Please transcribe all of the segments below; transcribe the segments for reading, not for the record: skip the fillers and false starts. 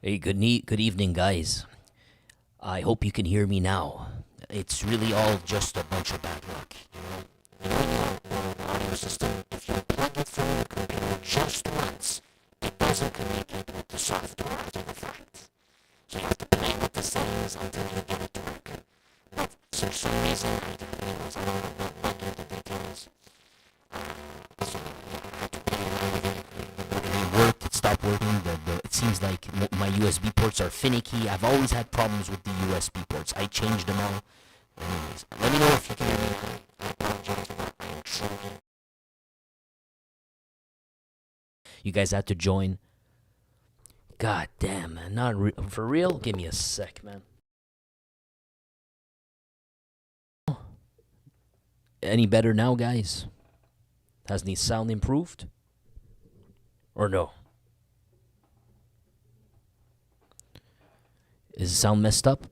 Hey, good evening, guys. I hope you can hear me now. It's really all just a bunch of bad luck. You know, your audio system, if you plug it from your computer just once, it doesn't communicate with the software after the fact. So you have to play with the settings until you get it to work. But for some reason, I don't know, I don't know the details. So I had to play around with it. It worked, it stopped working. It seems like my USB ports are finicky. I've always had problems with the USB ports. I changed them all. Anyways, let me know if you can hear me now. I apologize for that. I am truly. You guys had to join. God damn, man. Not for real? Give me a sec, man. Any better now, guys? Has the sound improved? Or no? Is the sound messed up?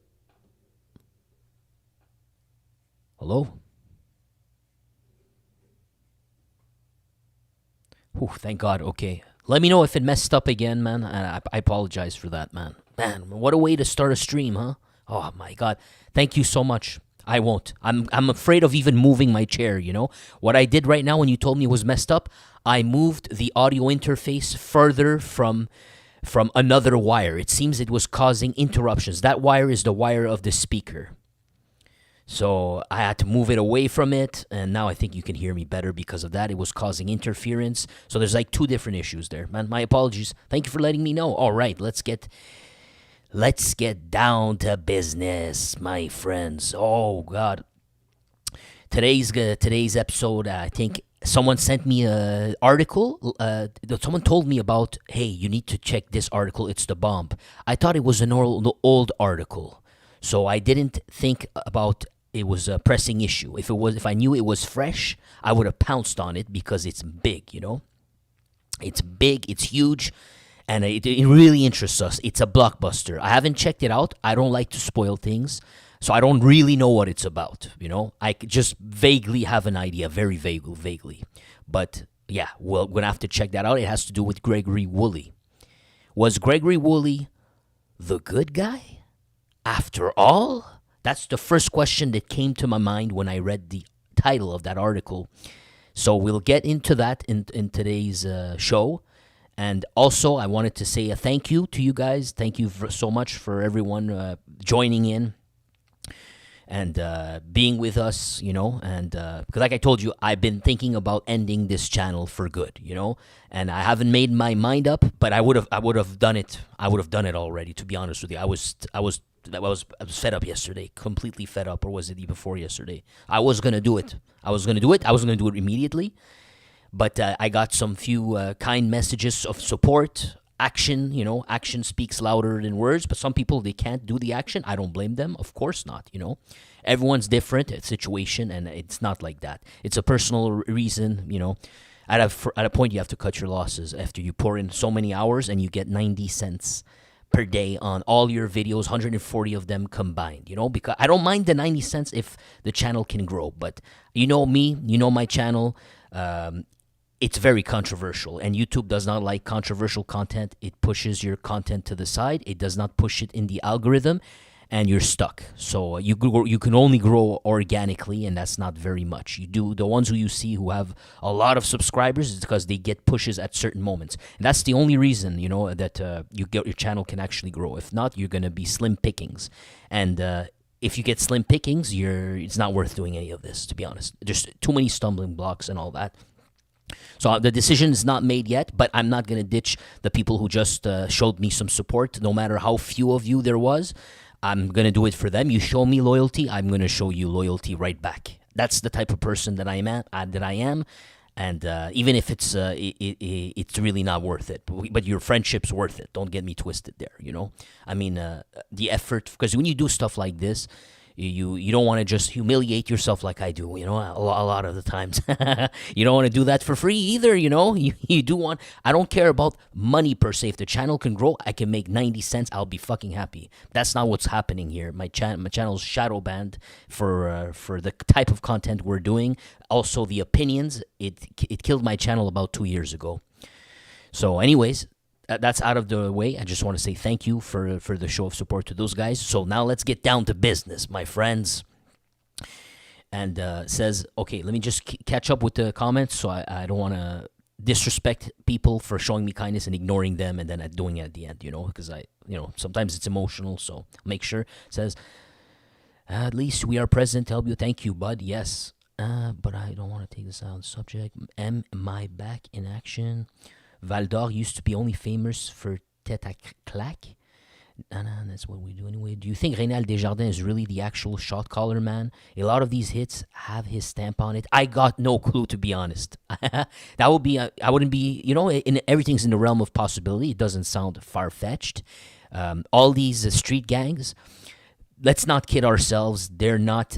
Hello? Whew, thank God. Okay. Let me know if it messed up again, man. I apologize for that, man. Man, what a way to start a stream, huh? Oh my God. Thank you so much. I won't. I'm afraid of even moving my chair, you know? What I did right now when you told me it was messed up, I moved the audio interface further from another wire. It seems it was causing interruptions. That wire is the wire of the speaker. So I had to move it away from it, and now I think you can hear me better because of that. It was causing interference. So there's like two different issues there. Man, my apologies. Thank you for letting me know. All right, let's get down to business, my friends. Oh God. Today's episode, I think someone sent me a article. Someone told me about, hey, you need to check this article. It's the bomb. I thought it was an old article, so I didn't think about it was a pressing issue. If I knew it was fresh, I would have pounced on it because it's big. You know, it's big, it's huge, and it really interests us. It's a blockbuster. I haven't checked it out. I don't like to spoil things. So I don't really know what it's about, you know? I just vaguely have an idea, very vaguely. But yeah, we're going to have to check that out. It has to do with Gregory Woolley. Was Gregory Woolley the good guy? After all? That's the first question that came to my mind when I read the title of that article. So we'll get into that in today's show. And also, I wanted to say a thank you to you guys. Thank you so much for everyone joining in and being with us, you know, and because like I told you, I've been thinking about ending this channel for good, you know, and I haven't made my mind up, but I would have done it. I would have done it already, to be honest with you. I was fed up yesterday, completely fed up, or was it before yesterday? I was gonna do it. I was gonna do it immediately, but I got some few kind messages of support. Action, you know, action speaks louder than words, but some people, they can't do the action. I don't blame them. Of course not, you know. Everyone's different situation, and it's not like that. It's a personal reason, you know. At a point, you have to cut your losses after you pour in so many hours and you get 90 cents per day on all your videos, 140 of them combined, you know, because I don't mind the 90 cents if the channel can grow, but you know me, you know my channel, it's very controversial, and YouTube does not like controversial content. It pushes your content to the side. It does not push it in the algorithm, and you're stuck. So you can only grow organically, and that's not very much. The ones who you see who have a lot of subscribers is because they get pushes at certain moments, and that's the only reason, you know, that your channel can actually grow. If not, you're gonna be slim pickings, and if you get slim pickings, it's not worth doing any of this. To be honest, there's too many stumbling blocks and all that. So the decision is not made yet, but I'm not going to ditch the people who just showed me some support, no matter how few of you there was. I'm going to do it for them. You show me loyalty, I'm going to show you loyalty right back. That's the type of person that I am. And even if it's really not worth it, but your friendship's worth it. Don't get me twisted there, you know? I mean, the effort, because when you do stuff like this, you don't want to just humiliate yourself like I do, you know, a lot of the times. You don't want to do that for free either, you know. You do want, I don't care about money per se. If the channel can grow, I can make 90 cents, I'll be fucking happy. That's not what's happening here. My channel's shadow banned for the type of content we're doing. Also the opinions, it killed my channel about 2 years ago. So anyways, that's out of the way. I just want to say thank you for the show of support to those guys. So now let's get down to business, my friends. And says, okay, let me just catch up with the comments, so I don't want to disrespect people for showing me kindness and ignoring them and then doing it at the end, because sometimes it's emotional, so make sure. Says, at least we are present to help you. Thank you, bud. Yes. But I don't want to take this out of the subject. Am I back in action? Val-d'Or used to be only famous for tête à claque. That's what we do anyway. Do you think Rénal Desjardins is really the actual shot caller, man? A lot of these hits have his stamp on it. I got no clue, to be honest. That would be, I wouldn't be, everything's in the realm of possibility. It doesn't sound far-fetched. All these street gangs, let's not kid ourselves. They're not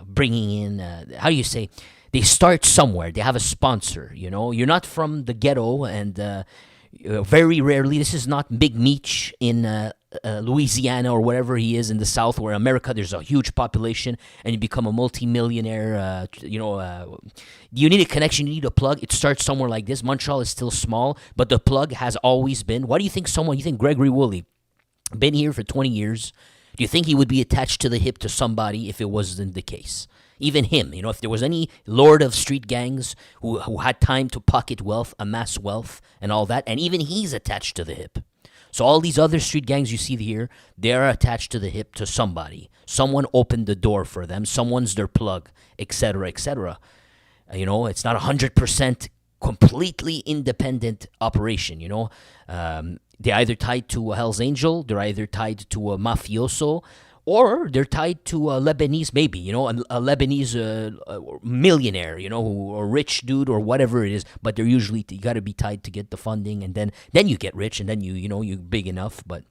bringing in, how do you say, they start somewhere. They have a sponsor, You're not from the ghetto, and very rarely, this is not Big Meech in Louisiana or wherever he is in the South, where America, there's a huge population, and you become a multi-millionaire. You need a connection, you need a plug. It starts somewhere like this. Montreal is still small, but the plug has always been. Why do you think you think Gregory Woolley, been here for 20 years, do you think he would be attached to the hip to somebody if it wasn't the case? Even him, if there was any lord of street gangs who had time to pocket wealth, amass wealth, and all that, and even he's attached to the hip. So all these other street gangs you see here, they're attached to the hip to somebody. Someone opened the door for them. Someone's their plug, etc., etc. It's not 100% completely independent operation, They're either tied to a Hell's Angel, they're either tied to a mafioso, or they're tied to a Lebanese, maybe, a Lebanese millionaire, or rich dude or whatever it is. But they're usually, you got to be tied to get the funding, and then you get rich, and then you're big enough. But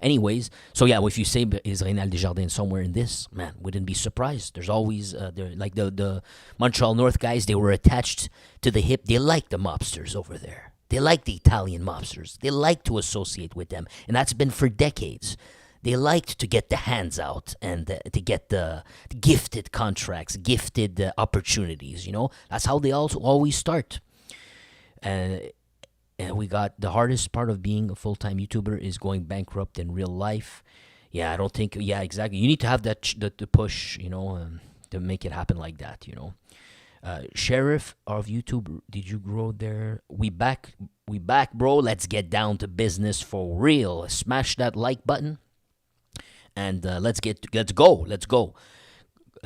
anyways, so yeah, if you say is Rénal Desjardins somewhere in this, man, wouldn't be surprised. There's always, like the Montreal North guys, they were attached to the hip. They like the mobsters over there. They like the Italian mobsters. They like to associate with them, and that's been for decades. They liked to get the hands out and to get the gifted contracts, gifted opportunities, That's how they also always start. And we got the hardest part of being a full-time YouTuber is going bankrupt in real life. Yeah, I don't think, yeah, exactly. You need to have that the push, to make it happen like that, Sheriff of YouTube, did you grow there? We back, bro. Let's get down to business for real. Smash that like button. And let's go.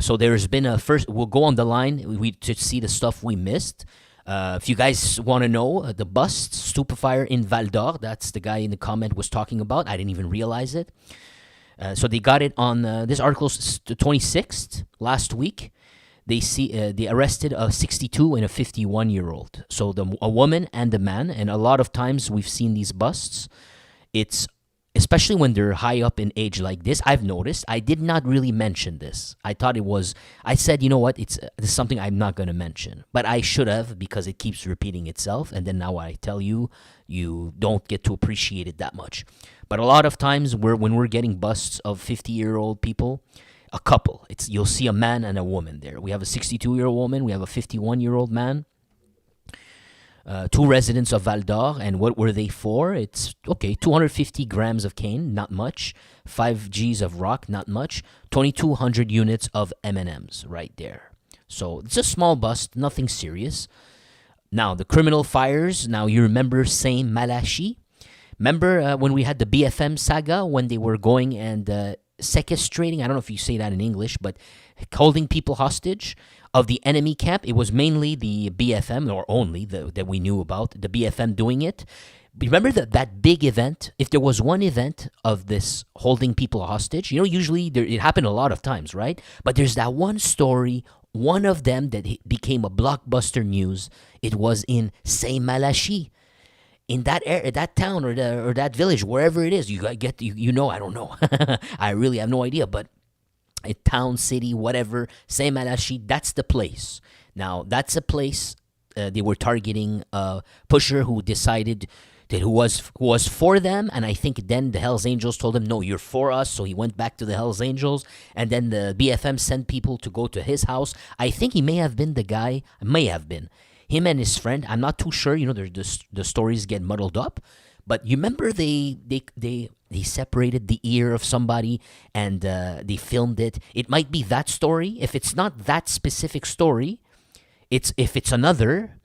So there's been a first. We'll go on the line to see the stuff we missed. If you guys want to know the bust stupefier in Val-d'Or, that's the guy in the comment was talking about. I didn't even realize it. So they got it on this article, the 26th last week. They arrested a 62 and a 51-year-old. So a woman and a man, and a lot of times we've seen these busts. It's especially when they're high up in age like this. I've noticed. I did not really mention this. I thought it was. I said, you know what? This is something I'm not going to mention, but I should have, because it keeps repeating itself. And then now I tell you, you don't get to appreciate it that much. But a lot of times, when we're getting busts of 50-year-old people, a couple. You'll see a man and a woman there. We have a 62-year-old woman. We have a 51-year-old man. Two residents of Val-d'Or, and what were they for? It's, 250 grams of cane, not much. 5 Gs of rock, not much. 2,200 units of M&Ms right there. So it's a small bust, nothing serious. Now, the criminal fires. Now, you remember St-Malachie? Remember when we had the BFM saga, when they were going and sequestrating, I don't know if you say that in English, but holding people hostage of the enemy camp. It was mainly the BFM, or only that we knew about, the BFM doing it. Remember that big event? If there was one event of this holding people hostage, usually it happened a lot of times, right? But there's that one story, one of them that became a blockbuster news. It was in St-Malachie. In that town or that village, wherever it is, I don't know. I really have no idea, but a town, city, whatever, St-Malachie, that's the place. Now, that's a place they were targeting a pusher who decided that who was for them, and I think then the Hells Angels told him, no, you're for us, so he went back to the Hells Angels, and then the BFM sent people to go to his house. I think he may have been the guy, him and his friend. I'm not too sure, the stories get muddled up, But you remember they separated the ear of somebody and they filmed it. It might be that story. If it's not that specific story, if it's another,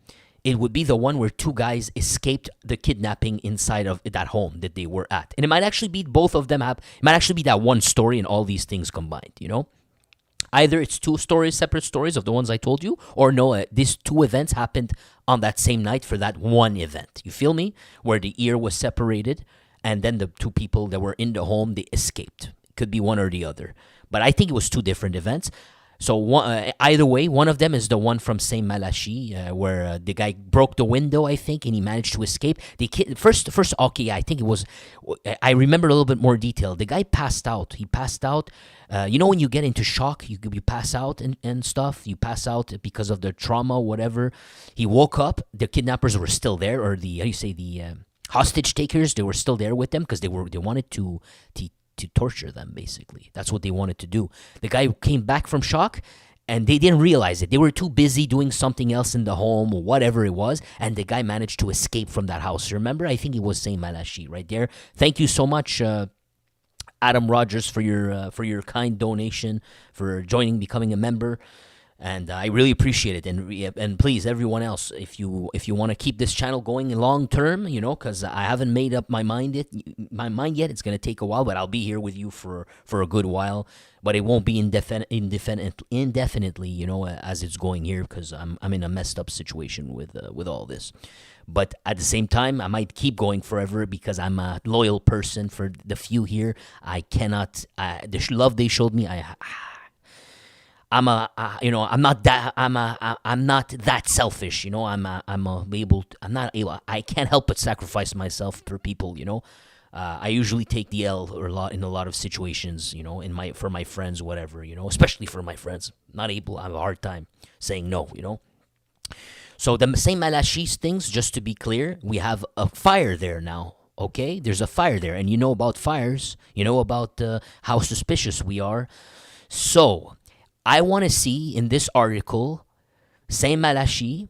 it would be the one where two guys escaped the kidnapping inside of that home that they were at. And it might actually be both of them it might actually be that one story and all these things combined, you know? Either it's two stories, separate stories of the ones I told you, or no, these two events happened on that same night for that one event. You feel me? Where the ear was separated and then the two people that were in the home, they escaped. It could be one or the other. But I think it was two different events. So either way, one of them is the one from St-Malachie, where the guy broke the window, I think, and he managed to escape. First, okay, I think it was. I remember a little bit more detail. The guy passed out. He passed out. You know when you get into shock, you pass out and stuff. You pass out because of the trauma, whatever. He woke up. The kidnappers were still there, or the hostage takers. They were still there with them because they wanted to torture them, basically. That's what they wanted to do. The guy came back from shock, and they didn't realize it. They were too busy doing something else in the home or whatever it was, and the guy managed to escape from that house. Remember? I think it was St-Malachie right there. Thank you so much, Adam Rogers, for your kind donation, for becoming a member. And I really appreciate it. And please, everyone else, if you want to keep this channel going long term, you know, because I haven't made up my mind yet. It's going to take a while, but I'll be here with you for a good while. But it won't be indefinitely, you know, as it's going here, because I'm in a messed up situation with all this. But at the same time, I might keep going forever because I'm a loyal person. For the few here, I cannot. The love they showed me, I'm not that selfish, you know. I can't help but sacrifice myself for people, you know. I usually take the L in a lot of situations, you know, for my friends, whatever, you know, especially for my friends. I have a hard time saying no, you know. So the St-Malachie things, just to be clear, we have a fire there now. Okay, there's a fire there, and you know about fires, you know about how suspicious we are. So I want to see in this article, St-Malachie,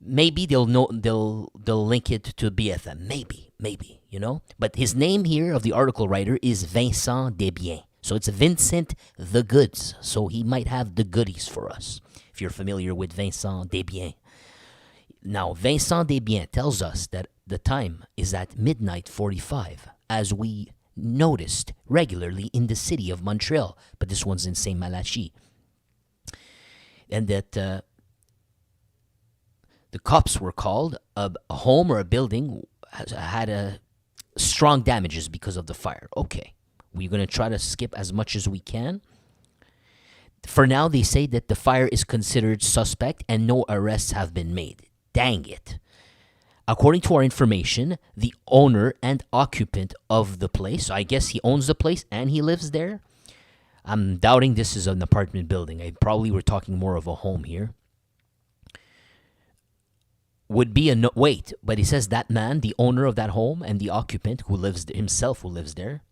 maybe they'll link it to BFM, maybe, you know. But his name here of the article writer is Vincent Desbiens, so it's Vincent the Goods. So he might have the goodies for us. If you're familiar with Vincent Desbiens, now Vincent Desbiens tells us that the time is at midnight 45, as we noticed regularly in the city of Montreal, but this one's in St-Malachie. And that the cops were called. A home or a building had strong damages because of the fire. Okay, we're going to try to skip as much as we can. For now, they say that the fire is considered suspect and no arrests have been made. Dang it. According to our information, the owner and occupant of the place, so I guess he owns the place and he lives there. I'm doubting this is an apartment building. We're talking more of a home here. Would be wait, but he says that man, the owner of that home and the occupant who lives there,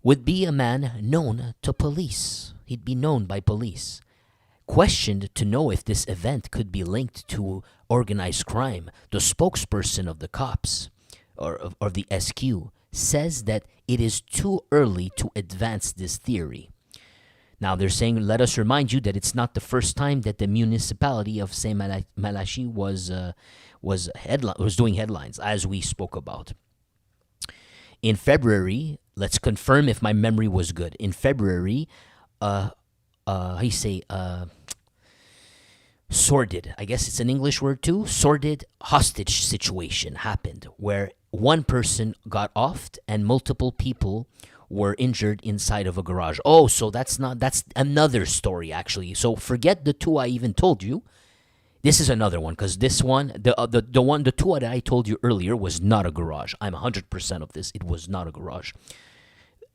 would be a man known to police. He'd be known by police. Questioned to know if this event could be linked to organized crime, the spokesperson of the cops or the SQ says that it is too early to advance this theory. Now they're saying, let us remind you that it's not the first time that the municipality of St-Malachie was doing headlines, as we spoke about. In February, let's confirm if my memory was good. In February, sordid, I guess it's an English word too, sordid hostage situation happened where one person got offed and multiple people were injured inside of a garage. Oh, so that's another story actually. So forget the two I even told you. This is another one, because this one, the two that I told you earlier was not a garage. I'm 100% of this. It was not a garage.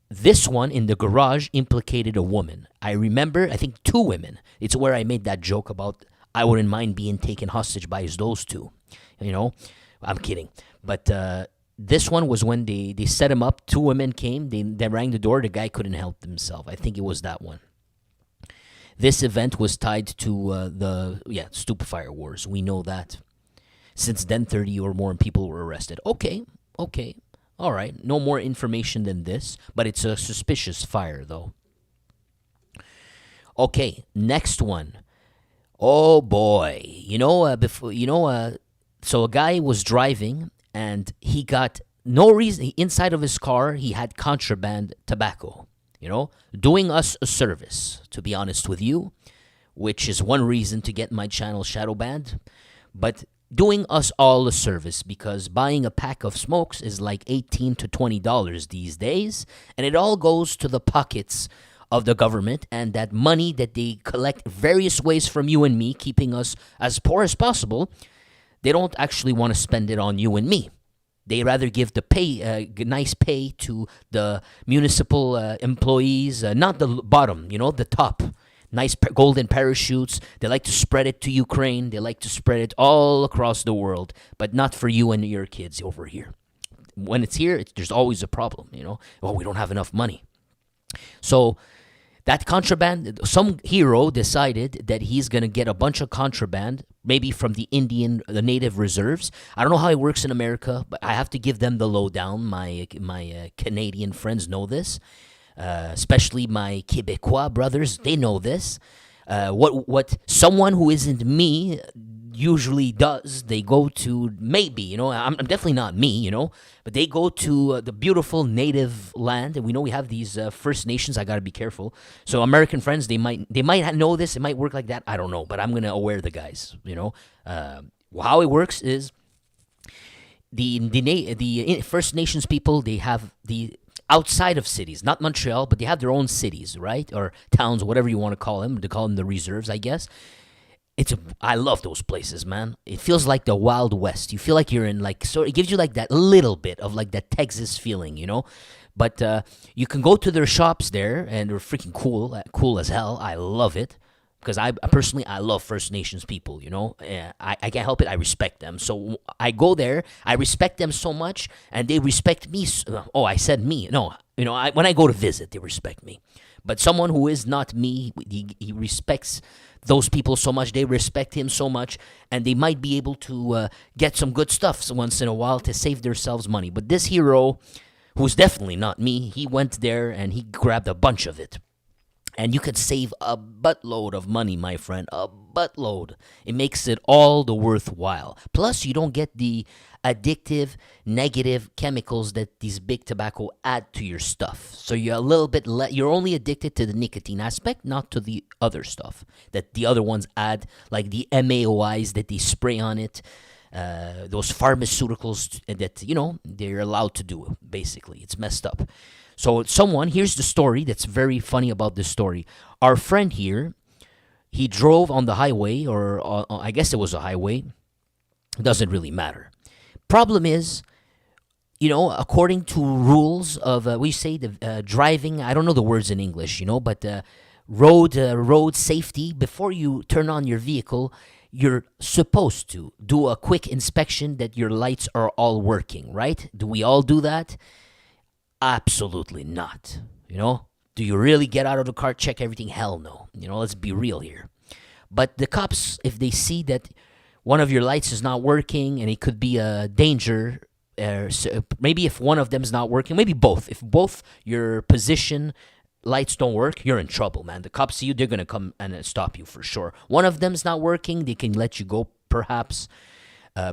This one in the garage implicated a woman. I remember, I think 2 women. It's where I made that joke about I wouldn't mind being taken hostage by those 2. You know, I'm kidding. But this one was when they set him up. 2 women came. They rang the door. The guy couldn't help himself. I think it was that one. This event was tied to the Stupefier Wars. We know that. Since then, 30 or more people were arrested. Okay. Okay. All right. No more information than this, but it's a suspicious fire, though. Okay. Next one. Oh boy. So a guy was driving and he got no reason inside of his car. He had contraband tobacco. Doing us a service. To be honest with you, which is one reason to get my channel shadow banned, but doing us all a service because buying a pack of smokes is like $18 to $20 these days, and it all goes to the pockets of the government, and that money that they collect various ways from you and me, keeping us as poor as possible, they don't actually want to spend it on you and me. They rather give the nice pay to the municipal employees, not the bottom, the top. Nice golden parachutes. They like to spread it to Ukraine. They like to spread it all across the world, but not for you and your kids over here. When it's here, there's always a problem, Oh, we don't have enough money. So that contraband, some hero decided that he's going to get a bunch of contraband, maybe from the native reserves. I don't know how it works in America, but I have to give them the lowdown. My Canadian friends know this. Especially my Quebecois brothers, they know this. What someone who isn't me usually does, they go to maybe, I'm definitely not me, but they go to the beautiful native land, and we know we have these First Nations. I gotta be careful. So American friends, they might know this. It might work like that. I don't know, but I'm gonna aware the guys. How it works is the First Nations people. They have the outside of cities, not Montreal, but they have their own cities, right? Or towns, whatever you want to call them. They call them the reserves, I guess. I love those places, man. It feels like the Wild West. You feel like you're in it gives you like that little bit of like that Texas feeling, But you can go to their shops there, and they're freaking cool as hell. I love it. Because I personally, I love First Nations people, I can't help it. I respect them. So I go there. I respect them so much, and they respect me. Oh, I said me. No, when I go to visit, they respect me. But someone who is not me, he respects those people so much. They respect him so much, and they might be able to get some good stuff once in a while to save themselves money. But this hero, who's definitely not me, he went there and he grabbed a bunch of it. And you could save a buttload of money, my friend, a buttload. It makes it all the worthwhile. Plus, you don't get the addictive, negative chemicals that these big tobacco add to your stuff. So you're a little bit, you're only addicted to the nicotine aspect, not to the other stuff that the other ones add, like the MAOIs that they spray on it. Those pharmaceuticals that, they're allowed to do, basically. It's messed up. So here's the story that's very funny about this story. Our friend here, he drove on the highway, or I guess it was a highway. It doesn't really matter. Problem is, according to rules of, we say the driving, I don't know the words in English, but road safety, before you turn on your vehicle, you're supposed to do a quick inspection that your lights are all working, right? Do we all do that? Absolutely not. Do you really get out of the car, check everything? Hell no. Let's be real here. But the cops, if they see that one of your lights is not working and it could be a danger, so maybe if one of them is not working, maybe both. If both your position lights don't work, you're in trouble, man. The cops see you, they're going to come and stop you for sure. One of them's not working, they can let you go perhaps.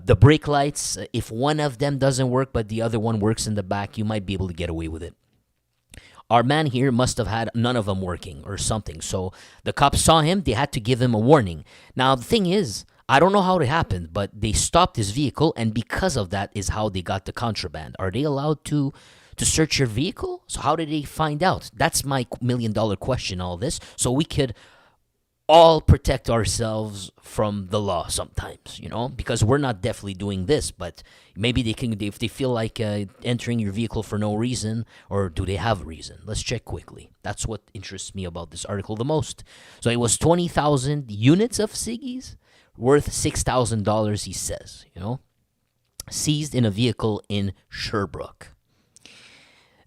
The brake lights, if one of them doesn't work but the other one works in the back, you might be able to get away with it. Our man here must have had none of them working or something. So the cops saw him, they had to give him a warning. Now, the thing is, I don't know how it happened, but they stopped his vehicle, and because of that is how they got the contraband. Are they allowed to search your vehicle? So how did they find out? That's my $1,000,000 question, all this. So we could all protect ourselves from the law sometimes, because we're not definitely doing this, but maybe they can, if they feel like entering your vehicle for no reason, or do they have a reason? Let's check quickly. That's what interests me about this article the most. So it was 20,000 units of ciggies, worth $6,000, he says, seized in a vehicle in Sherbrooke.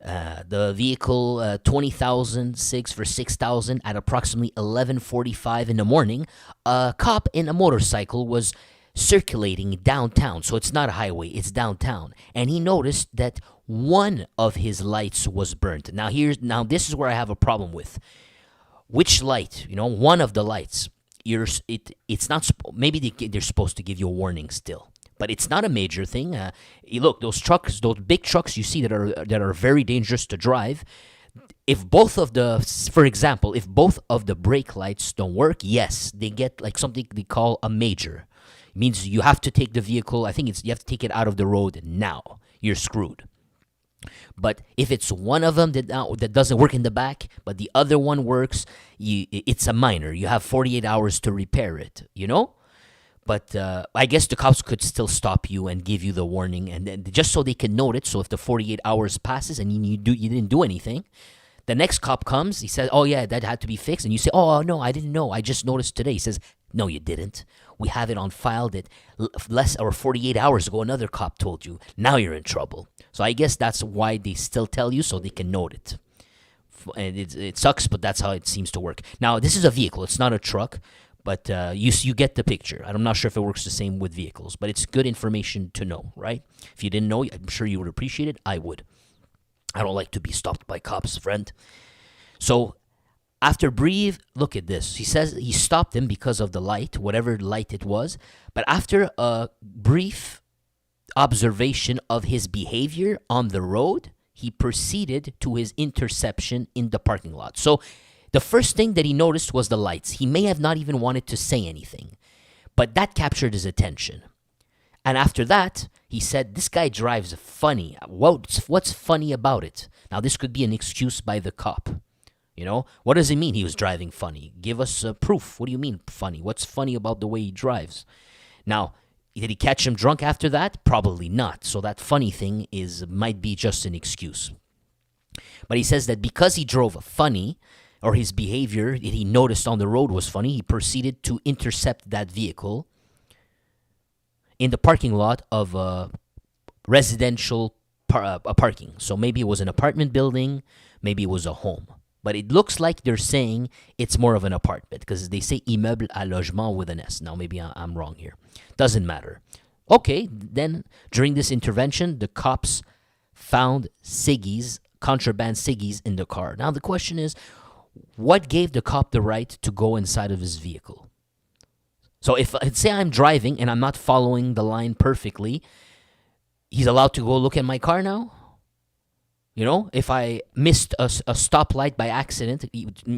The vehicle, 20,000 cigs for 6,000 at approximately 11:45 in the morning. A cop in a motorcycle was circulating downtown. So it's not a highway, it's downtown. And he noticed that one of his lights was burnt. Now this is where I have a problem with. Which light? One of the lights. It's not, maybe they're supposed to give you a warning still. But it's not a major thing. Look, those big trucks you see that are very dangerous to drive. For example, if both of the brake lights don't work, yes, they get like something they call a major. It means you have to take the vehicle. I think you have to take it out of the road now. You're screwed. But if it's one of them that doesn't work in the back, but the other one works, it's a minor. You have 48 hours to repair it. But I guess the cops could still stop you and give you the warning, and then just so they can note it. So if the 48 hours passes and you didn't do anything, the next cop comes. He says, "Oh yeah, that had to be fixed," and you say, "Oh no, I didn't know. I just noticed today." He says, "No, you didn't. We have it on file that less or 48 hours ago another cop told you. Now you're in trouble." So I guess that's why they still tell you, so they can note it. And it sucks, but that's how it seems to work. Now this is a vehicle; it's not a truck. But you get the picture. I'm not sure if it works the same with vehicles, but it's good information to know, right? If you didn't know, I'm sure you would appreciate it. I would. I don't like to be stopped by cops, friend. So after brief, look at this. He says he stopped him because of the light, whatever light it was. But after a brief observation of his behavior on the road, he proceeded to his interception in the parking lot. So the first thing that he noticed was the lights. He may have not even wanted to say anything, but that captured his attention. And after that, he said, "This guy drives funny. What's funny about it?" Now, this could be an excuse by the cop. What does it mean he was driving funny? Give us proof. What do you mean funny? What's funny about the way he drives? Now, did he catch him drunk after that? Probably not. So that funny thing might be just an excuse. But he says that because he drove funny, or his behavior that he noticed on the road was funny, he proceeded to intercept that vehicle in the parking lot of a residential parking. So maybe it was an apartment building, maybe it was a home. But it looks like they're saying it's more of an apartment because they say immeuble à logement with an S. Now maybe I'm wrong here. Doesn't matter. Okay, then during this intervention, the cops found contraband ciggies in the car. Now the question is, what gave the cop the right to go inside of his vehicle? So if, say I'm driving and I'm not following the line perfectly, he's allowed to go look at my car now? If I missed a stoplight by accident,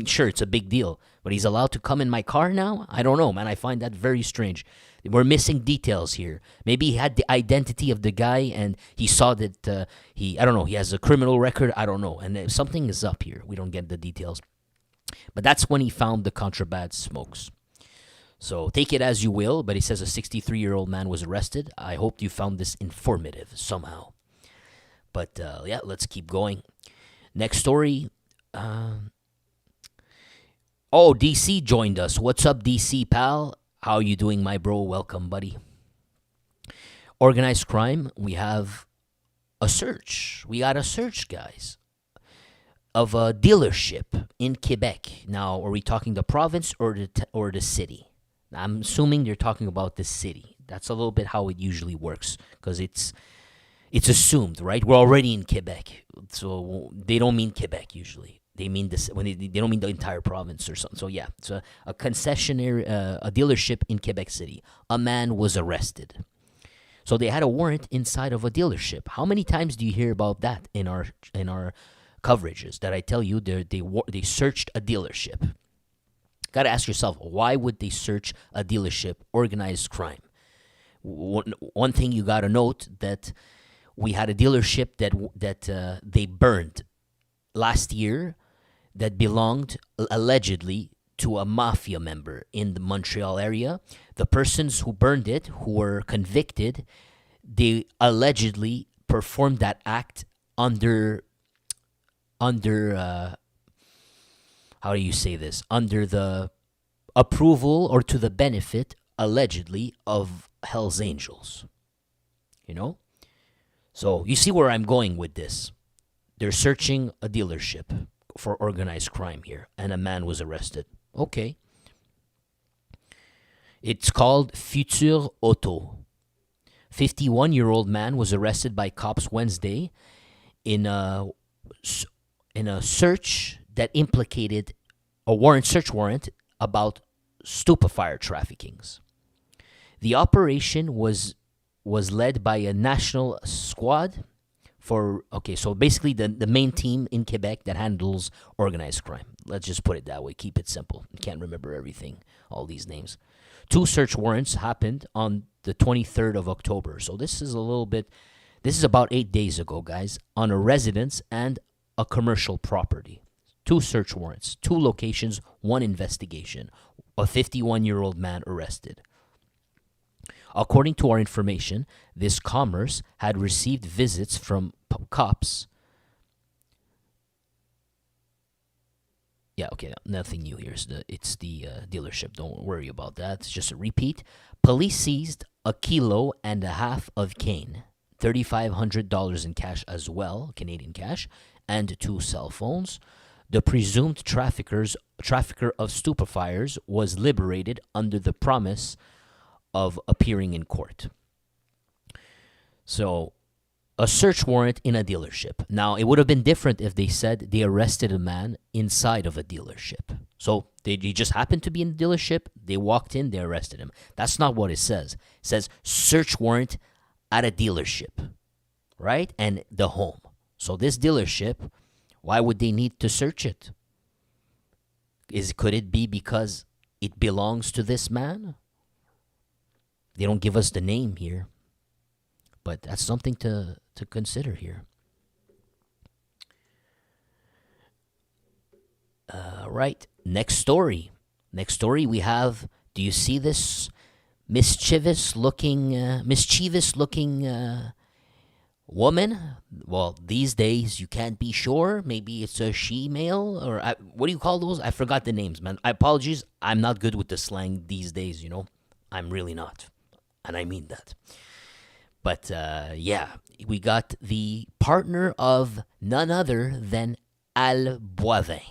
sure, it's a big deal. But he's allowed to come in my car now? I don't know, man. I find that very strange. We're missing details here. Maybe he had the identity of the guy and he saw that he has a criminal record. I don't know. And something is up here. We don't get the details. But that's when he found the contraband smokes. So take it as you will, but he says a 63-year-old man was arrested. I hope you found this informative somehow. But yeah, let's keep going. Next story. DC joined us. What's up, DC pal? How you doing, my bro? Welcome, buddy. Organized crime. We have a search. We got a search, guys, of a dealership in Quebec. Now, are we talking the province or the city? I'm assuming you're talking about the city. That's a little bit how it usually works because it's assumed, right? We're already in Quebec, so they don't mean Quebec usually. They mean this when they don't mean the entire province or something. So yeah, it's a concessionaire, a dealership in Quebec City. A man was arrested. So they had a warrant inside of a dealership. How many times do you hear about that in our coverages? That I tell you, they searched a dealership. Got to ask yourself, why would they search a dealership? Organized crime. One thing you got to note that we had a dealership that they burned last year that belonged allegedly to a mafia member in the Montreal area. The persons who burned it, who were convicted, they allegedly performed that act under how do you say this? Under the approval or to the benefit, allegedly, of Hell's Angels. So you see where I'm going with this. They're searching a dealership for organized crime here, and a man was arrested. Okay. It's called Futur Auto. 51-year-old man was arrested by cops Wednesday in a search that implicated a search warrant about stupefier traffickings. The operation was led by a national squad so basically the main team in Quebec that handles organized crime. Let's just put it that way. Keep it simple. You can't remember everything, all these names. 2 search warrants happened on the 23rd of October. So this is about 8 days ago, guys, on a residence and a commercial property. 2 search warrants, 2 locations, 1 investigation. A 51-year-old man arrested. According to our information, this commerce had received visits from cops. Yeah, okay, nothing new here. It's the dealership. Don't worry about that. It's just a repeat. Police seized 1.5 kilos of cane, $3,500 in cash as well, Canadian cash, and 2 cell phones. The presumed trafficker of stupefiers was liberated under the promise of appearing in court. So, a search warrant in a dealership. Now, it would have been different if they said they arrested a man inside of a dealership. So, he just happened to be in the dealership, they walked in, they arrested him. That's not what it says. It says search warrant at a dealership, right? And the home. So, this dealership, why would they need to search it? Could it be because it belongs to this man? They don't give us the name here, but that's something to consider here. Right, next story we have, do you see this mischievous looking woman? Well, these days you can't be sure. Maybe it's a she-male, or what do you call those? I forgot the names, man. I apologize. I'm not good with the slang these days, I'm really not. And I mean that. But, yeah, we got the partner of none other than Al Boivin.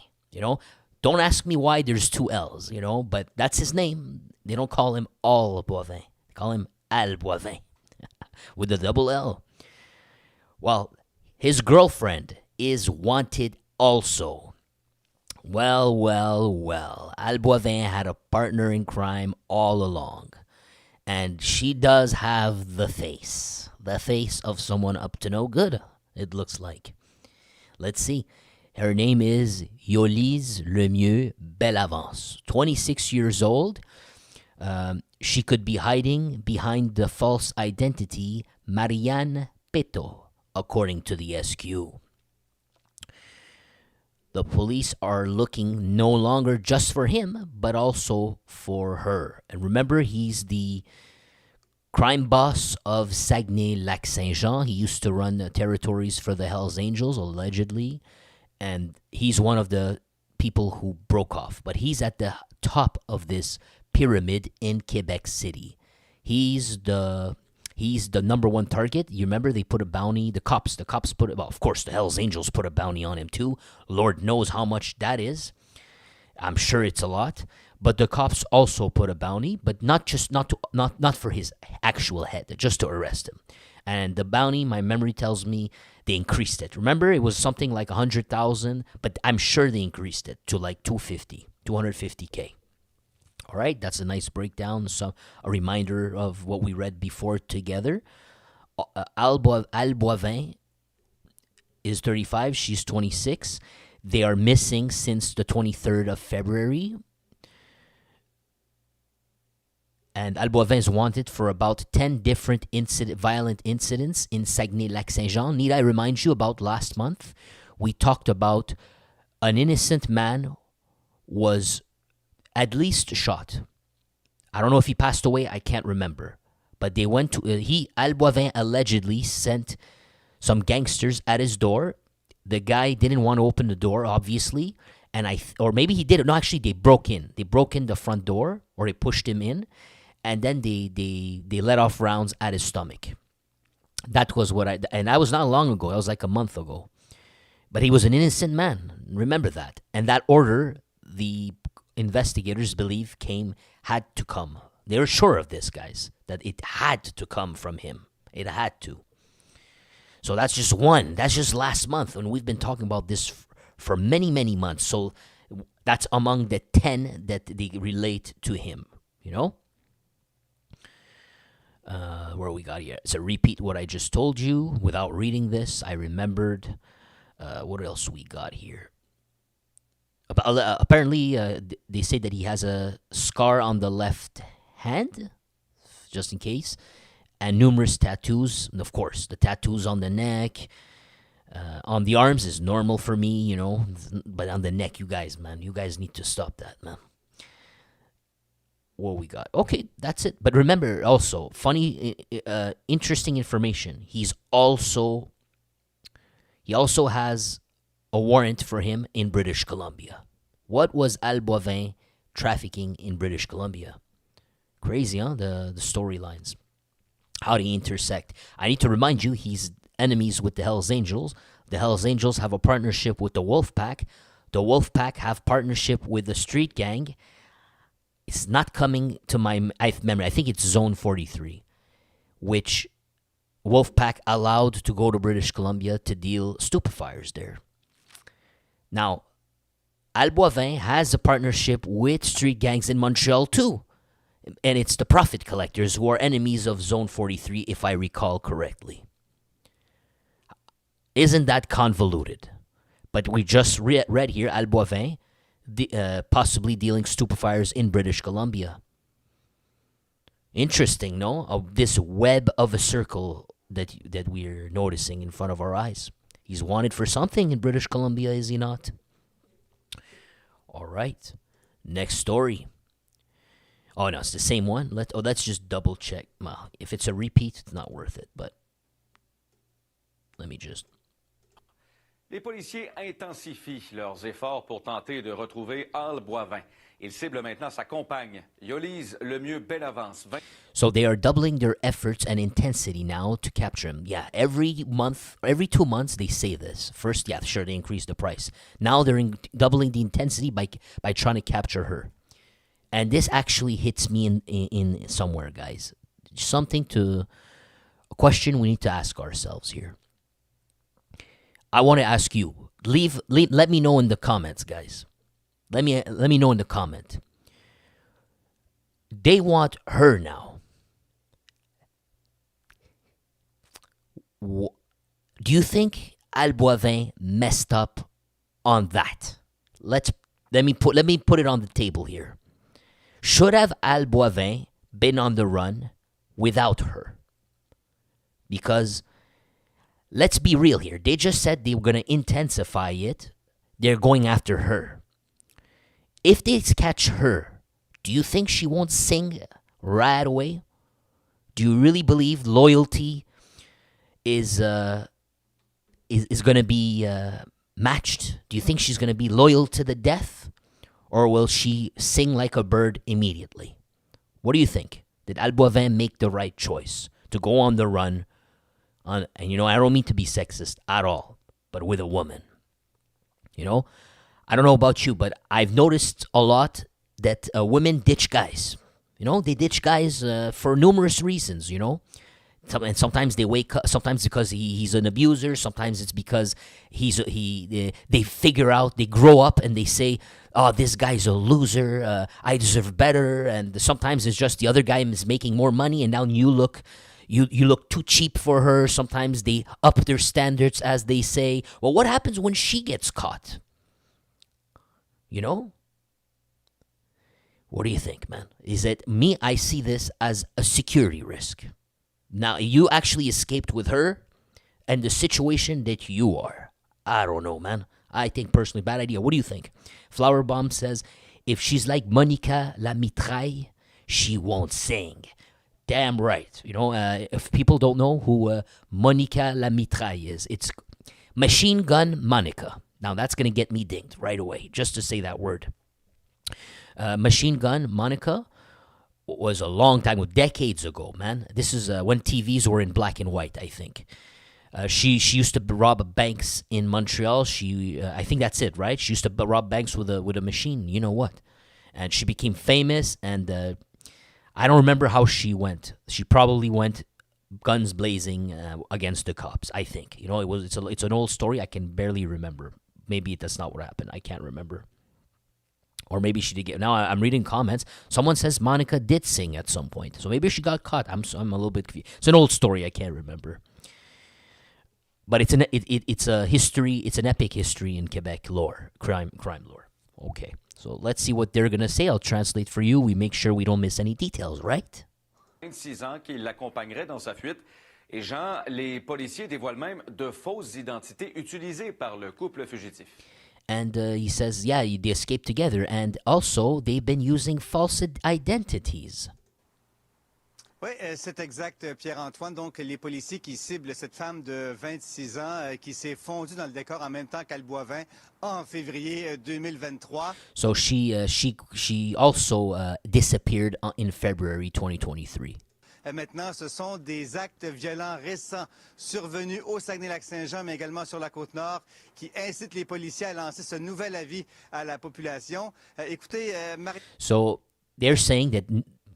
Don't ask me why there's 2 L's, but that's his name. They don't call him Al Boivin. They call him Al Boivin with a double L. Well, his girlfriend is wanted also. Well. Al Boivin had a partner in crime all along. And she does have the face of someone up to no good, it looks like. Let's see. Her name is Yolise Lemieux Bellavance, 26 years old. She could be hiding behind the false identity Marianne Peto, according to the SQ. The police are looking no longer just for him, but also for her. And remember, he's the crime boss of Saguenay-Lac-Saint-Jean. He used to run territories for the Hells Angels, allegedly. And he's one of the people who broke off. But he's at the top of this pyramid in Quebec City. He's the number 1 target. You remember they put a bounty. The cops put it. Well, of course, the Hells Angels put a bounty on him too. Lord knows how much that is. I'm sure it's a lot. But the cops also put a bounty, but not for his actual head, just to arrest him. And the bounty, my memory tells me, they increased it. Remember, it was something like 100,000, but I'm sure they increased it to like 250K. All right, that's a nice breakdown, a reminder of what we read before together. Al Boivin is 35, she's 26. They are missing since the 23rd of February. And Al Boivin is wanted for about 10 different violent incidents in Saguenay-Lac-Saint-Jean. Need I remind you about last month? We talked about an innocent man was at least shot. I don't know if he passed away. I can't remember. But they went to... Al Boivin allegedly sent some gangsters at his door. The guy didn't want to open the door, obviously. Or maybe he did. No, actually, they broke in. They broke in the front door, or they pushed him in. And then they let off rounds at his stomach. That was and that was not long ago. That was like a month ago. But he was an innocent man. Remember that. And that order, the investigators believe, had to come. They're sure of this, guys, that it had to come from him. It had to. So that's just one. That's just last month, and we've been talking about this for many, many months. So that's among the 10 that they relate to him, you know? Where we got here. It's a repeat what I just told you. Without reading this, I remembered. What else we got here? Apparently, they say that he has a scar on the left hand, just in case, and numerous tattoos. And of course, the tattoos on the neck, on the arms is normal for me, you know. But on the neck, you guys need to stop that, man. What we got? Okay, that's it. But remember, also funny, interesting information. He also has a warrant for him in British Columbia. What was Boivin trafficking in British Columbia? Crazy, huh? The storylines. How they intersect. I need to remind you, he's enemies with the Hells Angels. The Hells Angels have a partnership with the Wolf Pack. The Wolf Pack have partnership with the Street Gang. It's not coming to my memory. I think it's Zone 43, which Wolfpack allowed to go to British Columbia to deal stupefiers there. Now, Boivin has a partnership with street gangs in Montreal too. And it's the profit collectors who are enemies of Zone 43, if I recall correctly. Isn't that convoluted? But we just read here, Boivin possibly dealing stupefiers in British Columbia. Interesting, no? Of this web of a circle that we're noticing in front of our eyes. He's wanted for something in British Columbia, is he not? All right. Next story. Oh, no, it's the same one. Let's just double check. Well, if it's a repeat, it's not worth it, but let me just... Les policiers intensifient leurs efforts pour tenter de retrouver Boivin. Ils ciblent maintenant sa compagne, Yolise Lemieux-Bellavance. So they are doubling their efforts and intensity now to capture him. Yeah, every 2 months they say this. First, yeah, sure, they increase the price. Now they're doubling the intensity by trying to capture her. And this actually hits me in somewhere, guys. A question we need to ask ourselves here. I want to ask you. Let me know in the comments, guys. Let me know in the comment. They want her now. Do you think Boivin messed up on that? Let me put it on the table here. Should have Boivin been on the run without her? Because let's be real here. They just said they were going to intensify it. They're going after her. If they catch her, do you think she won't sing right away? Do you really believe loyalty is going to be matched? Do you think she's going to be loyal to the death? Or will she sing like a bird immediately? What do you think? Did Boivin make the right choice to go on the run? And I don't mean to be sexist at all, but with a woman. I don't know about you, but I've noticed a lot that women ditch guys. They ditch guys for numerous reasons, And sometimes they wake up, sometimes because he's an abuser, sometimes it's because they figure out, they grow up and they say, oh, this guy's a loser, I deserve better, and sometimes it's just the other guy is making more money and now you look too cheap for her. Sometimes they up their standards, as they say. Well, what happens when she gets caught? What do you think, man? Is it me? I see this as a security risk. Now, you actually escaped with her and the situation that you are. I don't know, man. I think personally, bad idea. What do you think? Flower Bomb says, if she's like Monica La Mitraille, she won't sing. Damn right. If people don't know who Monica La Mitraille is, it's Machine Gun Monica. Now, that's going to get me dinged right away, just to say that word. Machine Gun Monica was a long time ago, decades ago, man. This is when TVs were in black and white, I think. She used to rob banks in Montreal. I think that's it, right? She used to rob banks with a machine. You know what? And she became famous, and I don't remember how she went. She probably went guns blazing against the cops. I think it's an old story. I can barely remember. Maybe that's not what happened. I can't remember. Or maybe she did get. Now I'm reading comments. Someone says Monica did sing at some point, so maybe she got caught. I'm a little bit confused. It's an old story. I can't remember. But it's a history. It's an epic history in Quebec lore, crime lore. Okay, so let's see what they're gonna say. I'll translate for you. We make sure we don't miss any details, right? 26 ans qui l'accompagnerait dans sa fuite. Et Jean, les policiers dévoilent même de fausses identités utilisées par le couple fugitif. And he says, yeah, they escaped together, and also they've been using false identities. Oui, c'est exact, Pierre-Antoine. Donc, les policiers qui ciblent cette femme de 26 ans qui s'est fondue dans le décor en même temps qu'Al Boivin en février 2023. So she also disappeared in February 2023. Maintenant, ce sont des actes violents récents survenus au Saguenay-Lac-Saint-Jean, mais également sur la Côte-Nord, qui incitent les policiers à lancer ce nouvel avis à la population. Écoutez, So they're saying that,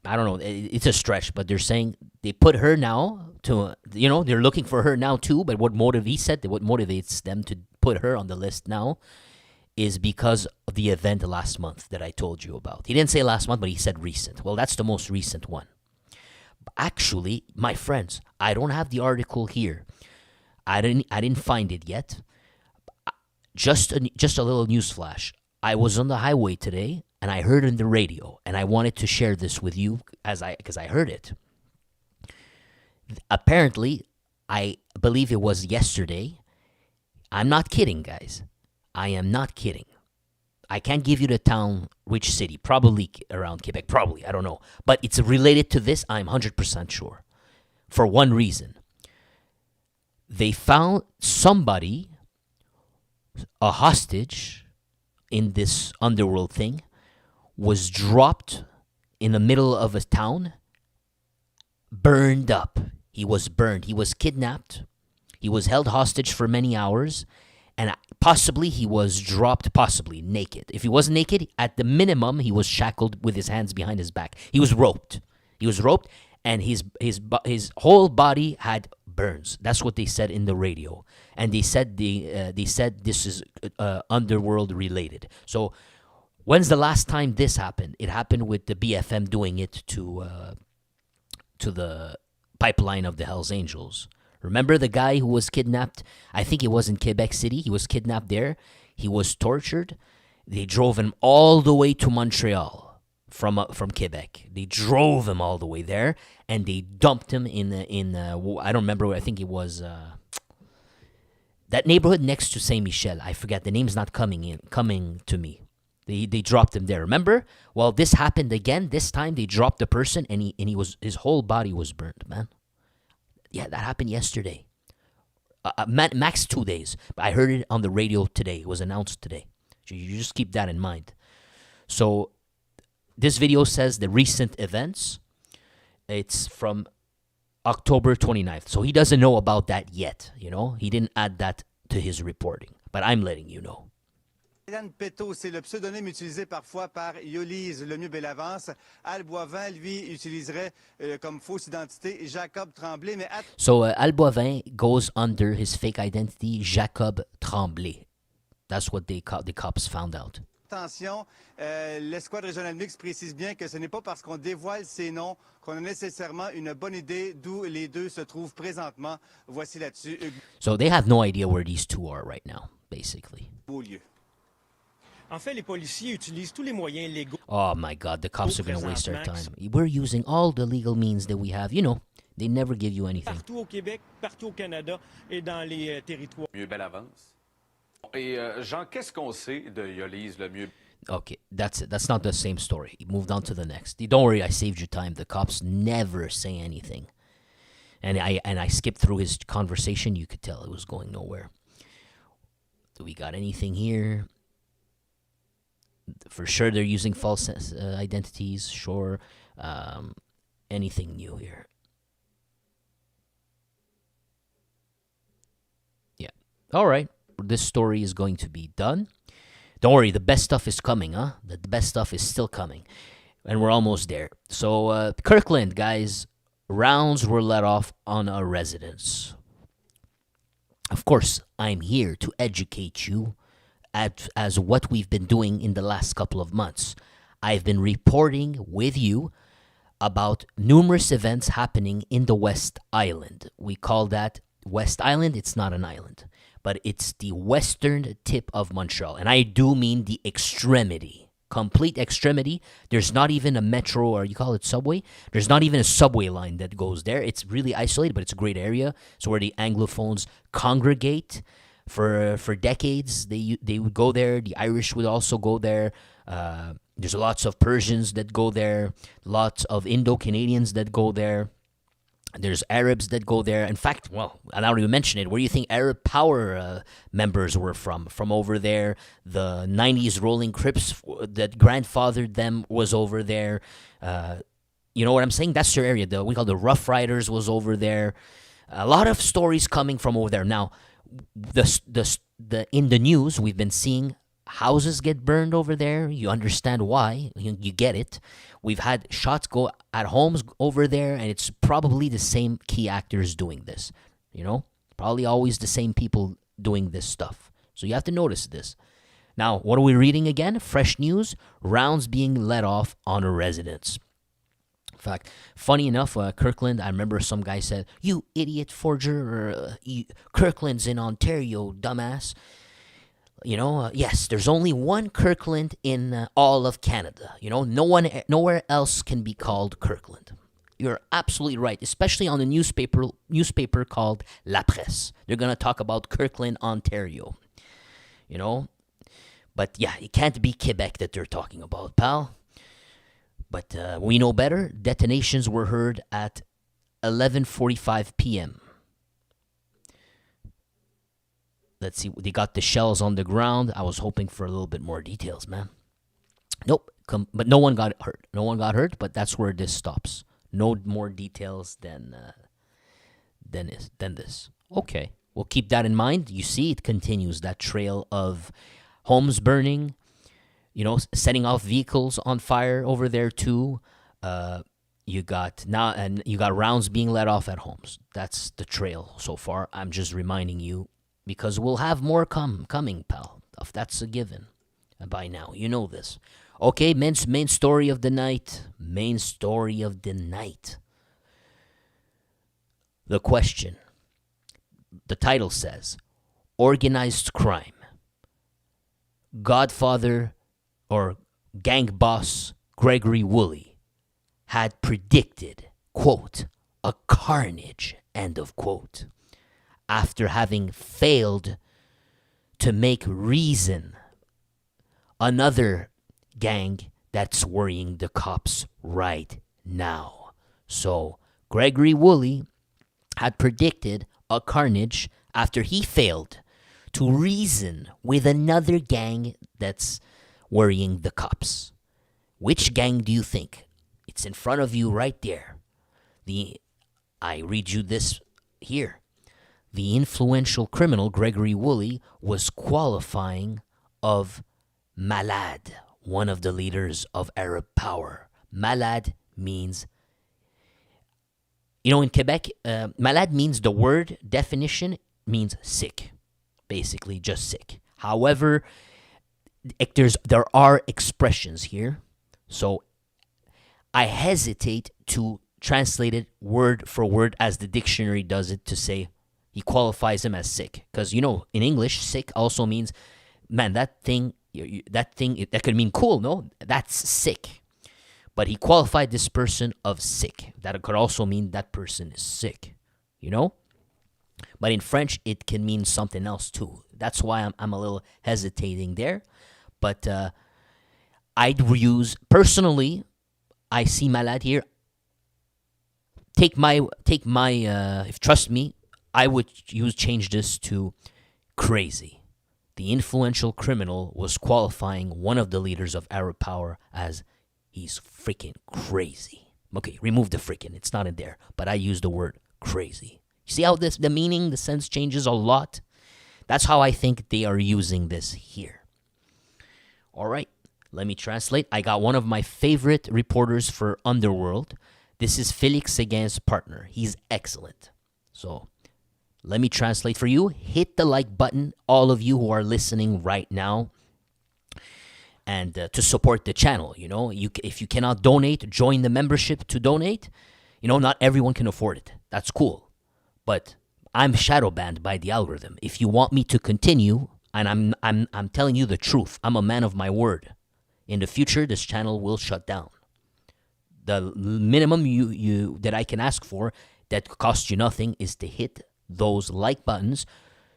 I don't know, it's a stretch, but they're saying they put her now to, they're looking for her now too, but what motivates them to put her on the list now is because of the event last month that I told you about. He didn't say last month, but he said recent. Well, that's the most recent one. Actually, my friends, I don't have the article here. I didn't find it yet. Just a little news flash. I was on the highway today and I heard it on the radio, and I wanted to share this with you because I heard it. Apparently, I believe it was yesterday. I'm not kidding, guys. I am not kidding. I can't give you the town, which city, probably around Quebec, probably, I don't know. But it's related to this, I'm 100% sure. For one reason. They found somebody, a hostage in this underworld thing, was dropped in the middle of a town, burned up. He was burned. He was kidnapped. He was held hostage for many hours. And possibly he was dropped, possibly naked. If he wasn't naked, at the minimum, he was shackled with his hands behind his back. He was roped. And his whole body had burns. That's what they said in the radio. And they said this is underworld related. So when's the last time this happened? It happened with the BFM doing it to the pipeline of the Hells Angels. Remember the guy who was kidnapped? I think it was in Quebec City. He was kidnapped there. He was tortured. They drove him all the way to Montreal from Quebec. They drove him all the way there, and they dumped him in I don't remember. I think it was that neighborhood next to Saint-Michel. I forget. The name's not coming to me. They dropped him there. Remember? Well, this happened again. This time they dropped the person, and his whole body was burned, man. Yeah, that happened yesterday. Max 2 days. But I heard it on the radio today. It was announced today. So you just keep that in mind. So this video says the recent events. It's from October 29th. So he doesn't know about that yet. He didn't add that to his reporting. But I'm letting you know. Hélène Péto, c'est le pseudonyme utilisé parfois par Yolise Lemieux-Bellavance. Al Boivin, lui, utiliserait comme fausse identité Jacob Tremblay. Mais So Al Boivin goes under his fake identity Jacob Tremblay. That's what the cops found out. Attention, l'escouade régionale mixte précise bien que ce n'est pas parce qu'on dévoile ces noms qu'on a nécessairement une bonne idée d'où les deux se trouvent présentement. Voici là-dessus. So they have no idea where these two are right now, basically. Beaulieu. En fait, les policiers utilisent tous les moyens légaux. Oh my God, the cops are going to waste their time. We're using all the legal means that we have. They never give you anything. Partout au Québec, partout au Canada et dans les territoires. Mieux belle avance. Et Jean, qu'est-ce qu'on sait de Yolise le mieux? Okay, that's it. That's not the same story. He moved on to the next. Don't worry, I saved you time. The cops never say anything. And I skipped through his conversation. You could tell it was going nowhere. Do we got anything here? For sure, they're using false identities. Sure. Anything new here? Yeah. All right. This story is going to be done. Don't worry. The best stuff is coming, huh? The best stuff is still coming. And we're almost there. So, Kirkland, guys, rounds were let off on a residence. Of course, I'm here to educate you as what we've been doing in the last couple of months. I've been reporting with you about numerous events happening in the West Island. We call that West Island. It's not an island, but it's the western tip of Montreal. And I do mean the extremity, complete extremity. There's not even a metro, or you call it subway. There's not even a subway line that goes there. It's really isolated, but it's a great area. So where the Anglophones congregate for decades, they would go there. The Irish would also go there. There's lots of Persians that go there, lots of Indo-Canadians that go there. There's Arabs that go there. In fact, well, I don't even mention it. Where do you think Arab Power members were from? From over there. The 90s Rolling Crips that grandfathered them was over there. You know what I'm saying? That's their area. We call the Rough Riders was over there. A lot of stories coming from over there. Now, in the news, we've been seeing houses get burned over there. You understand why. You get it. We've had shots go at homes over there, and it's probably the same key actors doing this. You know? Probably always the same people doing this stuff. So you have to notice this. Now, what are we reading again? Fresh news. Rounds being let off on a residence. In fact, funny enough, Kirkland, I remember some guy said, "You idiot forger, Kirkland's in Ontario, dumbass." You know, yes, there's only one Kirkland in all of Canada. You know, nowhere else can be called Kirkland. You're absolutely right, especially on the newspaper called La Presse. They're going to talk about Kirkland, Ontario. You know, but yeah, it can't be Quebec that they're talking about, pal. But we know better. Detonations were heard at 11:45 p.m. Let's see. They got the shells on the ground. I was hoping for a little bit more details, man. Nope. But no one got hurt. No one got hurt, but that's where this stops. No more details than this. Okay. We'll keep that in mind. You see, it continues. That trail of homes burning, you know, setting off vehicles on fire over there too. You got rounds being let off at homes. That's the trail so far. I'm just reminding you because we'll have more coming, pal. That's a given. By now, you know this. Okay, main story of the night. Main story of the night. The question. The title says, Organized Crime. Godfather or gang boss Gregory Woolley had predicted, quote, a carnage, end of quote, after having failed to make Reason another gang that's worrying the cops right now. So Gregory Woolley had predicted a carnage after he failed to reason with another gang that's worrying the cops. Which gang do you think? It's in front of you right there. I read you this here. The influential criminal Gregory Woolley was qualifying of Malade, one of the leaders of Arab Power. Malade means, you know, in Quebec, malade means, the word definition means sick. Basically, just sick. However, there are expressions here, so I hesitate to translate it word for word as the dictionary does it, to say he qualifies him as sick. Because, you know, in English, sick also means, man, that thing, that could mean cool, no? That's sick. But he qualified this person of sick. That could also mean that person is sick, you know? But in French, it can mean something else too. That's why I'm a little hesitating there. But I'd use, personally, I see Malade here. Take my, if trust me, I would change this to crazy. The influential criminal was qualifying one of the leaders of Arab Power as he's freaking crazy. Okay, remove the freaking. It's not in there. But I use the word crazy. You see how the meaning, the sense changes a lot? That's how I think they are using this here. All right, Let me translate. I got one of my favorite reporters for Underworld. This is Félix Séguin's partner. He's excellent. So let me translate for you. Hit the like button, all of you who are listening right now, and to support the channel. You know, if you cannot donate, join the membership to donate. You know, not everyone can afford it. That's cool. But I'm shadow banned by the algorithm. If you want me to continue, and I'm telling you the truth, I'm a man of my word. In the future, this channel will shut down. The minimum you that I can ask for that costs you nothing is to hit those like buttons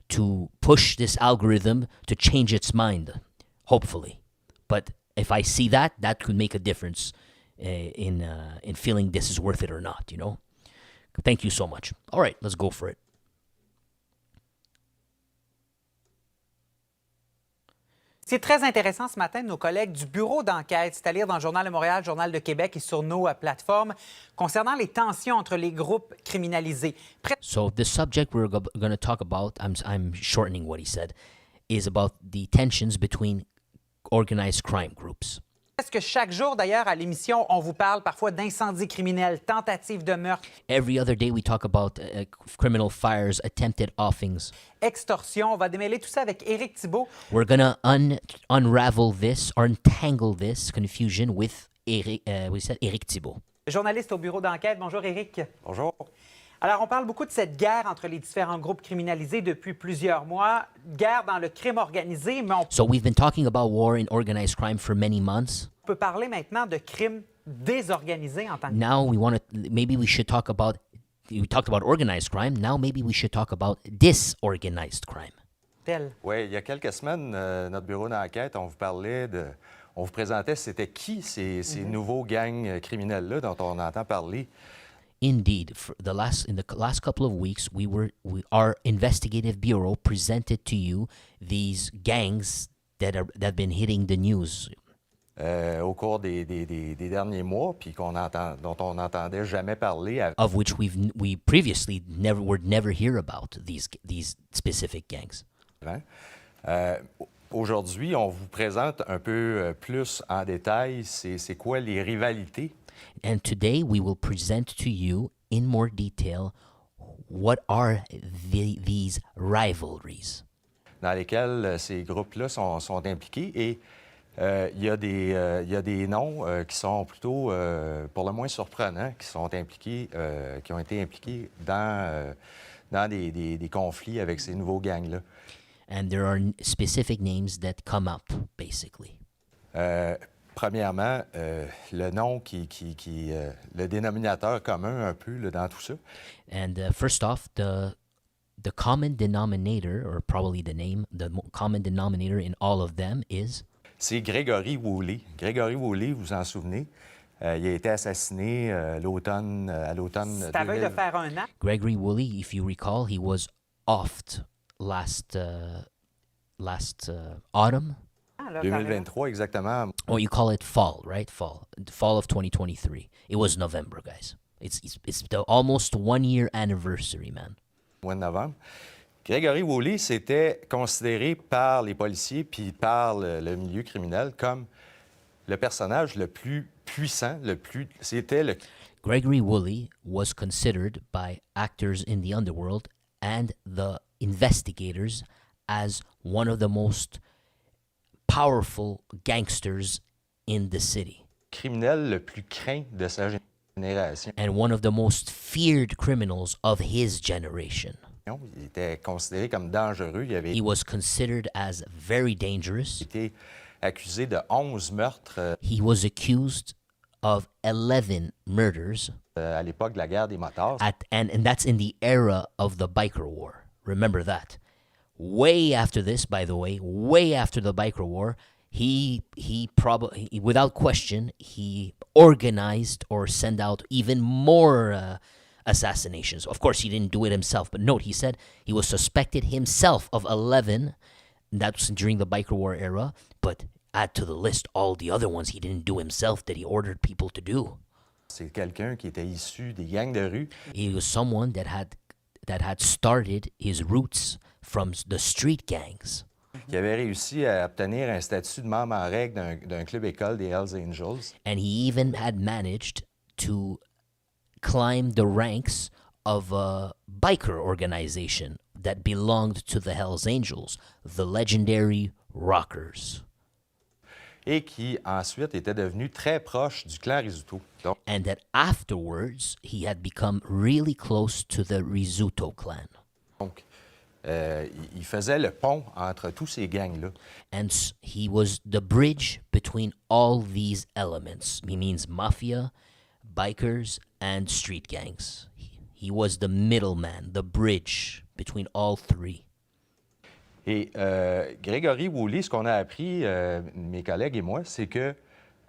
to push this algorithm to change its mind, hopefully. But if I see that could make a difference in feeling this is worth it or not, you know? Thank you so much. All right, let's go for it. C'est très intéressant ce matin, nos collègues du bureau d'enquête, c'est à dire dans le Journal de Montréal, Journal de Québec et sur nos plateformes, concernant les tensions entre les groupes criminalisés. So the subject we're going to talk about, I'm shortening what he said, is about the tensions between organized crime groups. Presque chaque jour, d'ailleurs, à l'émission, on vous parle parfois d'incendies criminels, tentatives de meurtre. Every other day we talk about criminal fires, attempted offings. Extorsion. On va démêler tout ça avec Éric Thibault. We're going to unravel this or untangle this confusion with Éric Thibault. Journaliste au bureau d'enquête. Bonjour, Éric. Bonjour. Alors, on parle beaucoup de cette guerre entre les différents groupes criminalisés depuis plusieurs mois. Guerre dans le crime organisé, mais So we've been talking about war and organized crime for many months. on peut parler maintenant de crime désorganisé en tant que... Now maybe we should talk about, we talked about organized crime, now maybe we should talk about disorganized crime. tel. Oui, il y a quelques semaines, notre bureau d'enquête, on vous présentait c'était qui ces nouveaux gangs criminels-là dont on entend parler. Indeed, in the last couple of weeks, our investigative bureau presented to you these gangs that have been hitting the news. Au cours des derniers mois, puis dont on n'entendait jamais parler. Of which we previously never hear about these specific gangs. Aujourd'hui, on vous présente un peu plus en détail c'est quoi les rivalités. And today we will present to you in more detail what are these rivalries. Dans lesquels ces groupes-là sont impliqués et il y a des noms qui sont plutôt, pour le moins surprenants, qui ont été impliqués dans des conflits avec ces nouveaux gangs-là. And there are specific names that come up, basically. Premièrement, le nom le dénominateur commun un peu là, dans tout ça. And first off, the common denominator, or probably the common denominator in all of them is... C'est Gregory Woolley. Gregory Woolley, vous vous en souvenez, il a été assassiné à l'automne C'est à veille de faire un an. Gregory Woolley, if you recall, he was offed last autumn. 2023, exactement. Or you call it fall, right? Fall of 2023. It was November, guys. It's the almost 1 year anniversary, man. Mois de novembre. Gregory Woolley, c'était considéré par les policiers puis par le milieu criminel comme le personnage le plus puissant, Gregory Woolley was considered by actors in the underworld and the investigators as one of the most powerful gangsters in the city. Criminel le plus craint de sa génération. And one of the most feared criminals of his generation. Il était considéré comme dangereux. He was considered as very dangerous. Il était accusé de 11 meurtres. He was accused of 11 murders. À l'époque de la guerre des motards. And that's in the era of the biker war. Remember that. Way after this, by the way, way after the biker war, he probably, without question, he organized or sent out even more assassinations. Of course, he didn't do it himself, but note, he said he was suspected himself of 11. That was during the biker war era, but add to the list all the other ones he didn't do himself that he ordered people to do. C'est quelqu'un qui était issu des gangs de rue. He was someone that had started his roots from the street gangs. qui avait réussi à obtenir un statut de membre en règle d'un club-école des Hells Angels. And he even had managed to climb the ranks of a biker organization that belonged to the Hells Angels, the legendary Rockers. Et qui ensuite était devenu très proche du clan Rizzuto. And that afterwards, he had become really close to the Rizzuto clan. Donc, il faisait le pont entre tous ces gangs-là. And he was the bridge between all these elements. He means mafia, bikers, and street gangs. He was the middleman, the bridge between all three. Et Gregory Woolley, ce qu'on a appris, mes collègues et moi, c'est que...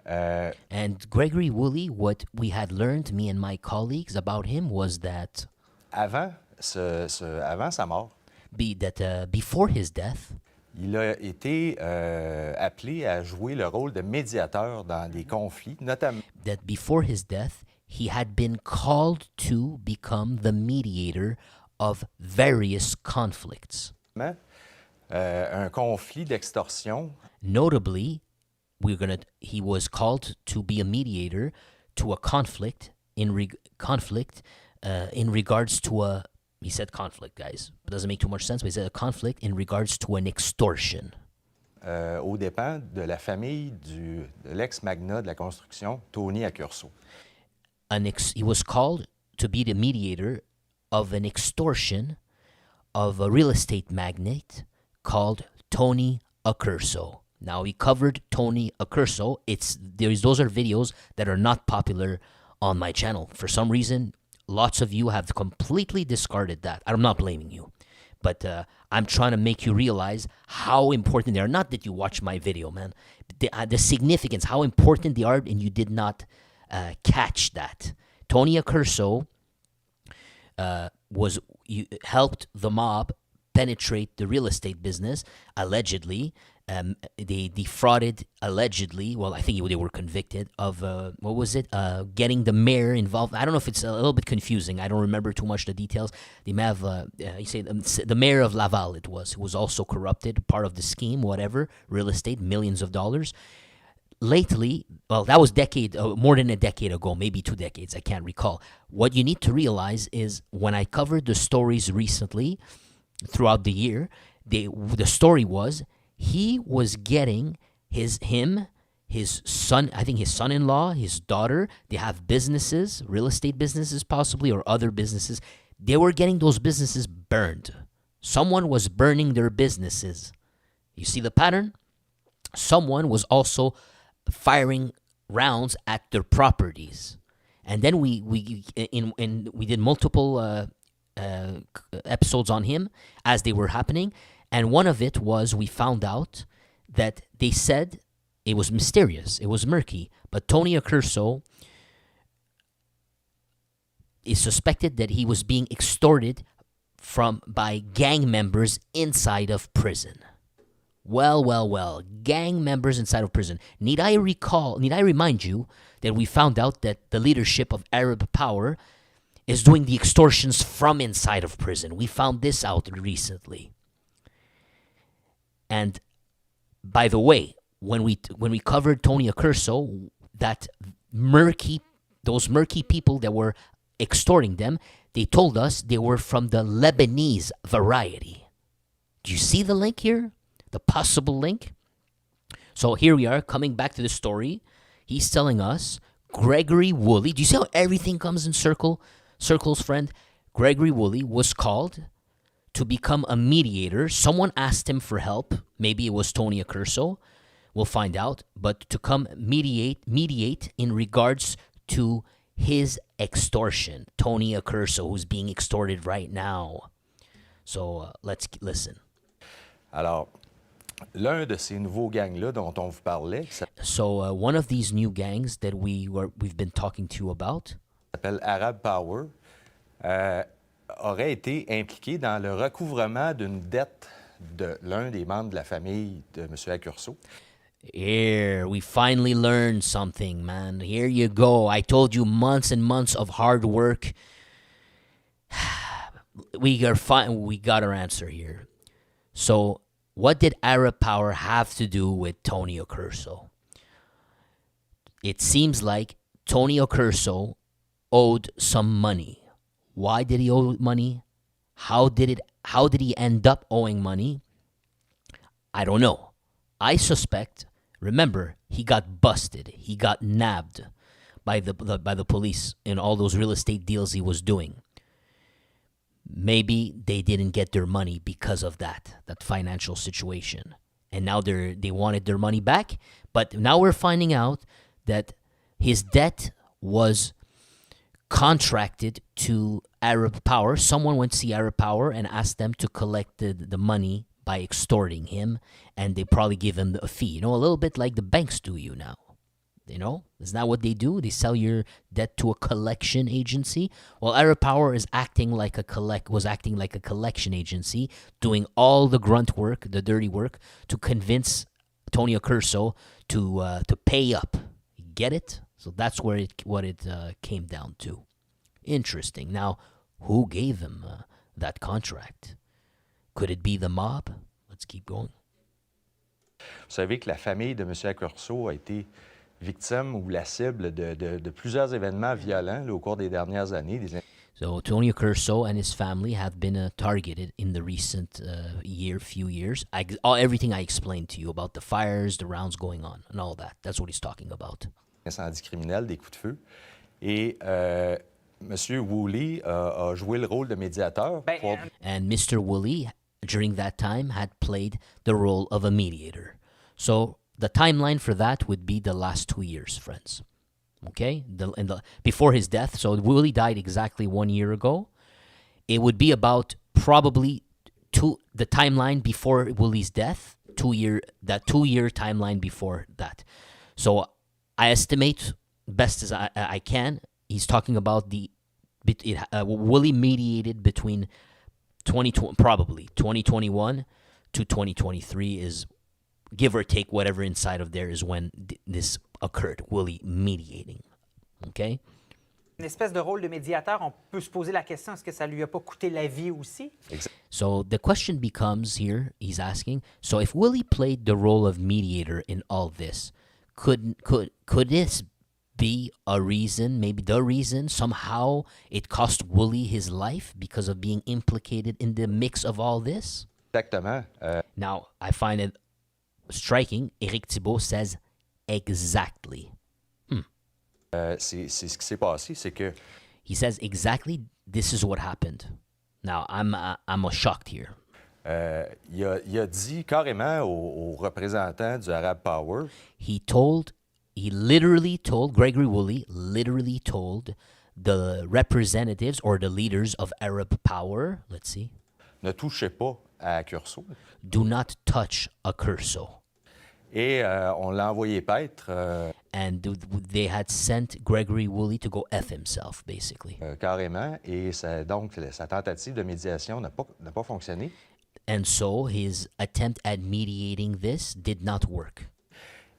And Gregory Woolley, what we had learned, me and my colleagues, about him was that... Avant sa mort, before his death, il a été appelé à jouer le rôle de médiateur dans des conflits, notamment... That before his death, he had been called to become the mediator of various conflicts. Un conflit d'extorsion. Notably, he was called to be a mediator to a conflict in regards to a... He said conflict, guys. It doesn't make too much sense, but he said a conflict in regards to an extortion. Aux dépens de la famille de l'ex-magnat de la construction, Tony Accurso. He was called to be the mediator of an extortion of a real estate magnate called Tony Accurso. Now, we covered Tony Accurso. Those are videos that are not popular on my channel. For some reason, lots of you have completely discarded that. I'm not blaming you. But I'm trying to make you realize how important they are. Not that you watch my video, man. The significance, how important they are, and you did not catch that. Tony Accurso helped the mob penetrate the real estate business, allegedly. They defrauded, allegedly, well, I think they were convicted of, getting the mayor involved. I don't know if it's a little bit confusing. I don't remember too much the details. They may have, the mayor of Laval, it was also corrupted, part of the scheme, whatever, real estate, millions of dollars. Lately, well, that was more than a decade ago, maybe 2 decades, I can't recall. What you need to realize is when I covered the stories recently, throughout the year, the story was he was getting his son, I think his son-in-law, his daughter, they have businesses, real estate businesses possibly, or other businesses. They were getting those businesses burned. Someone was burning their businesses. You see the pattern? Someone was also firing rounds at their properties. And then we did multiple episodes on him as they were happening, and one of it was we found out that they said it was mysterious, it was murky, but Tony Accurso is suspected that he was being extorted by gang members inside of prison. Well, gang members inside of prison. Need I remind you that we found out that the leadership of Arab Power is doing the extortions from inside of prison. We found this out recently. And by the way, when we covered Tony Accurso, those murky people that were extorting them, they told us they were from the Lebanese variety. Do you see the link here? The possible link? So here we are, coming back to the story. He's telling us Gregory Woolley. Do you see how everything comes in circles, friend? Gregory Woolley was called to become a mediator. Someone asked him for help. Maybe it was Tony Accurso. We'll find out. But to come mediate in regards to his extortion. Tony Accurso, who's being extorted right now. So let's listen. Alors, l'un de ces nouveaux gangs-là dont on vous parlait, so one of these new gangs that we've been talking to you about, s'appelle Arab Power, aurait été impliqué dans le recouvrement d'une dette de l'un des membres de la famille de M. Accurso. Here, we finally learned something, man. Here you go. I told you months and months of hard work. We got our answer here. So what did Arab Power have to do with Tony Accurso? It seems like Tony Accurso owed some money. Why did he owe money? How did he end up owing money? I don't know. I suspect, remember, he got busted. He got nabbed by the police in all those real estate deals he was doing. Maybe they didn't get their money because of that financial situation. And now they wanted their money back. But now we're finding out that his debt was contracted to Arab Power. Someone went to see Arab Power and asked them to collect the money by extorting him. And they probably give him a fee. A little bit like the banks do you now. Isn't that what they do? They sell your debt to a collection agency. Well, Arab Power was acting like a collection agency, doing all the grunt work, the dirty work, to convince Tony Accurso to pay up. Get it? So that's what it came down to. Interesting. Now, who gave him that contract? Could it be the mob? Let's keep going. Vous savez que la famille de M. Accurso a été victime ou la cible de plusieurs événements violents au cours des dernières années. So Tony Accurso and his family have been targeted in the recent few years. Everything I explained to you about the fires, the rounds going on, and all that. That's what he's talking about. Incendie criminel, des coups de feu. Et M. Woolley a joué le rôle de médiateur. And Mr. Woolley, during that time, had played the role of a mediator. So the timeline for that would be the last 2 years, friends. Okay? Before his death, so Woolley died exactly 1 year ago. It would be about probably the timeline before Woolley's death, 2 year timeline before that. So I estimate, best as I can, he's talking about Woolley mediated between 2021 to 2023 is, give or take whatever inside of there, is when this occurred, Woolley mediating. Okay? Une espèce de rôle de médiateur, on peut se poser la question, est-ce que ça lui a pas coûté la vie aussi? So the question becomes here, he's asking, so if Woolley played the role of mediator in all this, could this be a reason, maybe the reason, somehow it cost Woolley his life because of being implicated in the mix of all this? Exactement. Now, I find it striking. Éric Thibault says exactly. C'est ce qui s'est passé, c'est que He says exactly this is what happened. Now, I'm shocked here. il a dit carrément aux représentants du Arab Power. Gregory Woolley literally told the representatives or the leaders of Arab Power, let's see. Ne touchez pas à Accurso. Do not touch Accurso. Et on l'a envoyé paître. And they had sent Gregory Woolley to go F himself, basically. Carrément. Et donc, sa tentative de médiation n'a pas fonctionné. And so his attempt at mediating this did not work.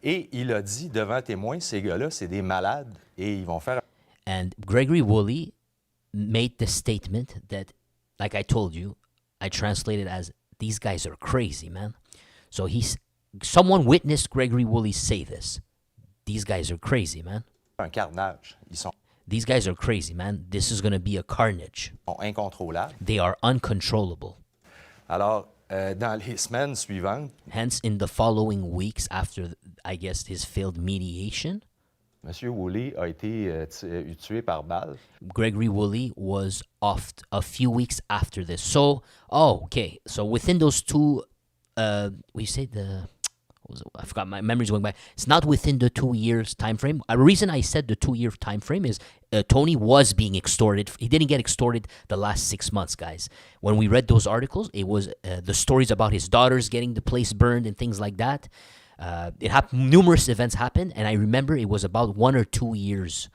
Et il a dit devant témoins, ces gars-là, c'est des malades et ils vont faire... And Gregory Woolley made the statement that, like I told you, I translated as, these guys are crazy, man. So someone witnessed Gregory Woolley say this. These guys are crazy, man. Un carnage. These guys are crazy, man. This is going to be a carnage. Sont incontrôlables. They are uncontrollable. Alors, dans les semaines suivantes... Hence, in the following weeks after, I guess, his failed mediation... M. Woolley a été tué par balle. Gregory Woolley was off a few weeks after this. So, okay. So within those two, we say I forgot, my memory's going by. It's not within the 2 years time frame. A reason I said the 2 year time frame is Tony was being extorted. He didn't get extorted the last 6 months, guys. When we read those articles, it was the stories about his daughters getting the place burned and things like that. It happened. Numerous events happened, and I remember it was about 1 or 2 years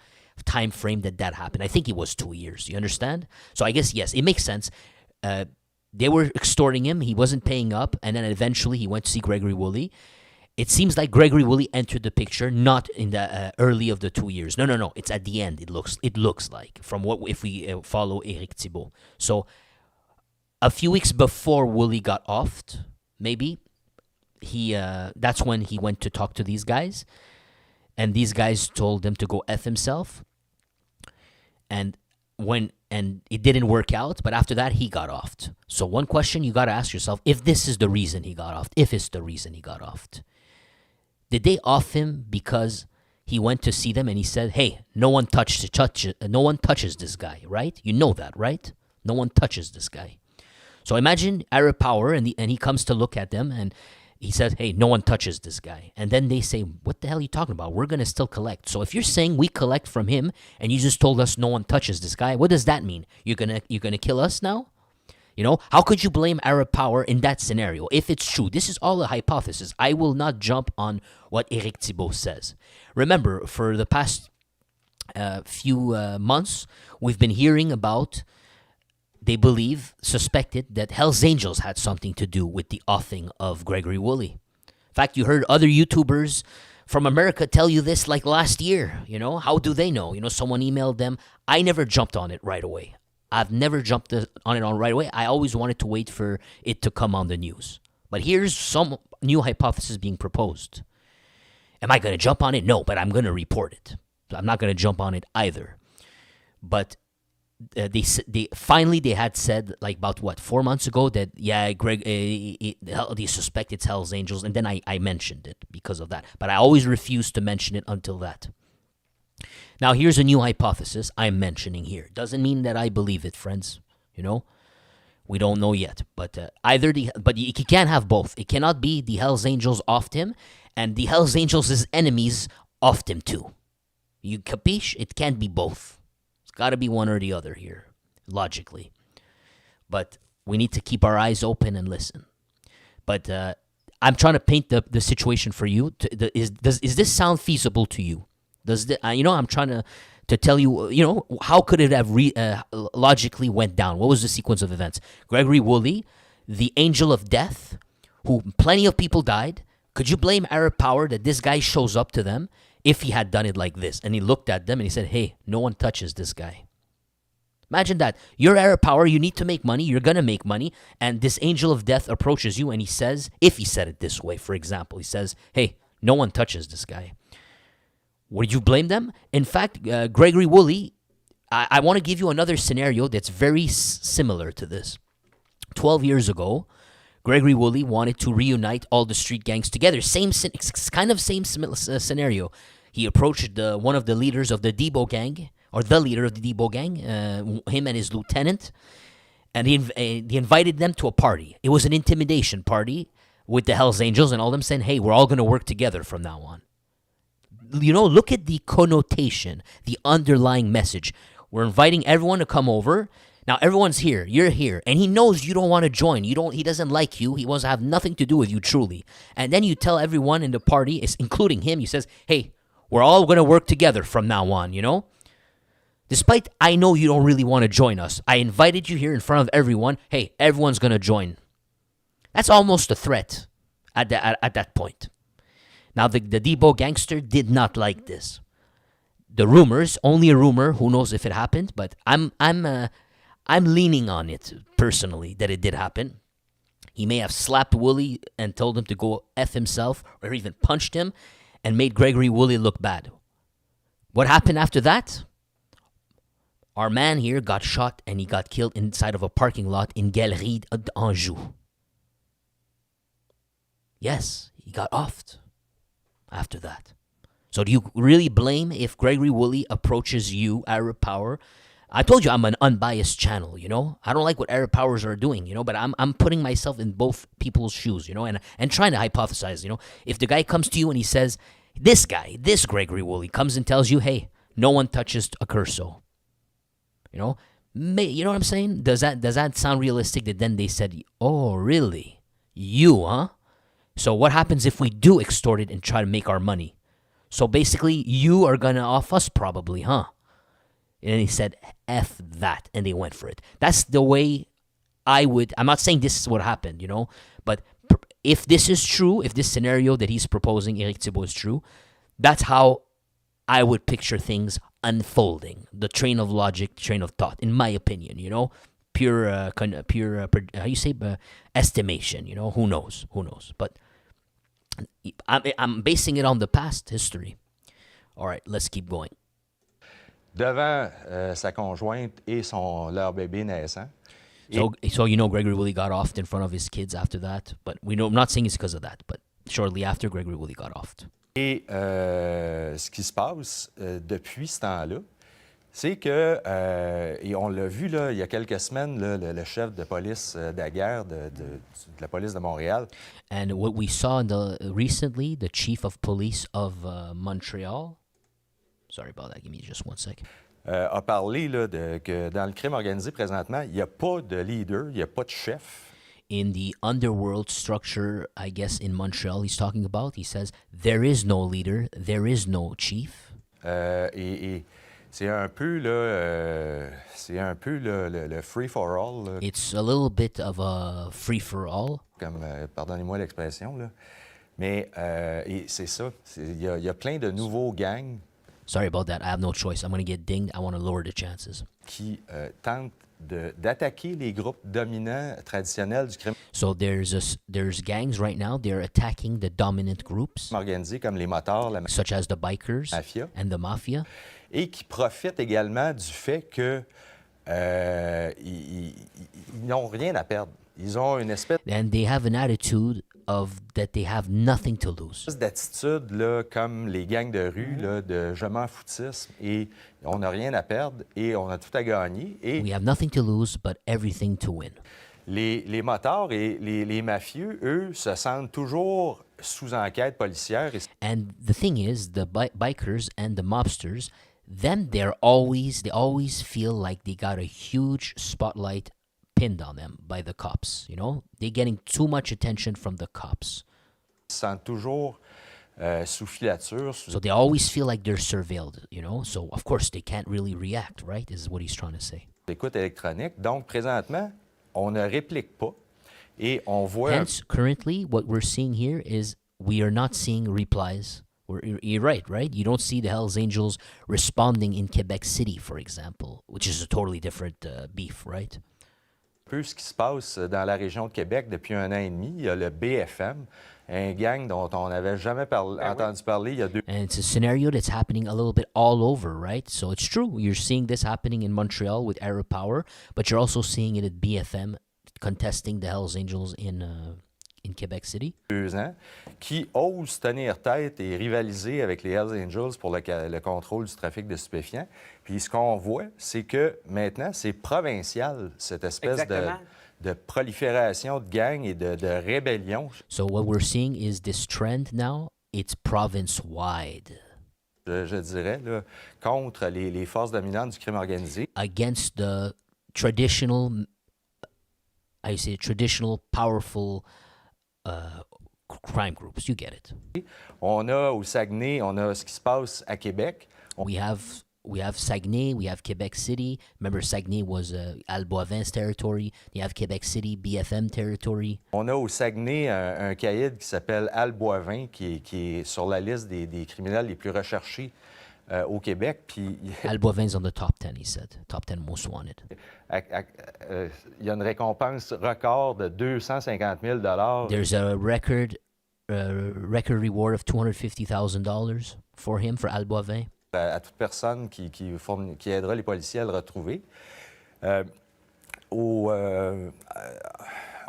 time frame that happened. I think it was 2 years. You understand? So I guess yes, it makes sense. They were extorting him. He wasn't paying up, and then eventually he went to see Gregory Woolley. It seems like Gregory Woolley entered the picture not in the early of the 2 years. No. It's at the end. It looks like from what if we follow Éric Thibault. So a few weeks before Woolley got offed, maybe that's when he went to talk to these guys, and these guys told him to go F himself. And it didn't work out, but after that he got offed. So one question you got to ask yourself, if this is the reason he got offed, if it's the reason he got offed, did they off him because he went to see them and he said, hey, no one touches this guy, right? You know that, right? No one touches this guy. So imagine Arab Power, and he comes to look at them, and he says, hey, no one touches this guy. And then they say, what the hell are you talking about? We're going to still collect. So if you're saying we collect from him and you just told us no one touches this guy, what does that mean? You're gonna kill us now? You know, how could you blame Arab Power in that scenario? If it's true, this is all a hypothesis. I will not jump on what Éric Thibault says. Remember, for the past few months, we've been hearing about, they suspected that Hell's Angels had something to do with the offing of Gregory Woolley. In fact, you heard other YouTubers from America tell you this like last year. You know, how do they know? You know, someone emailed them. I never jumped on it right away. I've never jumped on it right away. I always wanted to wait for it to come on the news. But here's some new hypothesis being proposed. Am I going to jump on it? No, but I'm going to report it. I'm not going to jump on it either. But they finally had said, like, about 4 months ago, that Greg, they suspect it's Hell's Angels, and then I mentioned it because of that. But I always refused to mention it until that. Now here's a new hypothesis I'm mentioning here. Doesn't mean that I believe it, friends. You know, we don't know yet. But but you can't have both. It cannot be the Hell's Angels offed him, and the Hell's Angels' enemies offed him too. You capiche? It can't be both. Got to be one or the other here, logically. But we need to keep our eyes open and listen. But I'm trying to paint the situation for you. Is this sound feasible to you? I'm trying to tell you, how could it have logically went down? What was the sequence of events? Gregory Woolley, the angel of death, who plenty of people died. Could you blame Arab Power that this guy shows up to them? If he had done it like this, and he looked at them and he said, hey, no one touches this guy. Imagine that. You're Arab Power, you need to make money, you're going to make money, and this angel of death approaches you and he says, if he said it this way, for example, he says, hey, no one touches this guy. Would you blame them? In fact, Gregory Woolley, I want to give you another scenario that's very similar to this. 12 years ago, Gregory Woolley wanted to reunite all the street gangs together. Same scenario. He approached one of the leaders of the Debo gang, or the leader of the Debo gang, him and his lieutenant, and he invited them to a party. It was an intimidation party with the Hells Angels, and all of them saying, hey, we're all going to work together from now on. Look at the connotation, the underlying message. We're inviting everyone to come over. Now, everyone's here. You're here. And he knows you don't want to join. He doesn't like you. He wants to have nothing to do with you, truly. And then you tell everyone in the party, including him, he says, hey, we're all going to work together from now on, Despite I know you don't really want to join us. I invited you here in front of everyone. Hey, everyone's going to join. That's almost a threat at that point. Now, the Debo gangster did not like this. The rumors, only a rumor, who knows if it happened, but I'm leaning on it personally that it did happen. He may have slapped Woolley and told him to go F himself, or even punched him and made Gregory Woolley look bad. What happened after that? Our man here got shot and he got killed inside of a parking lot in Galerie d'Anjou. Yes, he got offed after that. So do you really blame if Gregory Woolley approaches you, Arab Power? I told you I'm an unbiased channel, I don't like what Arab Powers are doing, but I'm putting myself in both people's shoes, and trying to hypothesize, If the guy comes to you and he says, this Gregory Woolley comes and tells you, hey, no one touches Accurso. You know what I'm saying? Does that sound realistic that then they said, oh, really? You, huh? So what happens if we do extort it and try to make our money? So basically, you are going to off us probably, huh? And he said, F that, and they went for it. That's the way I'm not saying this is what happened, but if this is true, if this scenario that he's proposing, Éric Thibault, is true, that's how I would picture things unfolding. The train of logic, train of thought, in my opinion, pure how you say, estimation, who knows, but I'm basing it on the past history. All right, let's keep going. Devant sa conjointe et leur bébé naissant. So you know Gregory Woolley got offed in front of his kids after that, but I'm not saying it's because of that, but shortly after Gregory Woolley got offed. Et ce qui se passe depuis ce temps-là, c'est que, et on l'a vu là, il y a quelques semaines, là, le chef de police Daguerre de la police de Montréal. And what we saw recently, the chief of police of Montreal, sorry about that, give me just one sec. A parlé là, que dans le crime organisé présentement, il n'y a pas de leader, il n'y a pas de chef. In the underworld structure, I guess in Montreal he's talking about, he says, there is no leader, there is no chief. Et c'est un peu là, le free-for-all. Là, It's a little bit of a free-for-all. comme, pardonnez-moi l'expression, là. Mais et c'est ça. Il y a plein de nouveaux gangs Sorry about that, I have no choice. I'm going to get dinged, I want to lower the chances. qui tentent d'attaquer les groupes dominants traditionnels du crime So there's gangs right now, they're attacking the dominant groups, organisé comme les motards, la such as the bikers mafia, and the mafia. et qui profitent également du fait que ils n'ont rien à perdre. Ils ont une espèce And they have an attitude of that they have nothing to lose. d'attitude là, comme les gangs de rue, là, de je m'en foutisme, et on n'a rien à perdre et on a tout à gagner. Et We have nothing to lose but everything to win. les motards et les mafieux, eux, se sentent toujours sous enquête policière. Et And the thing is, the bikers and the mobsters, they always feel like they got a huge spotlight pinned on them by the cops, you know? They're getting too much attention from the cops. se sentent toujours sous filature. So they always feel like they're surveilled, you know? So, of course, they can't really react, right? Is what he's trying to say. Écoute électronique. Donc, présentement, on ne réplique pas et on voit... Hence, currently, what we're seeing here is we are not seeing replies. You're right? You don't see the Hells Angels responding in Quebec City, for example, which is a totally different beef, right? Un peu ce qui se passe dans la région de Québec depuis 1 an et demi. Il y a le BFM, un gang dont on n'avait jamais entendu parler il y a 2 And it's a scenario that's happening a little bit all over, right? So it's true. You're seeing this happening in Montreal with Arab Power, but you're also seeing it at BFM contesting the Hells Angels in Quebec City. 2 ans, qui osent tenir tête et rivaliser avec les Hells Angels pour le contrôle du trafic de stupéfiants. Puis ce qu'on voit, c'est que maintenant, c'est provincial, cette espèce de prolifération de gangs et de rébellion. So what we're seeing is this trend now, it's province-wide. Je dirais, là, contre les forces dominantes du crime organisé. Against the traditional, powerful crime groups. You get it. On a au Saguenay, on a ce qui se passe à Québec. We have Saguenay, we have Quebec City. Remember, Saguenay was Boivin's territory. You have Quebec City, BFM territory. On a au Saguenay un caïd qui s'appelle Boivin, qui est sur la liste des criminels les plus recherchés au Québec. Puis, Boivin's on the top 10, he said. Top 10 most wanted. il y a une récompense record de 250 000 $. There's a record reward of $250,000 for him, for Boivin. À toute personne qui aidera les policiers à le retrouver.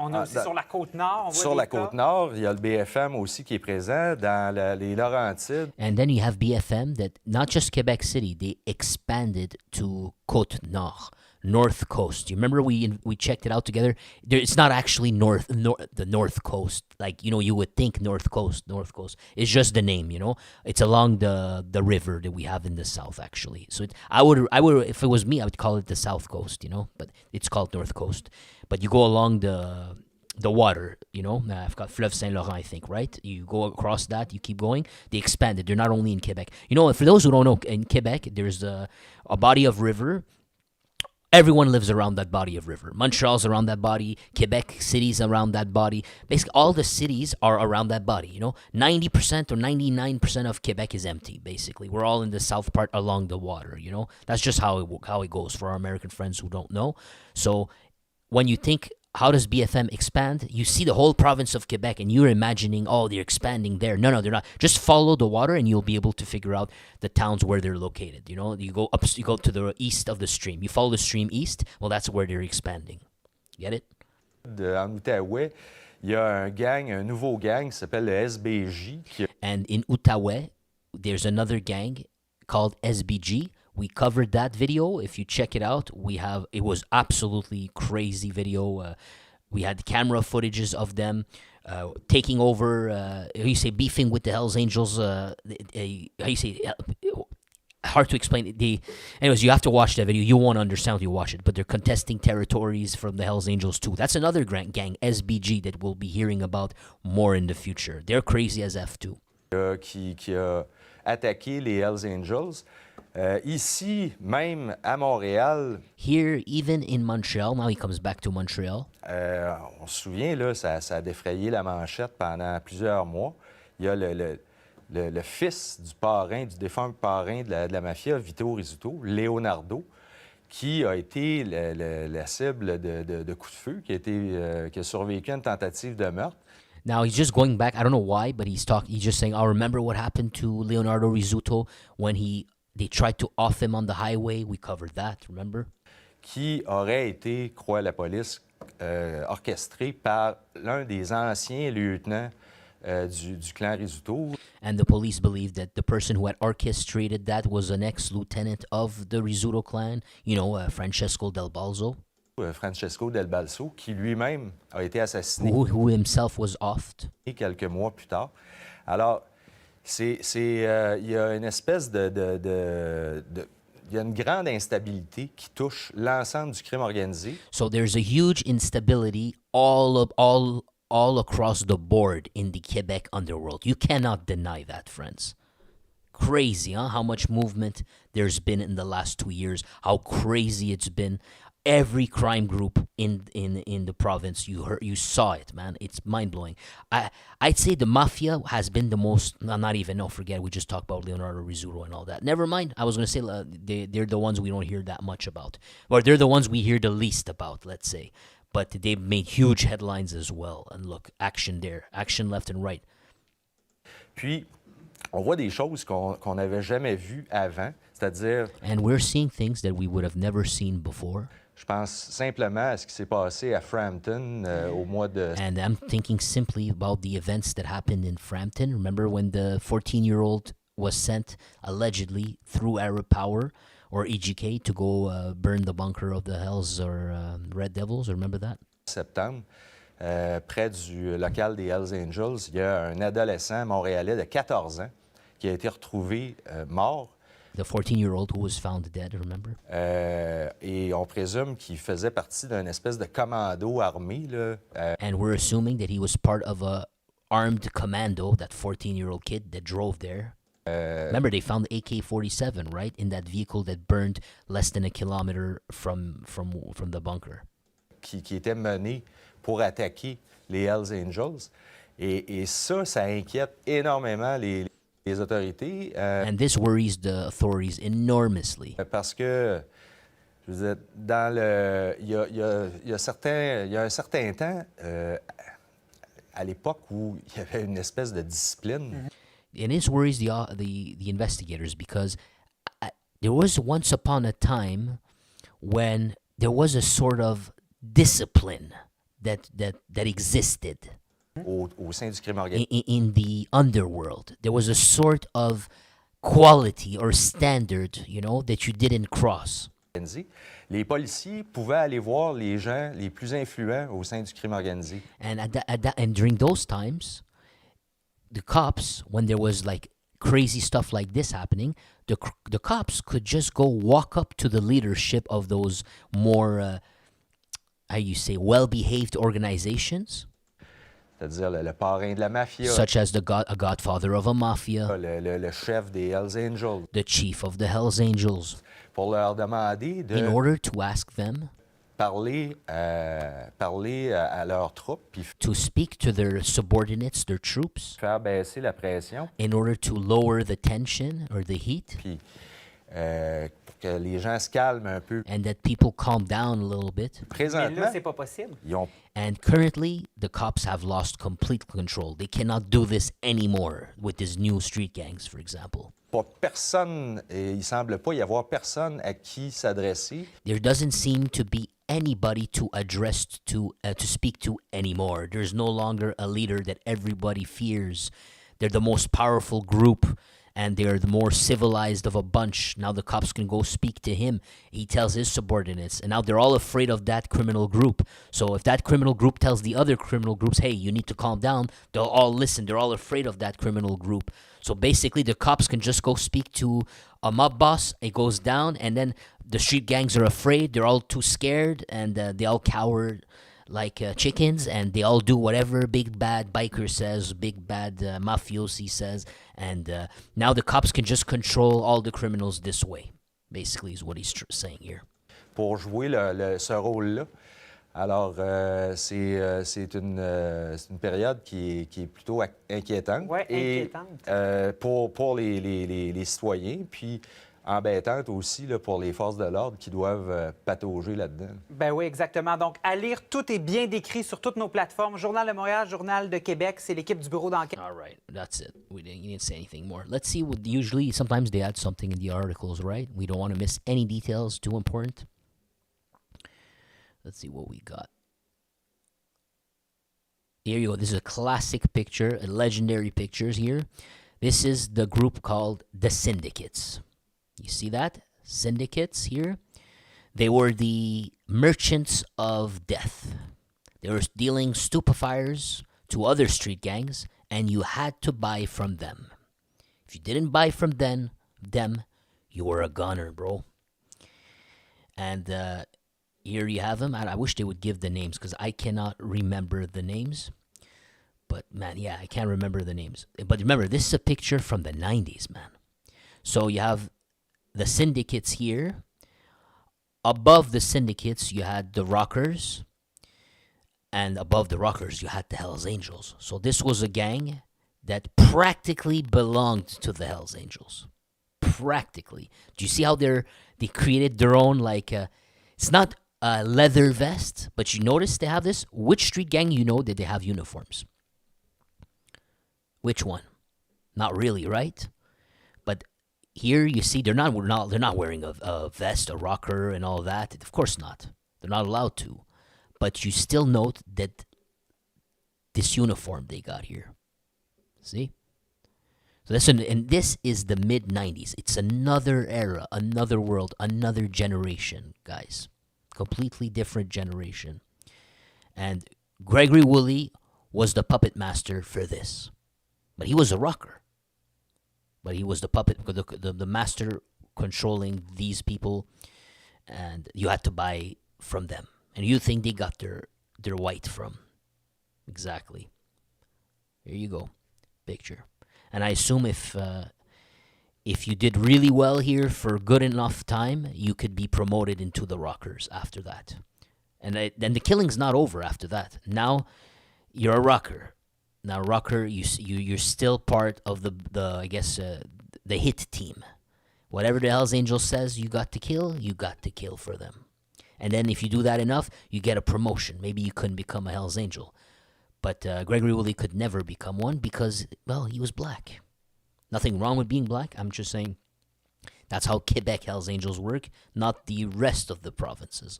On a aussi sur la Côte-Nord, on voit sur des la cas. Côte-Nord, il y a le BFM aussi qui est présent, dans les Laurentides. And then you have BFM that, not just Quebec City, they expanded to Côte-Nord, North Coast. You remember we checked it out together? It's not actually the North Coast. Like, you know, you would think North Coast. It's just the name, you know? It's along the river that we have in the south, actually. So I would, if it was me, I would call it the South Coast, you know? But it's called North Coast. But you go along the water, you know? I've got Fleuve Saint-Laurent, I think, right? You go across that, you keep going. They expanded. They're not only in Quebec. You know, for those who don't know, in Quebec, there's a body of river. Everyone lives around that body of river. Montreal's around that body. Quebec City's around that body. Basically, all the cities are around that body, you know? 90% or 99% of Quebec is empty, basically. We're all in the south part along the water, you know? That's just how it goes for our American friends who don't know. So when you think how does BFM expand? You see the whole province of Quebec and you're imagining, oh, they're expanding there. No, they're not. Just follow the water and you'll be able to figure out the towns where they're located. You know, you go to the east of the stream. You follow the stream east, well, that's where they're expanding. Get it? En Outaouais, il y a un nouveau gang qui s'appelle le SBJ. And in Outaouais, there's another gang called SBG. We covered that video. If you check it out, it was absolutely crazy video. We had camera footages of them taking over, beefing with the Hells Angels. Hard to explain. Anyways, you have to watch that video. You won't understand if you watch it, but they're contesting territories from the Hells Angels too. That's another gang, SBG, that we'll be hearing about more in the future. They're crazy as F too. Qui a attaqué les Hells Angels. Ici, même à Montréal. Here, even in Montreal, now he comes back to Montreal. On se souvient, là, ça a défrayé la manchette pendant plusieurs mois. Il y a le fils du défunt parrain de la mafia, Vito Rizzuto, Leonardo, qui a été la cible de coups de feu, qui a survécu à une tentative de meurtre. Now he's just going back. I don't know why, but he's just saying, "I remember what happened to Leonardo Rizzuto when they tried to off him on the highway." We covered that, remember? Qui aurait été, croit la police, orchestré par l'un des anciens lieutenants du clan Rizzuto. And the police believe that the person who had orchestrated that was an ex-lieutenant of the Rizzuto clan, Francesco Del Balzo. Francesco Del Balzo, qui lui-même a été assassiné. Who himself was offed. Quelques mois plus tard. Alors, il y a une espèce il y a une grande instabilité qui touche l'ensemble du crime organisé. So there's a huge instability all across the board in the Quebec underworld. You cannot deny that, friends. Crazy, huh? How much movement there's been in the last 2 years. How crazy it's been. Every crime group in the province, you saw it, man. It's mind-blowing. I'd say the mafia has been the most, forget, we just talked about Leonardo Rizzuto and all that. Never mind, I was going to say they're the ones we don't hear that much about. Or they're the ones we hear the least about, let's say. But they've made huge headlines as well. And look, action there, action left and right. Puis, on voit des choses qu'on n'avait jamais vues avant, c'est-à-dire... And we're seeing things that we would have never seen before. Je pense simplement à ce qui s'est passé à Frampton au mois de... And I'm thinking simply about the events that happened in Frampton. Remember when the 14-year-old was sent, allegedly, through Arab Power or EGK to go burn the bunker of the Hells or Red Devils? Remember that? Septembre, près du local des Hells Angels, il y a un adolescent montréalais de 14 ans qui a été retrouvé mort. The 14-year-old who was found dead, remember? Et on présume qu'il faisait partie d'une espèce de commando armé. Là, And we're assuming that he was part of a armed commando, that 14-year-old kid that drove there. Remember, they found AK-47, right, in that vehicle that burned less than a kilometer from the bunker. Qui était mené pour attaquer les Hells Angels. Et ça inquiète énormément les autorités. And this worries the authorities enormously. Parce que, je veux dire, il y a un certain temps, à l'époque où il y avait une espèce de discipline. And this worries the investigators because there was once upon a time when there was a sort of discipline that existed. Au sein du crime organisé. In the underworld, there was a sort of quality or standard, that you didn't cross. Les policiers pouvaient aller voir les gens les plus influents au sein du crime organisé. And and during those times, the cops, when there was like crazy stuff like this happening, the cops could just go walk up to the leadership of those more, well-behaved organizations. C'est-à-dire le parrain de la mafia. Such as a godfather of a mafia. Le chef des Hells Angels. The chief of the Hells Angels. Pour leur demander de... In order to ask them... Parler à leurs troupes. To speak to their subordinates, their troops. Faire baisser la pression. In order to lower the tension or the heat. Puis pour que les gens se calment un peu. and that people calm down a little bit. Mais Présentement, là, c'est pas possible. ils ont And currently, the cops have lost complete control. They cannot do this anymore with these new street gangs, for example. pas personne, et il semble pas y avoir personne à qui s'adresser. There doesn't seem to be anybody to speak to anymore. There's no longer a leader that everybody fears. They're the most powerful group, and they're the more civilized of a bunch. Now the cops can go speak to him. He tells his subordinates, and now they're all afraid of that criminal group. So if that criminal group tells the other criminal groups, hey, you need to calm down, they'll all listen. They're all afraid of that criminal group. So basically, the cops can just go speak to a mob boss. It goes down, and then the street gangs are afraid. They're all too scared, and they all cower like chickens, and they all do whatever big bad biker says, big bad mafiosi says, and now the cops can just control all the criminals this way, basically is what he's saying here. Pour jouer ce rôle-là. Alors, c'est une période qui est plutôt inquiétante. Oui, inquiétante. Pour les citoyens, puis embêtante aussi là, pour les forces de l'ordre qui doivent patauger là-dedans. Ben oui, exactement. Donc, à lire, tout est bien décrit sur toutes nos plateformes. Journal de Montréal, Journal de Québec, c'est l'équipe du bureau d'enquête. All right, that's it. You didn't say anything more. Let's see what usually, sometimes they add something in the articles, right? We don't want to miss any details, too important. Let's see what we got. Here you go. This is a classic picture, a legendary pictures here. This is the group called the Syndicates. You see that? Syndicates here. They were the merchants of death. They were dealing stupefiers to other street gangs, and you had to buy from them. If you didn't buy from them, you were a gunner, bro. And here you have them. And I wish they would give the names because I cannot remember the names. But, man, yeah, I can't remember the names. But remember, this is a picture from the 90s, man. So you have the syndicates here. Above the syndicates, you had the rockers. And above the rockers, you had the Hells Angels. So this was a gang that practically belonged to the Hells Angels. Practically. Do you see how they created their own, like, it's not a leather vest, but you notice they have this? Which street gang you know that they have uniforms? Which one? Not really, right? But here you see they're not wearing a vest, a rocker, and all that. Of course not. They're not allowed to. But you still note that this uniform they got here. See? So this is the mid-90s. It's another era, another world, another generation, guys. Completely different generation. And Gregory Woolley was the puppet master for this. But he was a rocker. But he was the puppet, the master controlling these people, and you had to buy from them. And you think they got their white from. Exactly. Here you go. Picture. And I assume if you did really well here for good enough time, you could be promoted into the rockers after that. And then the killing's not over after that. Now you're a rocker. Now rocker, you're still part of the hit team. Whatever the Hells Angels says you got to kill for them. And then if you do that enough, you get a promotion. Maybe you couldn't become a Hells Angel. But Gregory Woolley could never become one because, well, he was black. Nothing wrong with being black. I'm just saying that's how Quebec Hells Angels work, not the rest of the provinces,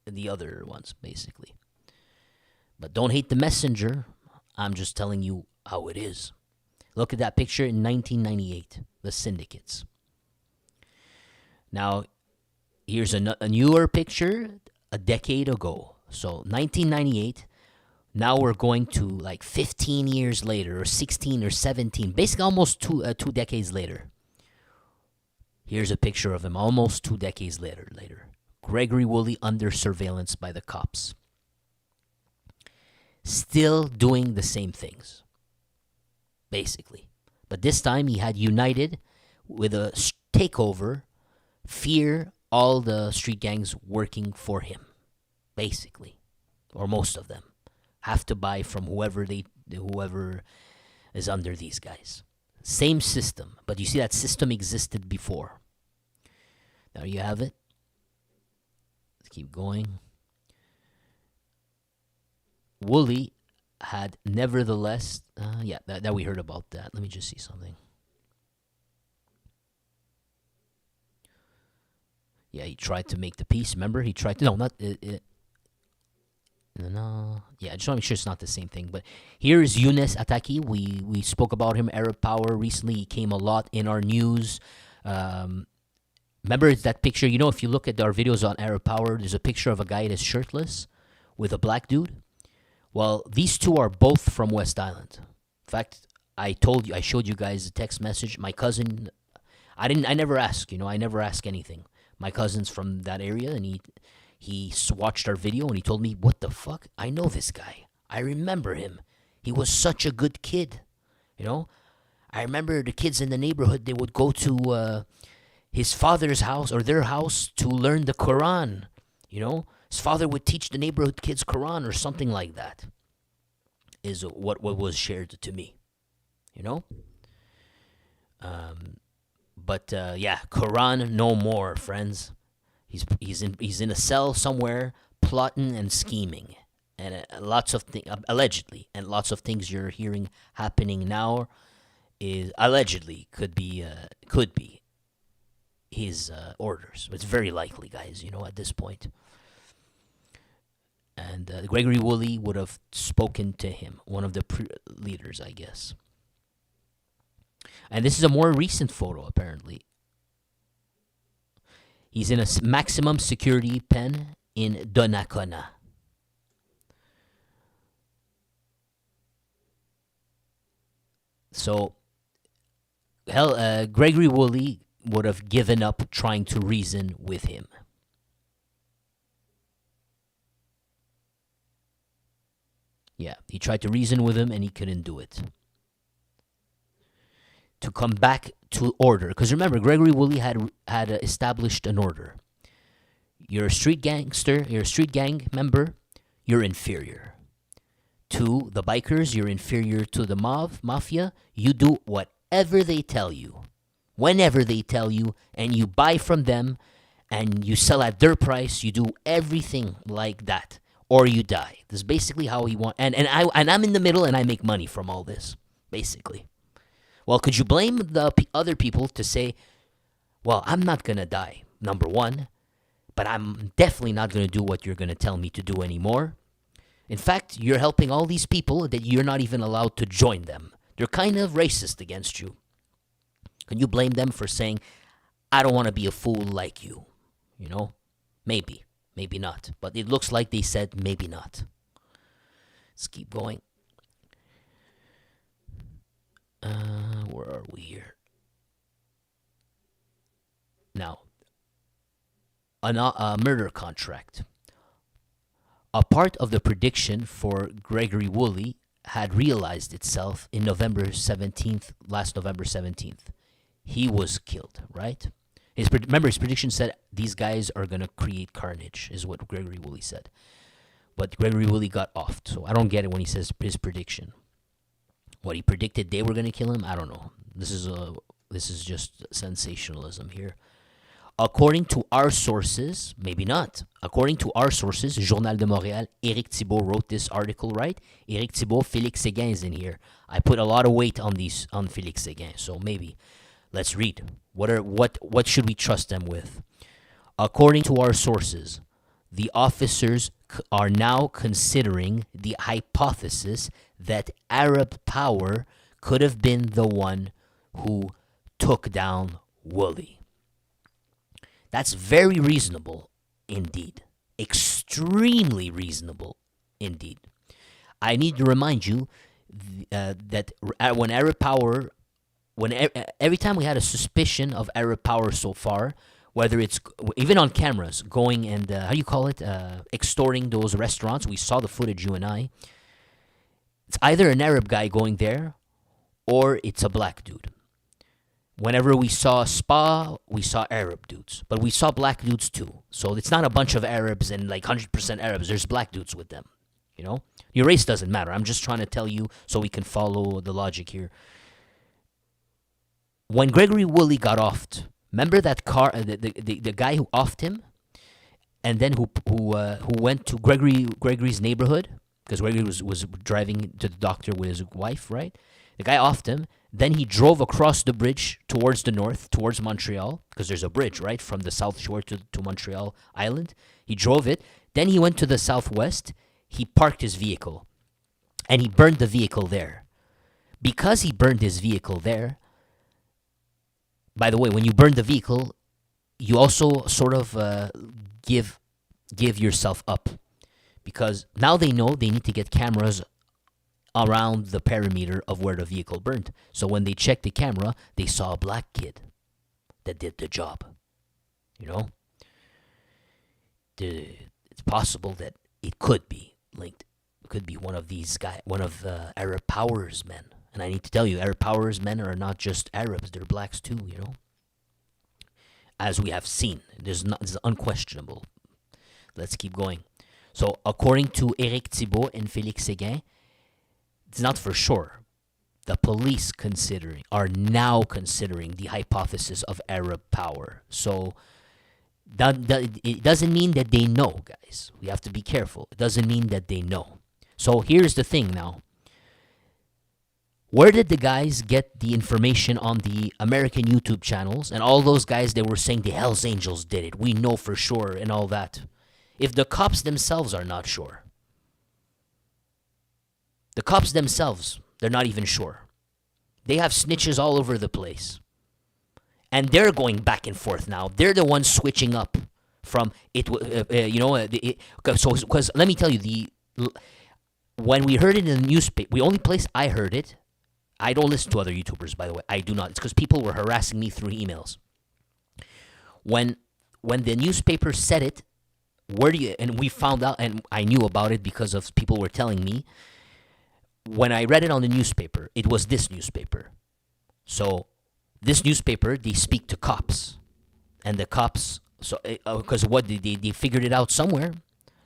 the other ones, basically. But don't hate the messenger. I'm just telling you how it is. Look at that picture in 1998, the syndicates. Now, here's a newer picture a decade ago. So 1998, now we're going to like 15 years later, or 16 or 17, basically almost two decades later. Here's a picture of him almost 2 decades later. Gregory Woolley under surveillance by the cops. Still doing the same things, basically. But this time he had united with a takeover, fear all the street gangs working for him, basically, or most of them. Have to buy from whoever is under these guys. Same system, but you see that system existed before. There you have it. Let's keep going. Woolley had nevertheless, that we heard about that. Let me just see something. Yeah, he tried to make the peace. Remember, he tried to, no, not it. No, yeah, I just want to make sure it's not the same thing. But here's Younes Attaki. We spoke about him, Arab Power, recently. He came a lot in our news. Remember that picture? You know, if you look at our videos on Arab Power, there's a picture of a guy that's shirtless with a black dude. Well, these two are both from West Island. In fact, I showed you guys a text message. My cousin, I never ask, I never ask anything. My cousin's from that area, and he watched our video, and he told me, what the fuck? I know this guy. I remember him. He was such a good kid, I remember the kids in the neighborhood, they would go to his father's house or their house to learn the Quran, His father would teach the neighborhood kids Quran or something like that, is what was shared to me, But Quran no more, friends. He's in a cell somewhere, plotting and scheming, and lots of things allegedly, and lots of things you're hearing happening now is allegedly could be his orders. It's very likely, guys. At this point. And Gregory Woolley would have spoken to him, one of the leaders, I guess. And this is a more recent photo, apparently. He's in a maximum security pen in Donnacona. So, Gregory Woolley would have given up trying to reason with him. Yeah, he tried to reason with him and he couldn't do it. To come back to order. Because remember, Gregory Woolley had established an order. You're a street gangster, you're a street gang member, you're inferior. To the bikers, you're inferior to the mafia. You do whatever they tell you, whenever they tell you, and you buy from them, and you sell at their price. You do everything like that, or you die. This is basically how he wants. And I'm in the middle, and I make money from all this, basically. Well, could you blame the other people to say, well, I'm not going to die, number one, but I'm definitely not going to do what you're going to tell me to do anymore. In fact, you're helping all these people that you're not even allowed to join them. They're kind of racist against you. Can you blame them for saying, I don't want to be a fool like you? Maybe, maybe not. But it looks like they said maybe not. Let's keep going. Where are we here? Now, a murder contract. A part of the prediction for Gregory Woolley had realized itself in last November 17th. He was killed, right? Remember, his prediction said these guys are going to create carnage, is what Gregory Woolley said. But Gregory Woolley got offed, so I don't get it when he says his prediction. What he predicted they were going to kill him, I don't know. This is just sensationalism here. According to our sources, maybe not. According to our sources, Journal de Montréal, Éric Thibault wrote this article, right? Éric Thibault, Félix Séguin is in here. I put a lot of weight on Félix Séguin, so maybe. Let's read. What should we trust them with? According to our sources, the officers are now considering the hypothesis that Arab Power could have been the one who took down Woolley. That's very reasonable indeed. Extremely reasonable indeed. I need to remind you that when Arab Power, every time we had a suspicion of Arab Power so far, whether it's even on cameras going and extorting those restaurants, we saw the footage, you and I. It's either an Arab guy going there or it's a black dude. Whenever we saw a spa, we saw Arab dudes. But we saw black dudes too. So it's not a bunch of Arabs and like 100% Arabs. There's black dudes with them. Your race doesn't matter. I'm just trying to tell you so we can follow the logic here. When Gregory Woolley got offed, Remember that car, the guy who offed him, and then who went to Gregory's neighborhood because Gregory was driving to the doctor with his wife, right? The guy offed him. Then he drove across the bridge towards the north, towards Montreal, because there's a bridge, right, from the South Shore to Montreal Island. He drove it. Then he went to the southwest. He parked his vehicle, and he burned the vehicle there. Because he burned his vehicle there, by the way, when you burn the vehicle, you also sort of give yourself up. Because now they know they need to get cameras around the perimeter of where the vehicle burned. So when they checked the camera, they saw a black kid that did the job. You know? It's possible that it could be linked. It could be one of these guys, one of Arab Power's men. And I need to tell you, Arab Power's men are not just Arabs, they're blacks too, you know? As we have seen. It's unquestionable. Let's keep going. So, according to Éric Thibault and Félix Séguin, it's not for sure. The police are now considering the hypothesis of Arab power. So, it doesn't mean that they know, guys. We have to be careful. It doesn't mean that they know. So, here's the thing now. Where did the guys get the information on the American YouTube channels and all those guys that were saying the Hells Angels did it? We know for sure and all that. If the cops themselves are not sure. The cops themselves, they're not even sure. They have snitches all over the place. And they're going back and forth now. They're the ones switching up from it, because let me tell you, when we heard it in the newspaper, the only place I heard it, I don't listen to other YouTubers, by the way. I do not. It's because people were harassing me through emails. When the newspaper said it, and we found out, and I knew about it because of people were telling me. When I read it on the newspaper, it was this newspaper. So, this newspaper, they speak to cops. And the cops, because they figured it out somewhere.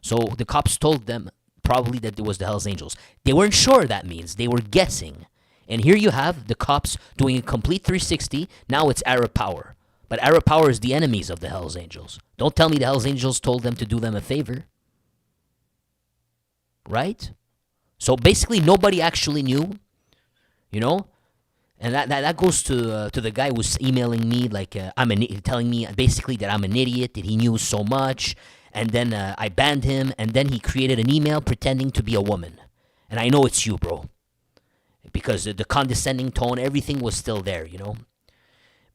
So, the cops told them probably that it was the Hells Angels. They weren't sure that means. They were guessing. And here you have the cops doing a complete 360. Now it's Arab Power. But Arab Power is the enemies of the Hells Angels. Don't tell me the Hells Angels told them to do them a favor. Right? So basically nobody actually knew. You know? And that goes to the guy who was emailing me like telling me basically that I'm an idiot, that he knew so much. And then I banned him. And then he created an email pretending to be a woman. And I know it's you, bro. Because the condescending tone, everything was still there, you know?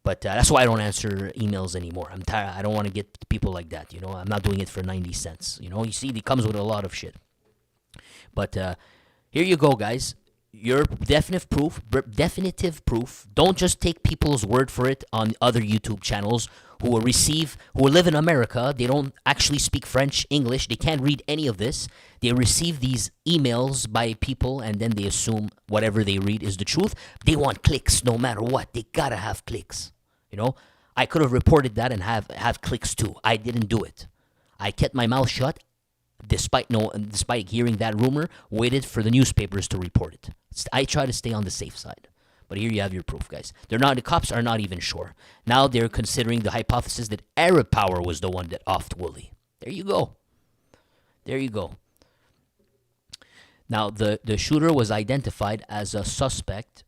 But that's why I don't answer emails anymore. I'm tired. I don't want to get people like that, you know? I'm not doing it for 90 cents, you know? You see, it comes with a lot of shit. But here you go, guys. Your definitive proof. Don't just take people's word for it on other YouTube channels who live in America. They don't actually speak French, English. They can't read any of this. They receive these emails by people and then they assume whatever they read is the truth. They want clicks no matter what. They gotta have clicks. You know, I could have reported that and have clicks too. I didn't do it. I kept my mouth shut. Despite hearing that rumor, waited for the newspapers to report it. I try to stay on the safe side. But here you have your proof, guys. The cops are not even sure. Now they're considering the hypothesis that Arab Power was the one that offed Woolley. There you go. There you go. Now, the shooter was identified as a suspect.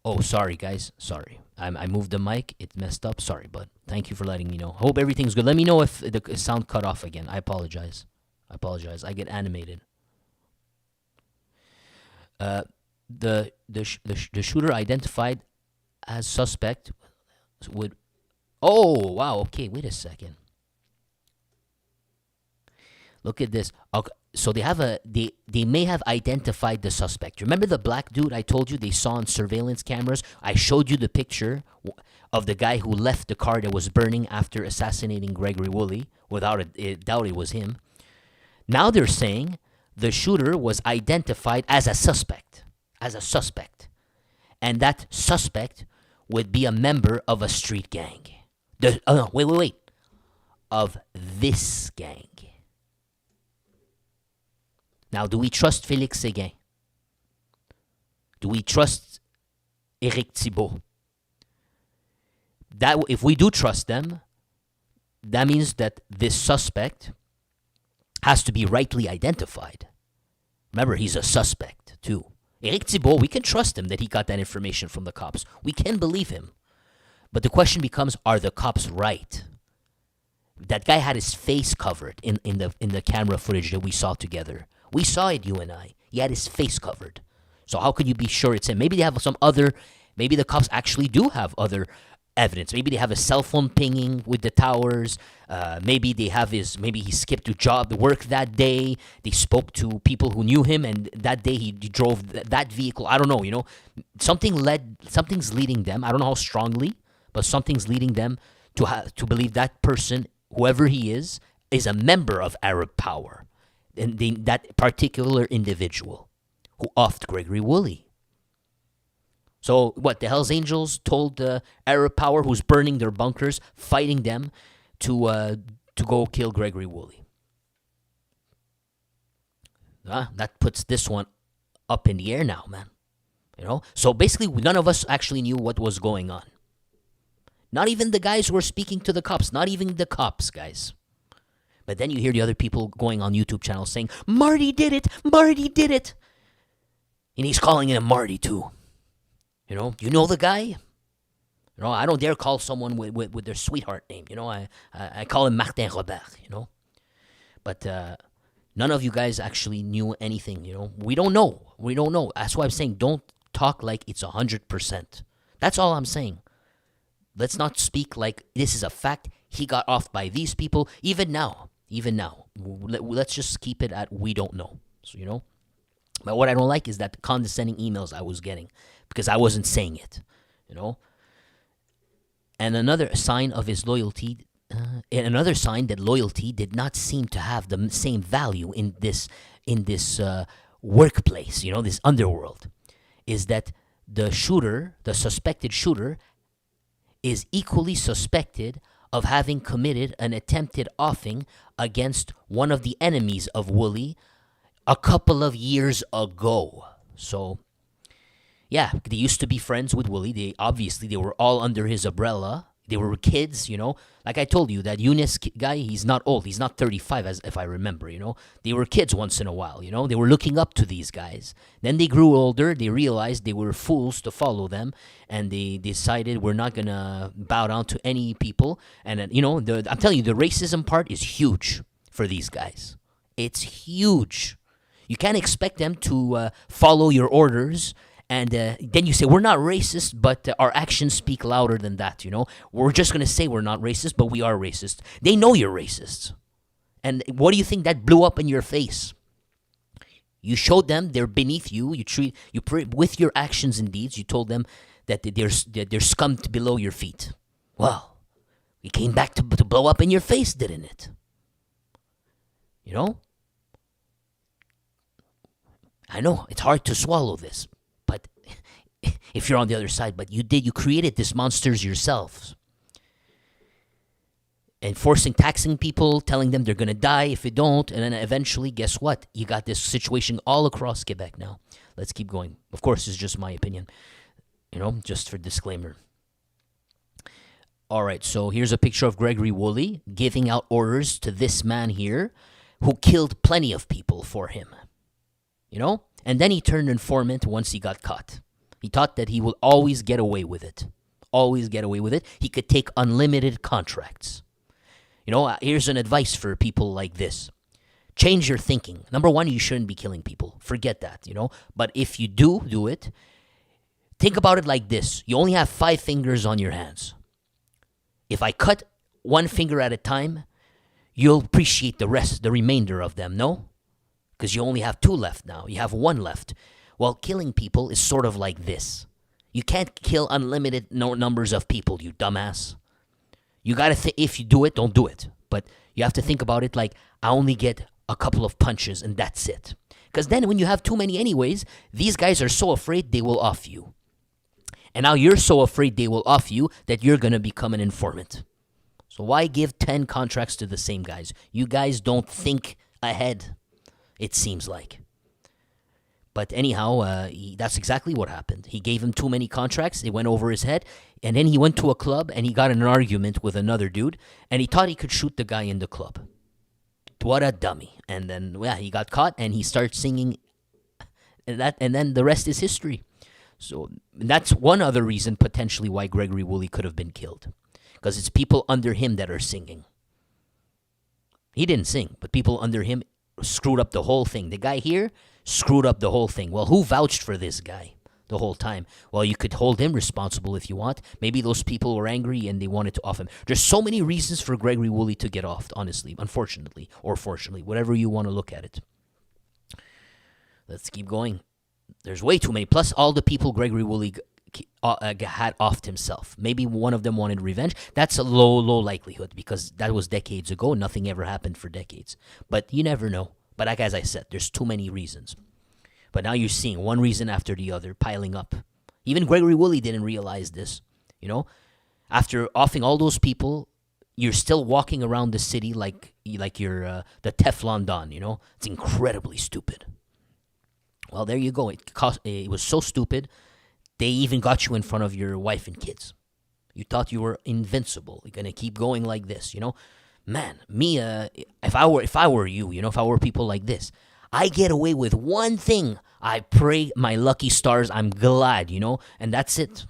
Oh, sorry, guys. Sorry. I moved the mic. It messed up. Sorry, but thank you for letting me know. Hope everything's good. Let me know if the sound cut off again. I apologize. I get animated. The shooter identified as suspect would... Oh, wow. Okay, wait a second. Look at this. Okay, so they may have identified the suspect. Remember the black dude I told you they saw on surveillance cameras? I showed you the picture of the guy who left the car that was burning after assassinating Gregory Woolley. Without a doubt it was him. Now they're saying the shooter was identified as a suspect. And that suspect would be a member of a street gang. Wait. Of this gang. Now, do we trust Félix Séguin? Do we trust Éric Thibault? that if we do trust them, that means that this suspect has to be rightly identified. Remember, he's a suspect too. Éric Thibault, we can trust him that he got that information from the cops. We can believe him. But the question becomes, are the cops right? That guy had his face covered in the camera footage that we saw together. We saw it, you and I. He had his face covered. So how could you be sure it's him? Maybe they have some other, maybe the cops actually do have other evidence. Maybe they have a cell phone pinging with the towers. Maybe they have maybe he skipped to work that day. They spoke to people who knew him, and that day he drove that vehicle. I don't know, something's leading them. I don't know how strongly, but something's leading them to believe that person, whoever he is a member of Arab Power. And that particular individual who offed Gregory Woolley. So what, the Hells Angels told Arab Power, who's burning their bunkers, fighting them, to go kill Gregory Woolley. That puts this one up in the air now, man. So basically none of us actually knew what was going on. Not even the guys who were speaking to the cops. Not even the cops, guys. But then you hear the other people going on YouTube channels saying, Marty did it! Marty did it! And he's calling him Marty too. You know the guy? I don't dare call someone with their sweetheart name. I call him Martin Robert, But none of you guys actually knew anything, We don't know. We don't know. That's why I'm saying don't talk like it's 100%. That's all I'm saying. Let's not speak like this is a fact. He got off by these people. Even now. Let's just keep it at we don't know. So, But what I don't like is that the condescending emails I was getting because I wasn't saying it, And another sign of his loyalty, and another sign that loyalty did not seem to have the same value in this workplace, this underworld, is that the suspected shooter, is equally suspected of having committed an attempted offing against one of the enemies of Woolley a couple of years ago. So, yeah, they used to be friends with Woolley. They were all under his umbrella. They were kids, Like I told you, that Eunice guy, he's not old. He's not 35, as if I remember, They were kids once in a while, They were looking up to these guys. Then they grew older. They realized they were fools to follow them. And they decided we're not going to bow down to any people. And, I'm telling you, the racism part is huge for these guys. It's huge. You can't expect them to follow your orders. And then you say, we're not racist, but our actions speak louder than that, We're just going to say we're not racist, but we are racist. They know you're racist. And what do you think that blew up in your face? You showed them they're beneath you. With your actions and deeds, you told them that they're scummed below your feet. Well, it came back to blow up in your face, didn't it? I know, it's hard to swallow this. But if you're on the other side, but you created these monsters yourselves. And taxing people, telling them they're going to die if they don't. And then eventually, guess what? You got this situation all across Quebec now. Let's keep going. Of course, it's just my opinion. Just for disclaimer. All right, so here's a picture of Gregory Woolley giving out orders to this man here who killed plenty of people for him. And then he turned informant once he got caught. He thought that he will always get away with it. Always get away with it. He could take unlimited contracts. Here's an advice for people like this. Change your thinking. Number one, you shouldn't be killing people. Forget that, But if you do it, think about it like this. You only have 5 fingers on your hands. If I cut one finger at a time, you'll appreciate the remainder of them, no? Because you only have 2 left now. You have 1 left. Well, killing people is sort of like this. You can't kill unlimited numbers of people, you dumbass. You got to think, if you do it, don't do it. But you have to think about it like, I only get a couple of punches and that's it. Because then when you have too many anyways, these guys are so afraid they will off you. And now you're so afraid they will off you that you're going to become an informant. So why give 10 contracts to the same guys? You guys don't think ahead. It seems like. But anyhow, that's exactly what happened. He gave him too many contracts. They went over his head. And then he went to a club and he got in an argument with another dude. And he thought he could shoot the guy in the club. What a dummy. And then, he got caught and he started singing. And then the rest is history. So that's one other reason potentially why Gregory Woolley could have been killed. Because it's people under him that are singing. He didn't sing, but people under him screwed up the whole thing. The guy here screwed up the whole thing. Well, who vouched for this guy the whole time? Well, you could hold him responsible if you want. Maybe those people were angry and they wanted to off him. There's so many reasons for Gregory Woolley to get off, honestly, unfortunately, or fortunately, whatever you want to look at it. Let's keep going. There's way too many. Plus, all the people Gregory Woolley had offed himself. Maybe one of them wanted revenge. That's a low likelihood because that was decades ago. Nothing ever happened for decades. But you never know. But like as I said, there's too many reasons. But now you're seeing one reason after the other piling up. Even Gregory Woolley didn't realize this. After offing all those people, you're still walking around the city like you're the Teflon Don. It's incredibly stupid. Well, there you go. It was so stupid. They even got you in front of your wife and kids. You thought you were invincible. You're gonna keep going like this, Man, me, if I were you, if I were people like this, I get away with one thing. I pray my lucky stars. I'm glad, and that's it.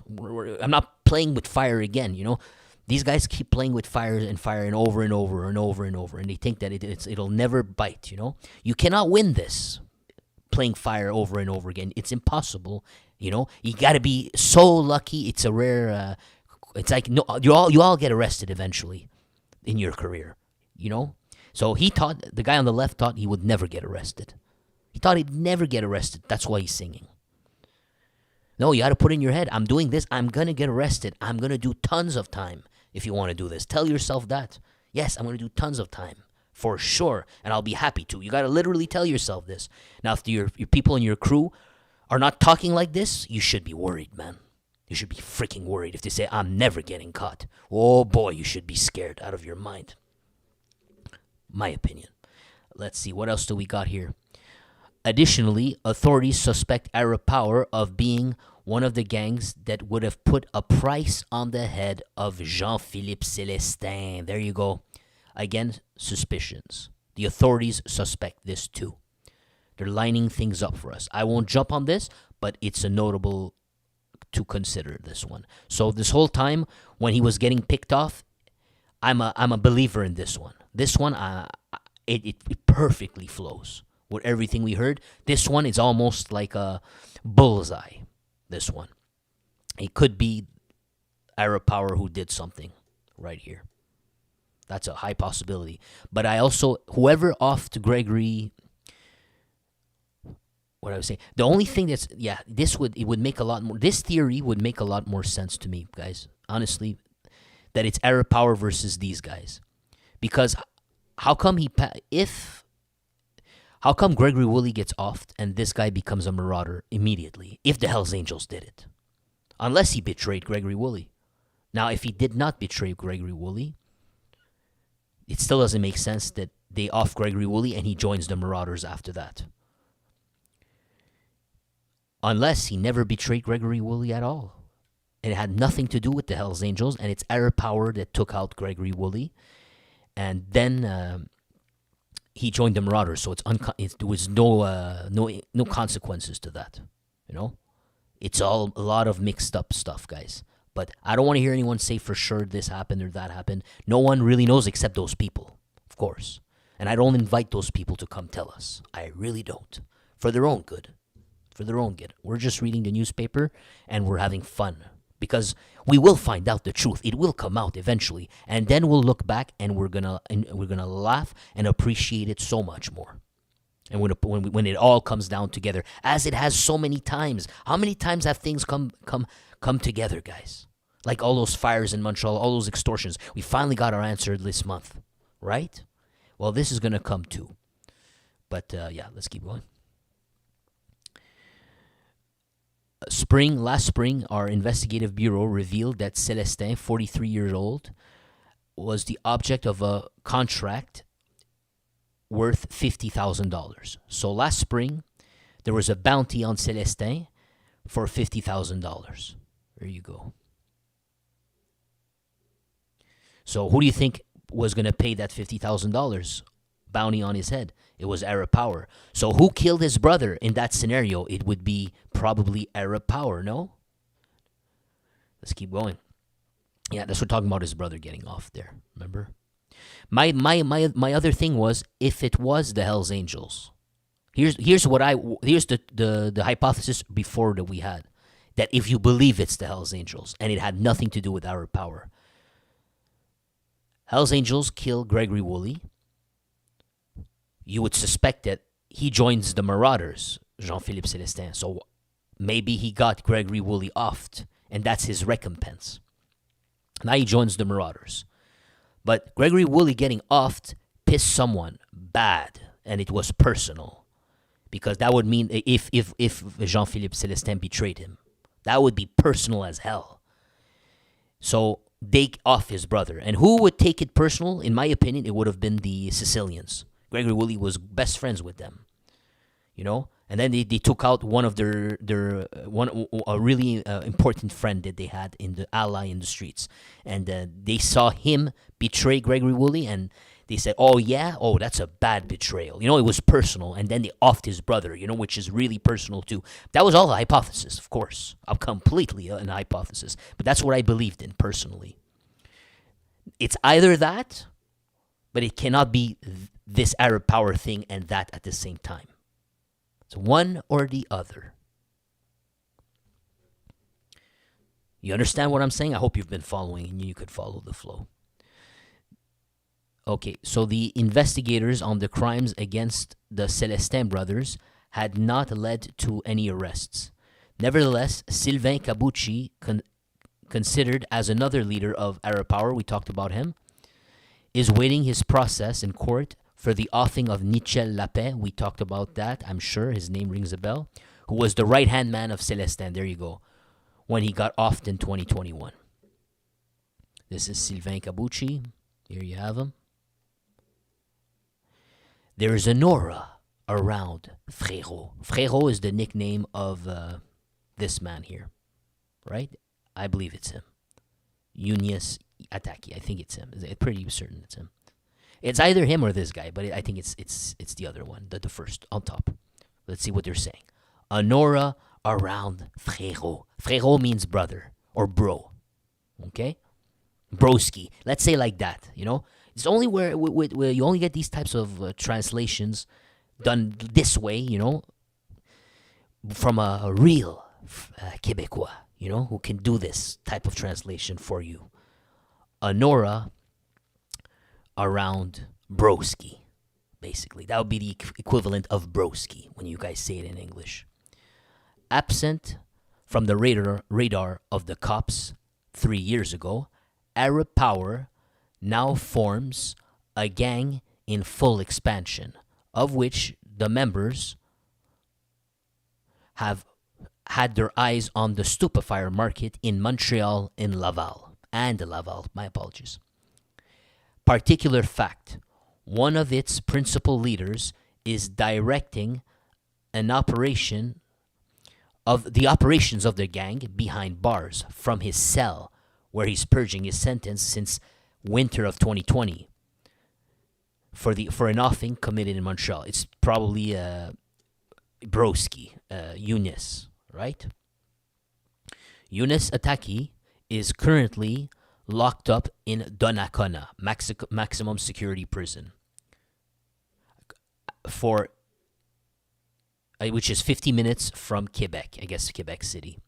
I'm not playing with fire again, These guys keep playing with fire and over and over and over and over, and they think that it'll never bite, You cannot win this. Playing fire over and over again. It's impossible, You got to be so lucky. It's a rare. It's like no, you all get arrested eventually in your career, So the guy on the left thought he would never get arrested. He thought he'd never get arrested. That's why he's singing. No, you got to put in your head. I'm doing this. I'm gonna get arrested. I'm gonna do tons of time. If you want to do this, tell yourself that. Yes, I'm gonna do tons of time. For sure, and I'll be happy to. You got to literally tell yourself this. Now, if your people in your crew are not talking like this, you should be worried, man. You should be freaking worried. If they say, I'm never getting caught, oh boy, you should be scared out of your mind. My opinion. Let's see, what else do we got here? Additionally, authorities suspect Arab Power of being one of the gangs that would have put a price on the head of Jean-Philippe Célestin. There you go. Again, suspicions. The authorities suspect this too. They're lining things up for us. I won't jump on this, but it's a notable to consider this one. So this whole time when he was getting picked off, I'm a believer in this one. This one, it perfectly flows with everything we heard. This one is almost like a bullseye. This one, it could be Arab Power who did something right here. That's a high possibility. But I also, whoever offed Gregory, what I was saying, the only thing that's, it would make a lot more, this theory would make a lot more sense to me, guys. Honestly, that it's Arab Power versus these guys. Because how come Gregory Woolley gets offed and this guy becomes a marauder immediately, if the Hells Angels did it? Unless he betrayed Gregory Woolley. Now, if he did not betray Gregory Woolley, it still doesn't make sense that they off Gregory Woolley and he joins the Marauders after that. Unless he never betrayed Gregory Woolley at all. It had nothing to do with the Hells Angels, and it's Arab Power that took out Gregory Woolley. And then he joined the Marauders, so there was no consequences to that. It's all a lot of mixed up stuff, guys. But I don't want to hear anyone say for sure this happened or that happened. No one really knows except those people, of course. And I don't invite those people to come tell us. I really don't. For their own good. For their own good. We're just reading the newspaper and we're having fun. Because we will find out the truth. It will come out eventually. And then we'll look back and we're gonna laugh and appreciate it so much more. And when it all comes down together, as it has so many times. How many times have things come together, guys? Like all those fires in Montreal, all those extortions. We finally got our answer this month, right? Well, this is going to come too. But let's keep going. Last spring, our investigative bureau revealed that Célestin, 43 years old, was the object of a contract worth $50,000. So last spring, there was a bounty on Celestin for $50,000. There you go. So who do you think was going to pay that $50,000 bounty on his head? It was Arab Power. So who killed his brother in that scenario? It would be probably Arab Power, no? Let's keep going. Yeah, that's what we're talking about, his brother getting off there. Remember? My other thing was, if it was the Hells Angels. Here's the hypothesis before that we had, that if you believe it's the Hells Angels and it had nothing to do with Arab Power. Hells Angels kill Gregory Woolley. You would suspect that he joins the Marauders, Jean-Philippe Celestin. So maybe he got Gregory Woolley offed, and that's his recompense. Now he joins the Marauders. But Gregory Woolley getting offed pissed someone bad, and it was personal. Because that would mean if Jean-Philippe Celestin betrayed him, that would be personal as hell. So they off his brother. And who would take it personal? In my opinion, it would have been the Sicilians. Gregory Woolley was best friends with them, you know. And then they took out one of a really important friend that they had in the ally in the streets, and they saw him betray Gregory Woolley, and they said, "Oh yeah, oh that's a bad betrayal." You know, it was personal, and then they offed his brother, you know, which is really personal too. That was all a hypothesis, of course. I'm completely an hypothesis, but that's what I believed in personally. It's either that, but it cannot be this Arab Power thing and that at the same time. It's one or the other. You understand what I'm saying? I hope you've been following and you could follow the flow. Okay, so the investigators on the crimes against the Celestin brothers had not led to any arrests. Nevertheless, Sylvain Cabucci, considered as another leader of Arab Power, we talked about him, is waiting his process in court for the offing of Nichel Lapin. We talked about that. I'm sure his name rings a bell. Who was the right-hand man of Celestin. There you go. When he got offed in 2021. This is Sylvain Cabucci. Here you have him. There is an aura around Frérot. Frérot is the nickname of this man here. Right? I believe it's him. Eunice Attaki. I think it's him. I'm pretty certain it's him. It's either him or this guy, but I think it's the other one, the first on top. Let's see what they're saying. An aura around Frérot. Frérot means brother or bro. Okay? Broski. Let's say like that, you know? It's only where you only get these types of translations done this way, you know, from a real Quebecois, you know, who can do this type of translation for you. An aura around broski, basically. That would be the equivalent of broski when you guys say it in English. Absent from the radar of the cops 3 years ago, Arab Power now forms a gang in full expansion, of which the members have had their eyes on the stupefier market in Montreal and Laval. My apologies. Particular fact, one of its principal leaders is directing an operations of the gang behind bars from his cell where he's purging his sentence since winter of 2020 for an offing committed in Montreal. It's probably Broski, Eunice, right? Eunice Attaki is currently locked up in Donnacona, maximum security prison, which is 50 minutes from Quebec, I guess Quebec City.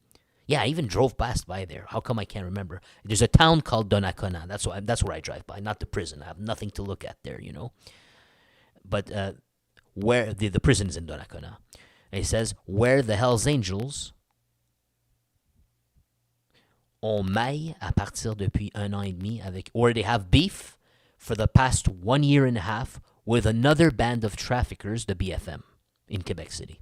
Yeah, I even drove past by there. How come I can't remember? There's a town called Donnacona. That's where I drive by, not the prison. I have nothing to look at there, you know. But where the prison is in Donnacona. And it says, where the Hells Angels on maille à partir depuis 1 an et demi or they have beef for the past 1 year and a half with another band of traffickers, the BFM, in Quebec City.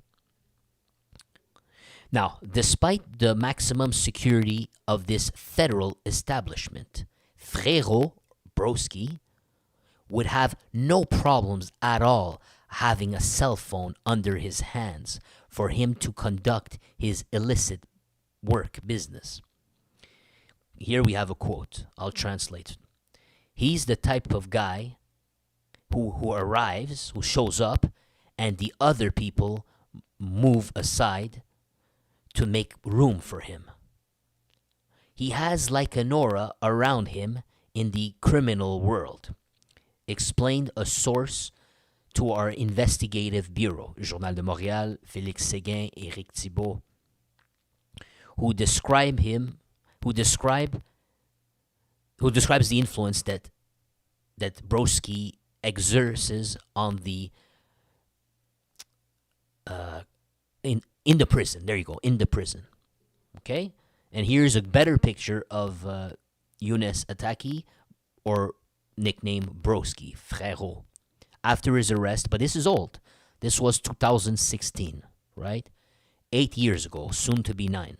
Now, despite the maximum security of this federal establishment, Frérot, Broski, would have no problems at all having a cell phone under his hands for him to conduct his illicit work business. Here we have a quote. I'll translate. He's the type of guy who arrives, who shows up, and the other people move aside to make room for him. He has like an aura around him in the criminal world, explained a source to our investigative bureau, Journal de Montréal, Félix Séguin, Éric Thibault, who describes the influence that Broski exerts on the in the prison. There you go, in the prison. Okay? And here's a better picture of Younes Attaki, or nickname Broski, Frérot, after his arrest. But this is old. This was 2016, right? 8 years ago, soon to be 9.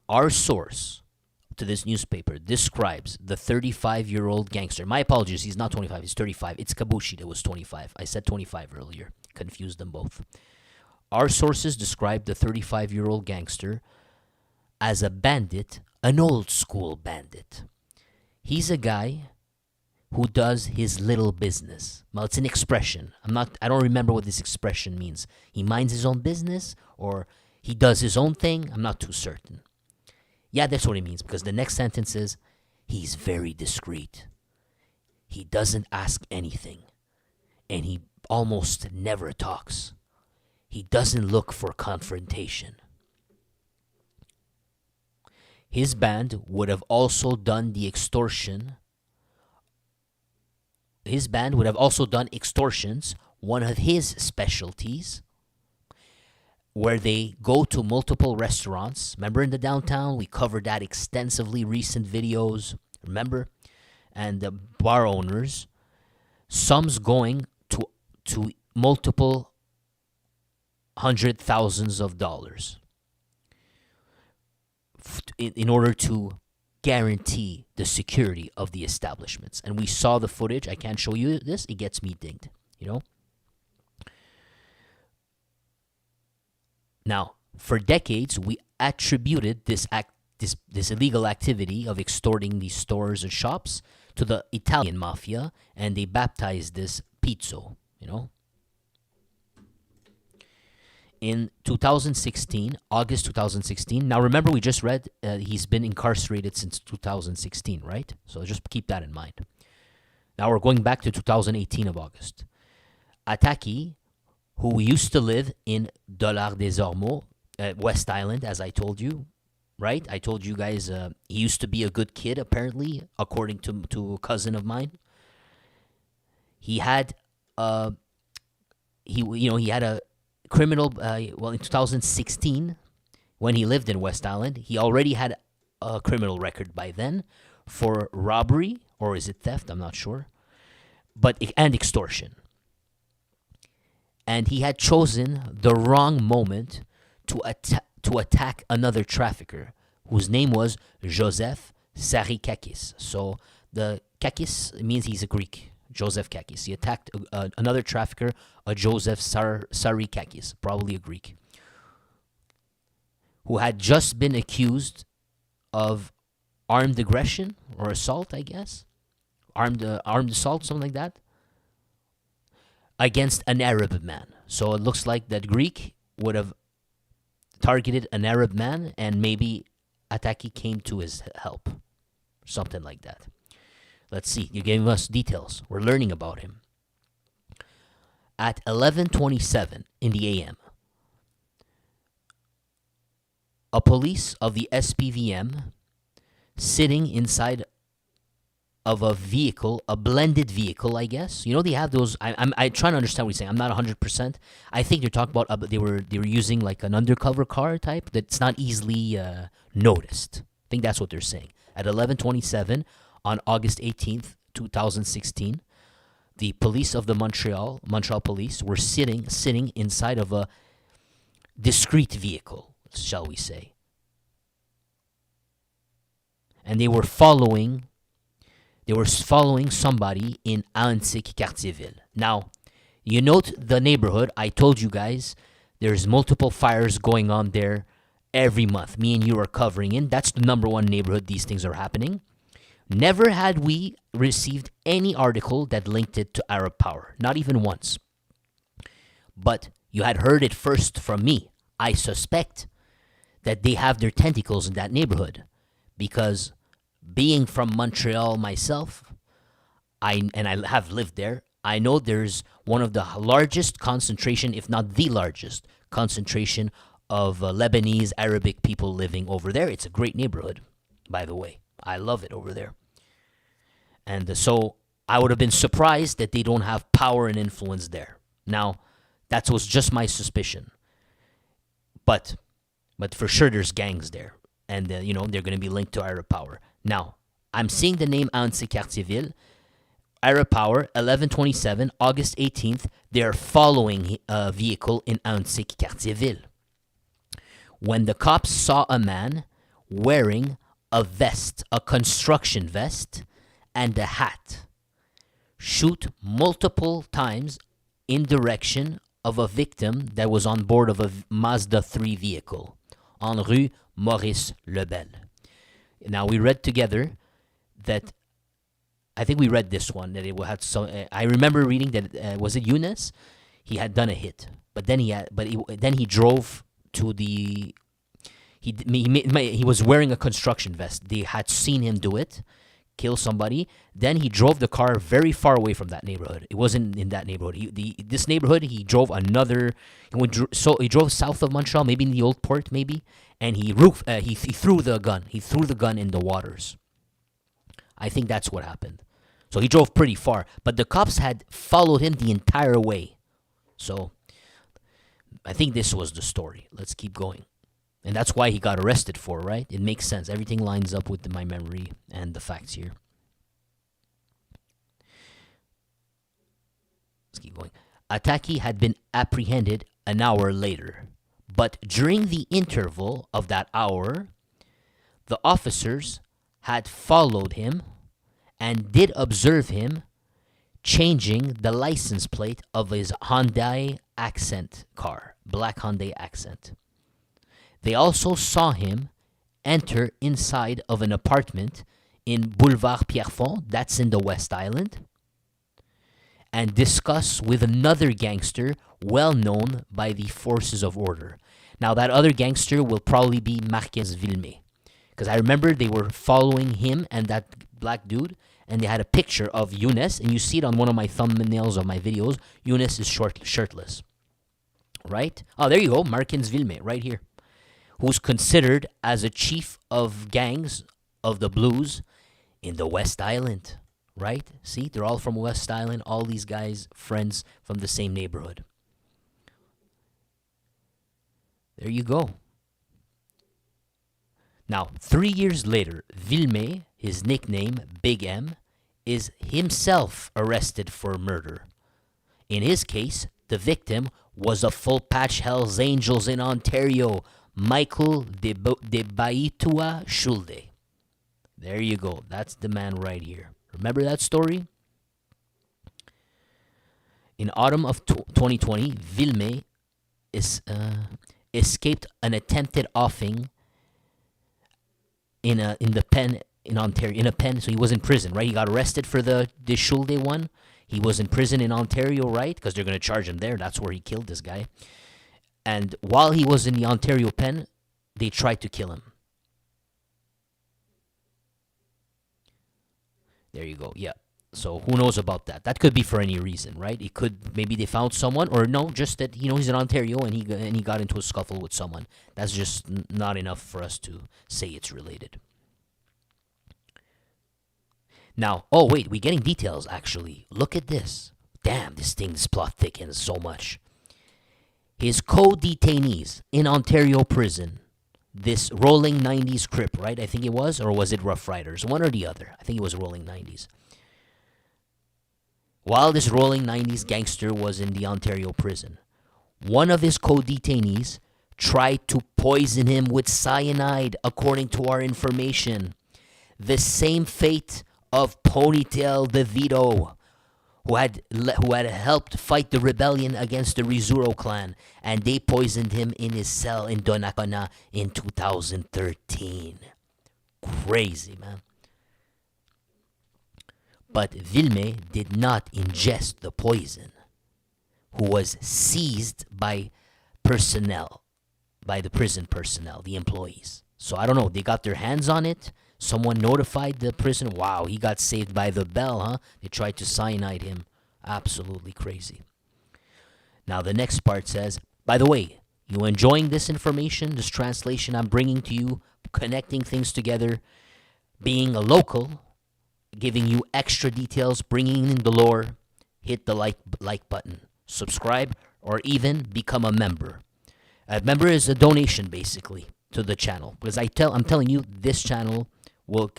Our source to this newspaper describes the 35-year-old gangster. My apologies, he's not 25, he's 35. It's Kabushi that was 25. I said 25 earlier. Confused them both. Our sources describe the 35-year-old gangster as a bandit, an old school bandit. He's a guy who does his little business. Well, it's an expression. I don't remember what this expression means. He minds his own business, or he does his own thing. I'm not too certain. Yeah, that's what it means, because the next sentence is, he's very discreet. He doesn't ask anything, and he almost never talks. He doesn't look for confrontation. His band would have also done the extortion. His band would have also done extortions, one of his specialties, where they go to multiple restaurants. Remember in the downtown, we covered that extensively, recent videos, remember? And the bar owners, some's going to multiple $100,000s in order to guarantee the security of the establishments. And we saw the footage. I can't show you this. It gets me dinged, you know? Now, for decades, we attributed this illegal activity of extorting these stores and shops to the Italian mafia, and they baptized this pizzo, you know? In 2016, August 2016, now remember we just read he's been incarcerated since 2016, right? So just keep that in mind. Now we're going back to 2018 of August. Attaki, who used to live in Dollars des Ormeaux, West Island, as I told you, right? I told you guys he used to be a good kid, apparently, according to a cousin of mine. He had he had a criminal, in 2016, when he lived in West Island, he already had a criminal record by then for robbery, or is it theft? I'm not sure, and extortion. And he had chosen the wrong moment to attack another trafficker, whose name was Joseph Sarikakis. So the Kakis means he's a Greek. Joseph Kakis. He attacked another trafficker, a Joseph Sarikakis, probably a Greek, who had just been accused of armed aggression or assault, I guess. Armed assault, something like that, against an Arab man. So it looks like that Greek would have targeted an Arab man, and maybe Attaki came to his help. Something like that. Let's see. You gave us details. We're learning about him. At 11:27 in the a.m., a police of the SPVM sitting inside of a vehicle, a blended vehicle, I guess. You know, they have those. I'm trying to understand what he's saying. I'm not 100%. I think they're talking about they were using like an undercover car type that's not easily noticed. I think that's what they're saying. At 11:27 on August 18th, 2016, the police of the Montreal police were sitting inside of a discreet vehicle, shall we say. And they were following somebody in Antique Cartierville. Now, You note the neighborhood. I told you guys there's multiple fires going on there every month. Me and you are covering in. That's the number one neighborhood these things are happening. Never had we received any article that linked it to Arab Power. Not even once. But you had heard it first from me. I suspect that they have their tentacles in that neighborhood because being from Montreal myself, I have lived there, I know there's one of the largest concentration, if not the largest concentration of Lebanese Arabic people living over there. It's a great neighborhood, by the way. I love it over there. And so I would have been surprised that they don't have power and influence there. Now, that was just my suspicion. But for sure there's gangs there. And, they're going to be linked to Arab Power. Now, I'm seeing the name Anse-Cartierville. Arab Power, 1127, August 18th. They're following a vehicle in Anse-Cartierville. When the cops saw a man wearing a vest, a construction vest, and a hat, shoot multiple times in direction of a victim that was on board of a Mazda 3 vehicle en rue Maurice Lebel. Now, we read together that, I think we read this one, that it had some, I remember reading that, was it Younes? He had done a hit, but then he drove to the, he was wearing a construction vest. They had seen him do it, kill somebody. Then he drove the car very far away from that neighborhood. It wasn't in that neighborhood. This neighborhood, he drove another. He drove south of Montreal, maybe in the old port, maybe, and he threw the gun. He threw the gun in the waters. I think that's what happened. So he drove pretty far, but the cops had followed him the entire way. So I think this was the story. Let's keep going. And that's why he got arrested for, right? It makes sense. Everything lines up with my memory and the facts here. Let's keep going. Ataki had been apprehended an hour later. But during the interval of that hour, the officers had followed him and did observe him changing the license plate of his Hyundai Accent car, black Hyundai Accent. They also saw him enter inside of an apartment in Boulevard Pierrefonds, that's in the West Island, and discuss with another gangster well known by the forces of order. Now, that other gangster will probably be Marquez Villemé, because I remember they were following him and that black dude, and they had a picture of Younes, and you see it on one of my thumbnails of my videos. Younes is shirtless, right? Oh, there you go, Marquez Villemé, right here, who's considered as a chief of gangs of the blues in the West Island, right? See, they're all from West Island, all these guys, friends from the same neighborhood. There you go. Now, 3 years later, Villemé, his nickname, Big M, is himself arrested for murder. In his case, the victim was a full-patch Hells Angels in Ontario, Michael de Baitua Schulde. There you go. That's the man right here. Remember that story? In autumn of 2020, Villemé escaped an attempted offing in the pen in Ontario. In a pen, so he was in prison, right? He got arrested for the Schulde one. He was in prison in Ontario, right? Because they're going to charge him there. That's where he killed this guy. And while he was in the Ontario pen, they tried to kill him. There you go. Yeah. So who knows about that? That could be for any reason, right? It could, maybe they found someone, or no, just that he's in Ontario and he got into a scuffle with someone. That's just not enough for us to say it's related. Now, oh wait, we're getting details actually. Look at this. Damn, this plot thickens so much. His co-detainees in Ontario prison, this Rolling 90s Crip, right? I think it was, or was it Rough Riders? One or the other. I think it was Rolling 90s. While this Rolling 90s gangster was in the Ontario prison, one of his co-detainees tried to poison him with cyanide, according to our information. The same fate of Ponytail DeVito, who had helped fight the rebellion against the Rizuro clan, and they poisoned him in his cell in Donnacona in 2013. Crazy, man. But Villemé did not ingest the poison, who was seized by personnel, by the prison personnel, the employees. So I don't know, they got their hands on it. Someone notified the prison. Wow, he got saved by the bell, huh? They tried to cyanide him. Absolutely crazy. Now the next part says, by the way, you enjoying this information, this translation I'm bringing to you, connecting things together, being a local, giving you extra details, bringing in the lore, hit the like button, subscribe, or even become a member. A member is a donation, basically, to the channel. Because I'm telling you, this channel will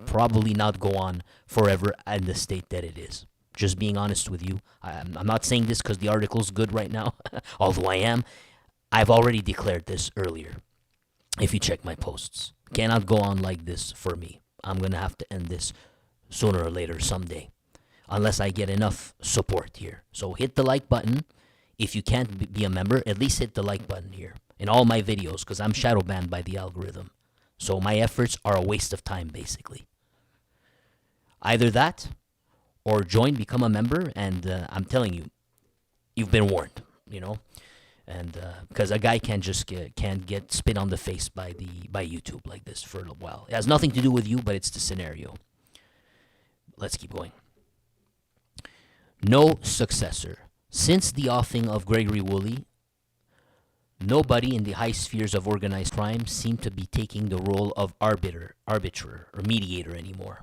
probably not go on forever in the state that it is. Just being honest with you. I'm not saying this because the article's good right now, although I am. I've already declared this earlier. If you check my posts. Cannot go on like this for me. I'm going to have to end this sooner or later someday. Unless I get enough support here. So hit the like button. If you can't be a member, at least hit the like button here. In all my videos, because I'm shadow banned by the algorithm. So my efforts are a waste of time, basically. Either that, or join, become a member, and I'm telling you, you've been warned, you know? And because a guy can't get spit on the face by YouTube like this for a while. It has nothing to do with you, but it's the scenario. Let's keep going. No successor. Since the offing of Gregory Woolley, nobody in the high spheres of organized crime seemed to be taking the role of arbiter, or mediator anymore.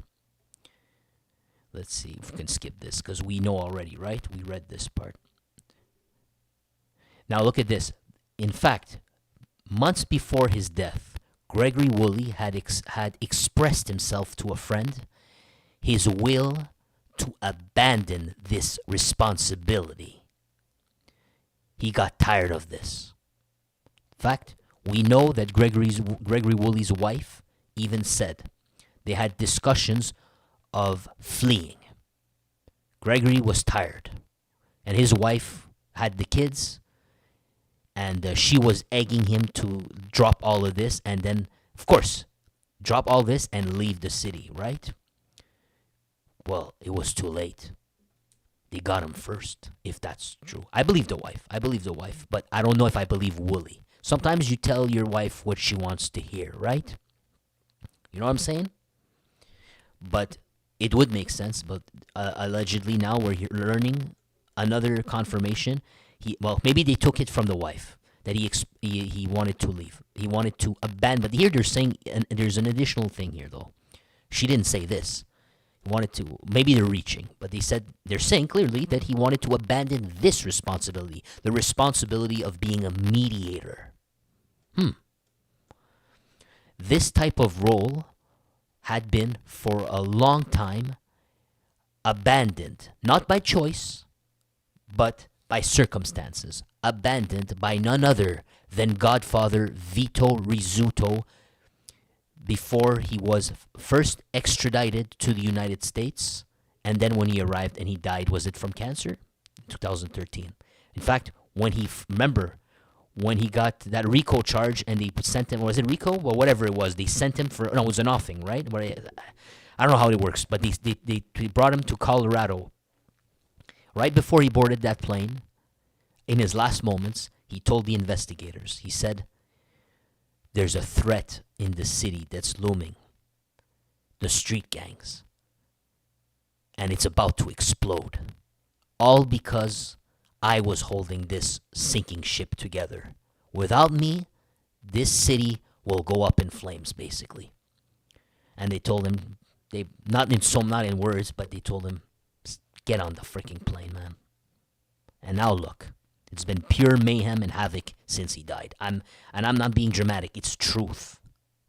Let's see if we can skip this, because we know already, right? We read this part. Now look at this. In fact, months before his death, Gregory Woolley had expressed himself to a friend his will to abandon this responsibility. He got tired of this. In fact, we know that Gregory Woolley's wife even said they had discussions of fleeing. Gregory was tired, and his wife had the kids, and she was egging him to drop all of this, and then, of course, drop all this and leave the city, right? Well, it was too late. They got him first, if that's true. I believe the wife, but I don't know if I believe Woolley. Sometimes you tell your wife what she wants to hear, right? You know what I'm saying? But it would make sense, but allegedly now we're learning another confirmation. Maybe they took it from the wife, that he wanted to leave. He wanted to abandon. But here they're saying, and there's an additional thing here, though. She didn't say this. He wanted to, maybe they're reaching, but they're saying clearly that he wanted to abandon this responsibility, the responsibility of being a mediator. This type of role had been for a long time abandoned, not by choice, but by circumstances, abandoned by none other than Godfather Vito Rizzuto before he was first extradited to the United States, and then when he arrived and he died, was it from cancer? 2013. In fact, when he got that RICO charge and they sent him, was it RICO? Well, whatever it was, they sent him for, no, it was an offing, right? I don't know how it works, but they brought him to Colorado. Right before he boarded that plane, in his last moments, he told the investigators, he said, there's a threat in the city that's looming. The street gangs. And it's about to explode. All because I was holding this sinking ship together. Without me, this city will go up in flames, basically. And they told him, not in words, but they told him, get on the freaking plane, man. And now look, it's been pure mayhem and havoc since he died. I'm not being dramatic. It's truth.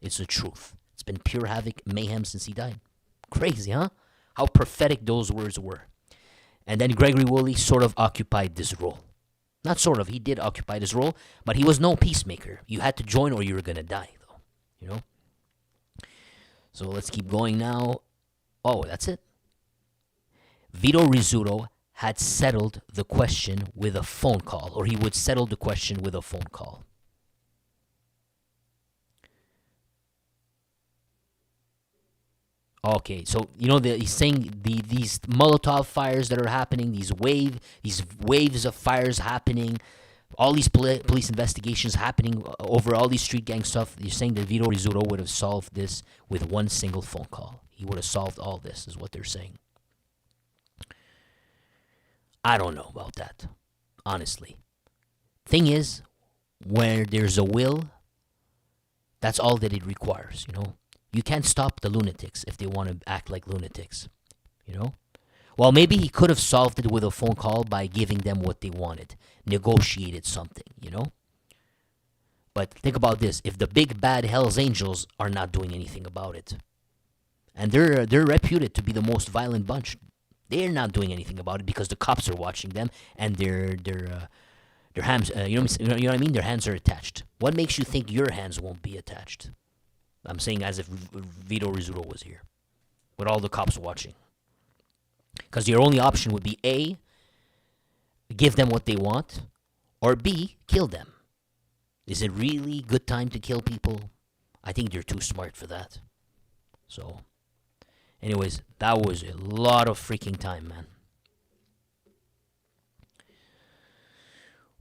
It's the truth. It's been pure havoc, mayhem since he died. Crazy, huh? How prophetic those words were. And then Gregory Woolley sort of occupied this role. Not sort of, he did occupy this role, but he was no peacemaker. You had to join or you were going to die, though. You know? So let's keep going now. Oh, that's it. Vito Rizzuto had settled the question with a phone call, or he would settle the question with a phone call. Okay, so he's saying these Molotov fires that are happening, these waves of fires happening, all these police investigations happening over all these street gang stuff. You're saying that Vito Rizzuto would have solved this with one single phone call. He would have solved all this, is what they're saying. I don't know about that, honestly. Thing is, where there's a will, that's all that it requires, You can't stop the lunatics if they want to act like lunatics, Well, maybe he could have solved it with a phone call by giving them what they wanted, negotiated something, But think about this: if the big bad Hell's Angels are not doing anything about it, and they're reputed to be the most violent bunch, they're not doing anything about it because the cops are watching them and their hands, you know what I mean? Their hands are attached. What makes you think your hands won't be attached? I'm saying as if Vito Rizzuto was here, with all the cops watching. Because your only option would be A, give them what they want, or B, kill them. Is it really good time to kill people? I think they're too smart for that. So, anyways, that was a lot of freaking time, man.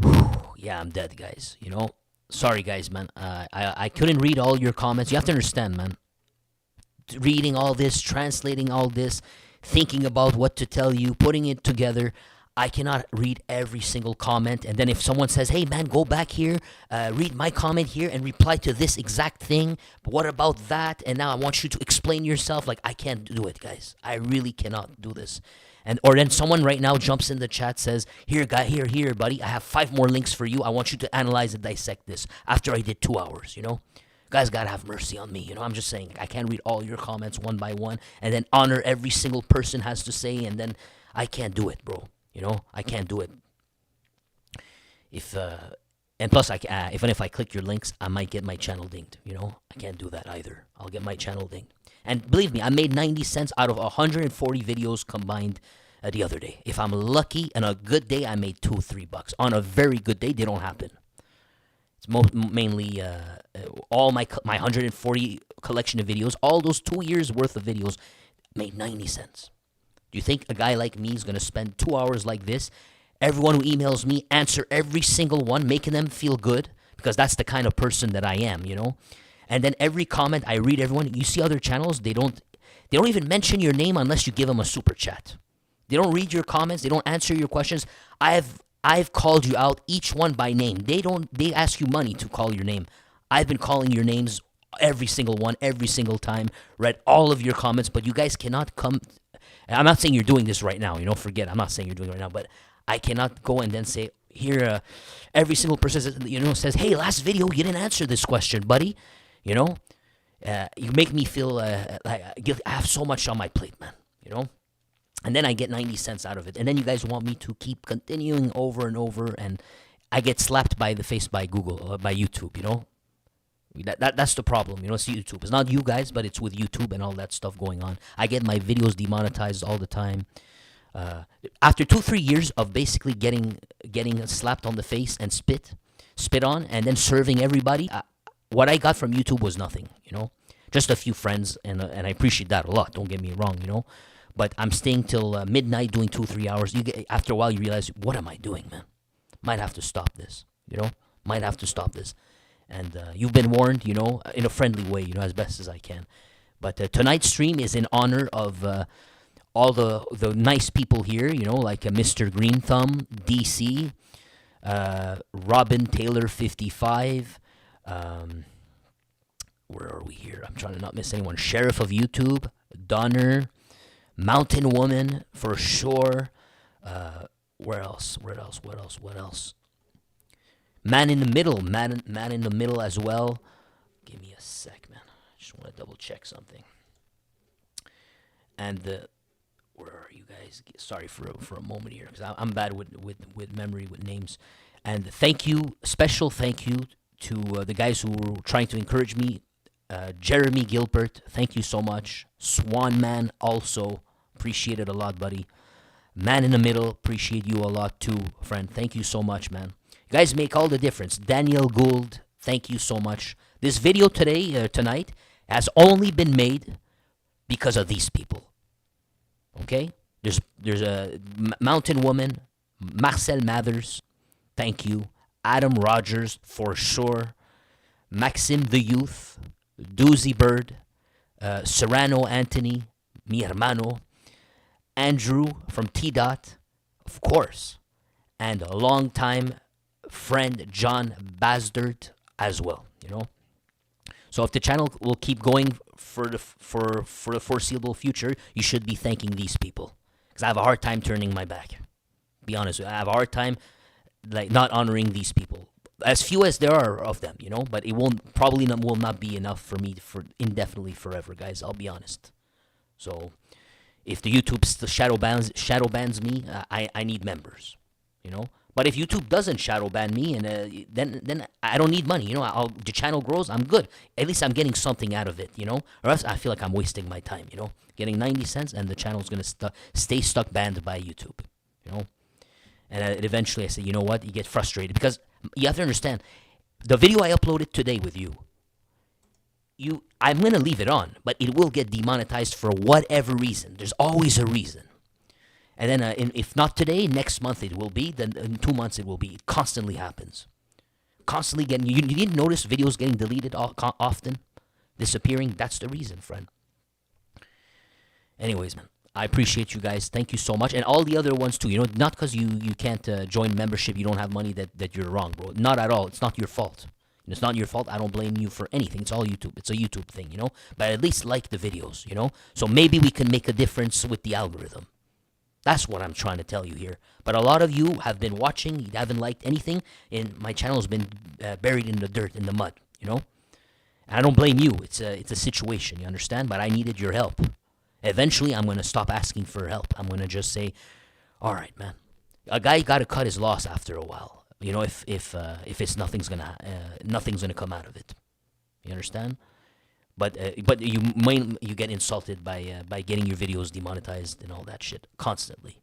Whew, yeah, I'm dead, guys, Sorry, guys, man. I couldn't read all your comments. You have to understand, man. Reading all this, translating all this, thinking about what to tell you, putting it together. I cannot read every single comment. And then if someone says, hey, man, go back here, read my comment here and reply to this exact thing. But what about that? And now I want you to explain yourself. Like, I can't do it, guys. I really cannot do this. Or then someone right now jumps in the chat, says, here, guy, here, buddy. I have 5 more links for you. I want you to analyze and dissect this after I did 2 hours, Guys, gotta have mercy on me, I'm just saying, I can't read all your comments one by one and then honor every single person has to say, and then I can't do it, bro. I can't do it. And plus, even if I click your links, I might get my channel dinged, I can't do that either. I'll get my channel dinged. And believe me, I made 90 cents out of 140 videos combined the other day. If I'm lucky and a good day, I made $2-3. On a very good day, they don't happen. It's mainly all my 140 collection of videos, all those 2 years worth of videos, made 90 cents. Do you think a guy like me is going to spend 2 hours like this? Everyone who emails me, answer every single one, making them feel good, because that's the kind of person that I am, And then every comment, I read everyone. You see other channels, they don't even mention your name unless you give them a super chat. They don't read your comments, they don't answer your questions. I've called you out, each one by name. They ask you money to call your name. I've been calling your names, every single one, every single time, read all of your comments, but you guys cannot come. I'm not saying you're doing this right now, forget, I'm not saying you're doing it right now, but I cannot go and then say, here, every single person says, hey, last video, you didn't answer this question, buddy. You make me feel like I have so much on my plate, man, And then I get 90 cents out of it. And then you guys want me to keep continuing over and over, and I get slapped by the face by Google, or by YouTube, That's the problem, It's YouTube. It's not you guys, but it's with YouTube and all that stuff going on. I get my videos demonetized all the time. After 2-3 years of basically getting slapped on the face and spit on, and then serving everybody, what I got from YouTube was nothing, Just a few friends, and I appreciate that a lot. Don't get me wrong, But I'm staying till midnight doing 2-3 hours. After a while, you realize, what am I doing, man? Might have to stop this, Might have to stop this. And you've been warned, in a friendly way, as best as I can. But tonight's stream is in honor of all the nice people here, like Mr. Green Thumb, DC, Robin Taylor 55. Where are we here? I'm trying to not miss anyone. Sheriff of YouTube, Donner, Mountain Woman for sure. Where else? Man in the middle, man in the middle as well. Give me a sec, man. I just want to double check something. And where are you guys? Sorry for a moment here, because I'm bad with memory, with names. And special thank you to the guys who were trying to encourage me. Jeremy Gilbert, thank you so much. Swan Man also, appreciate it a lot, buddy. Man in the Middle, appreciate you a lot too, friend. Thank you so much, man. You guys make all the difference. Daniel Gould, thank you so much. This video tonight, has only been made because of these people. Okay? There's a Mountain Woman, Marcel Mathers, thank you. Adam Rogers, for sure. Maxime the Youth, Doozy Bird, Serrano Anthony, mi hermano, Andrew from T-Dot, of course, and a long-time friend, John Basdard, as well, you know. So if the channel will keep going for the foreseeable future, you should be thanking these people. Because I have a hard time turning my back. Be honest with you. I have a hard time like not honoring these people. As few as there are of them, you know, but it will not be enough for me for indefinitely forever, guys. I'll be honest. So if the YouTube shadow bans me, I need members, you know. But if YouTube doesn't shadow ban me, and then I don't need money, you know. The channel grows, I'm good. At least I'm getting something out of it, you know. Or else I feel like I'm wasting my time, you know. Getting 90 cents and the channel's gonna stay stuck banned by YouTube, you know. And eventually I say, you know what? You get frustrated because you have to understand, the video I uploaded today with you, I'm gonna leave it on, but it will get demonetized for whatever reason. There's always a reason. And then if not today, next month it will be. Then in 2 months it will be. It constantly happens. Constantly getting. You didn't notice videos getting deleted often, disappearing. That's the reason, friend. Anyways, man, I appreciate you guys. Thank you so much, and all the other ones too. You know, not because you can't join membership, you don't have money that you're wrong, bro. Not at all. It's not your fault. It's not your fault. I don't blame you for anything. It's all YouTube. It's a YouTube thing, you know. But at least like the videos, you know. So maybe we can make a difference with the algorithm. That's what I'm trying to tell you here. But a lot of you have been watching, you haven't liked anything, and my channel's been buried in the dirt, in the mud, you know? And I don't blame you. It's a situation, you understand? But I needed your help. Eventually, I'm going to stop asking for help. I'm going to just say, all right, man. A guy got to cut his loss after a while. You know, if it's nothing's gonna come out of it. You understand? But you get insulted by getting your videos demonetized and all that shit constantly.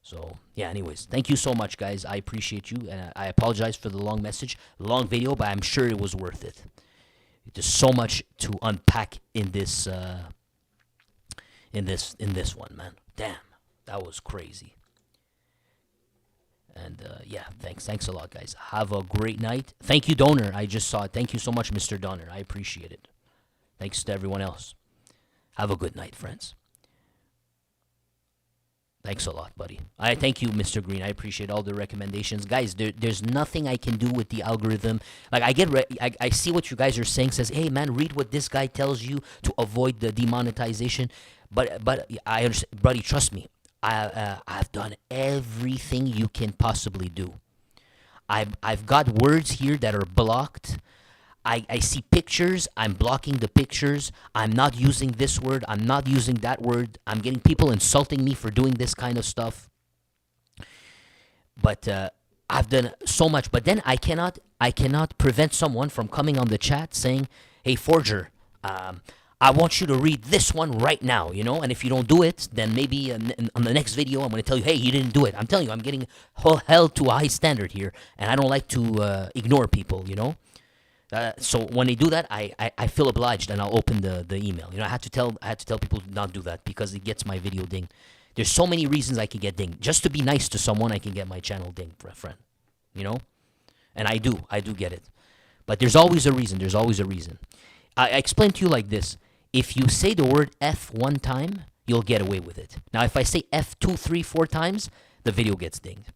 So yeah. Anyways, thank you so much, guys. I appreciate you, and I apologize for the long message, long video, but I'm sure it was worth it. There's so much to unpack in this one, man. Damn, that was crazy. And yeah, thanks a lot, guys. Have a great night. Thank you, Donor. I just saw it. Thank you so much, Mr. Donor. I appreciate it. Thanks to everyone else. Have a good night, friends. Thanks a lot, buddy. I thank you, Mr. Green. I appreciate all the recommendations. Guys, there's nothing I can do with the algorithm. Like, I see what you guys are saying. Says, hey, man, read what this guy tells you to avoid the demonetization. But I understand, buddy, trust me. I've done everything you can possibly do. I've got words here that are blocked. I see pictures. I'm blocking the pictures. I'm not using this word. I'm not using that word. I'm getting people insulting me for doing this kind of stuff. But I've done so much. But then I cannot prevent someone from coming on the chat saying, "Hey, Forger, I want you to read this one right now," you know? And if you don't do it, then maybe on the next video, I'm going to tell you, hey, you didn't do it. I'm telling you, I'm getting held to a high standard here, and I don't like to ignore people, you know? So when they do that, I feel obliged, and I'll open the email. You know, I had to tell people to not do that because it gets my video dinged. There's so many reasons I can get dinged. Just to be nice to someone, I can get my channel dinged, friend. You know? And I do get it. But there's always a reason. There's always a reason. I explain to you like this. If you say the word F one time, you'll get away with it. Now, if I say F 2, 3, 4 times, the video gets dinged.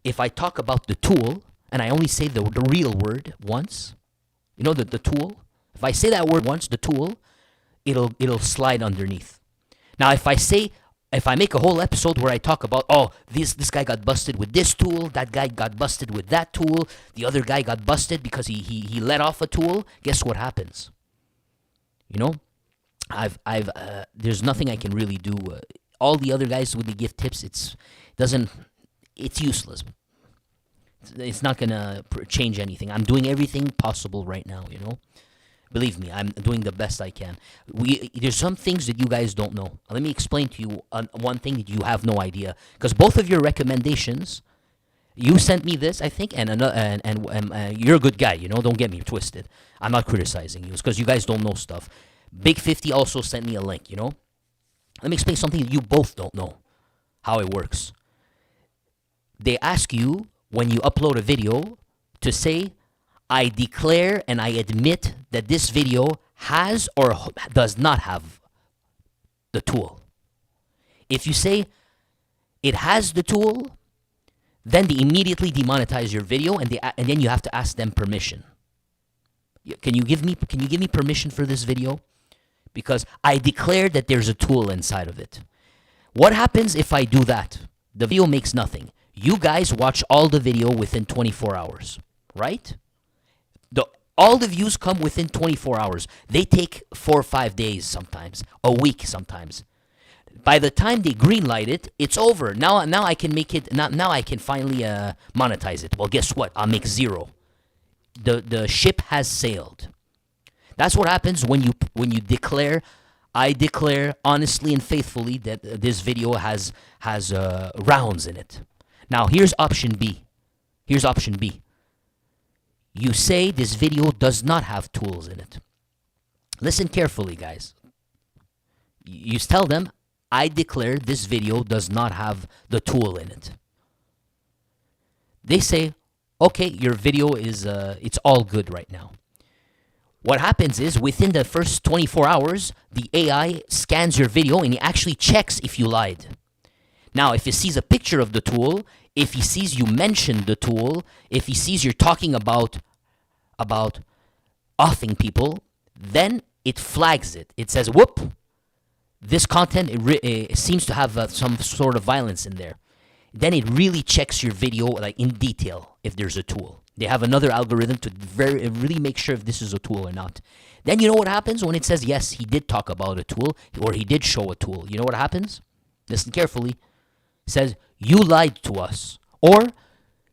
If I talk about the tool, and I only say the real word once, you know, the tool, if I say that word once, the tool, it'll slide underneath. Now, if I make a whole episode where I talk about, oh, this guy got busted with this tool, that guy got busted with that tool, the other guy got busted because he let off a tool, guess what happens? You know? There's nothing I can really do. All the other guys, when they give tips, it's useless. It's not gonna change anything. I'm doing everything possible right now, you know, Believe me, I'm doing the best I can. There's some things that you guys don't know. Let me explain to you one thing that you have no idea. Because both of your recommendations, you sent me this, I think, and you're a good guy, you know, don't get me twisted. I'm not criticizing you. It's because you guys don't know stuff. Big 50 also sent me a link, you know. Let me explain something that you both don't know, how it works. They ask you, when you upload a video, to say, I declare and I admit that this video has or does not have the tool. If you say it has the tool, then they immediately demonetize your video, and then you have to ask them permission. Can you give me permission for this video? Because I declare that there's a tool inside of it. What happens if I do that? The video makes nothing. You guys watch all the video within 24 hours, right? All the views come within 24 hours. They take 4 or 5 days sometimes, a week sometimes. By the time they greenlight it, it's over. Now I can make it. Now I can finally monetize it. Well, guess what? I'll make zero. The ship has sailed. That's what happens when you declare. I declare honestly and faithfully that this video has rounds in it. Now here's option B. You say this video does not have tools in it. Listen carefully, guys. You tell them, I declare this video does not have the tool in it. They say, okay, your video is, it's all good right now. What happens is, within the first 24 hours, the AI scans your video and it actually checks if you lied. Now, if it sees a picture of the tool, if he sees you mention the tool, if he sees you're talking about offing people, then it flags it. It says, whoop, this content it seems to have some sort of violence in there. Then it really checks your video like in detail if there's a tool. They have another algorithm to really make sure if this is a tool or not. Then you know what happens when it says, yes, he did talk about a tool or he did show a tool. You know what happens? Listen carefully. It says, you lied to us. Or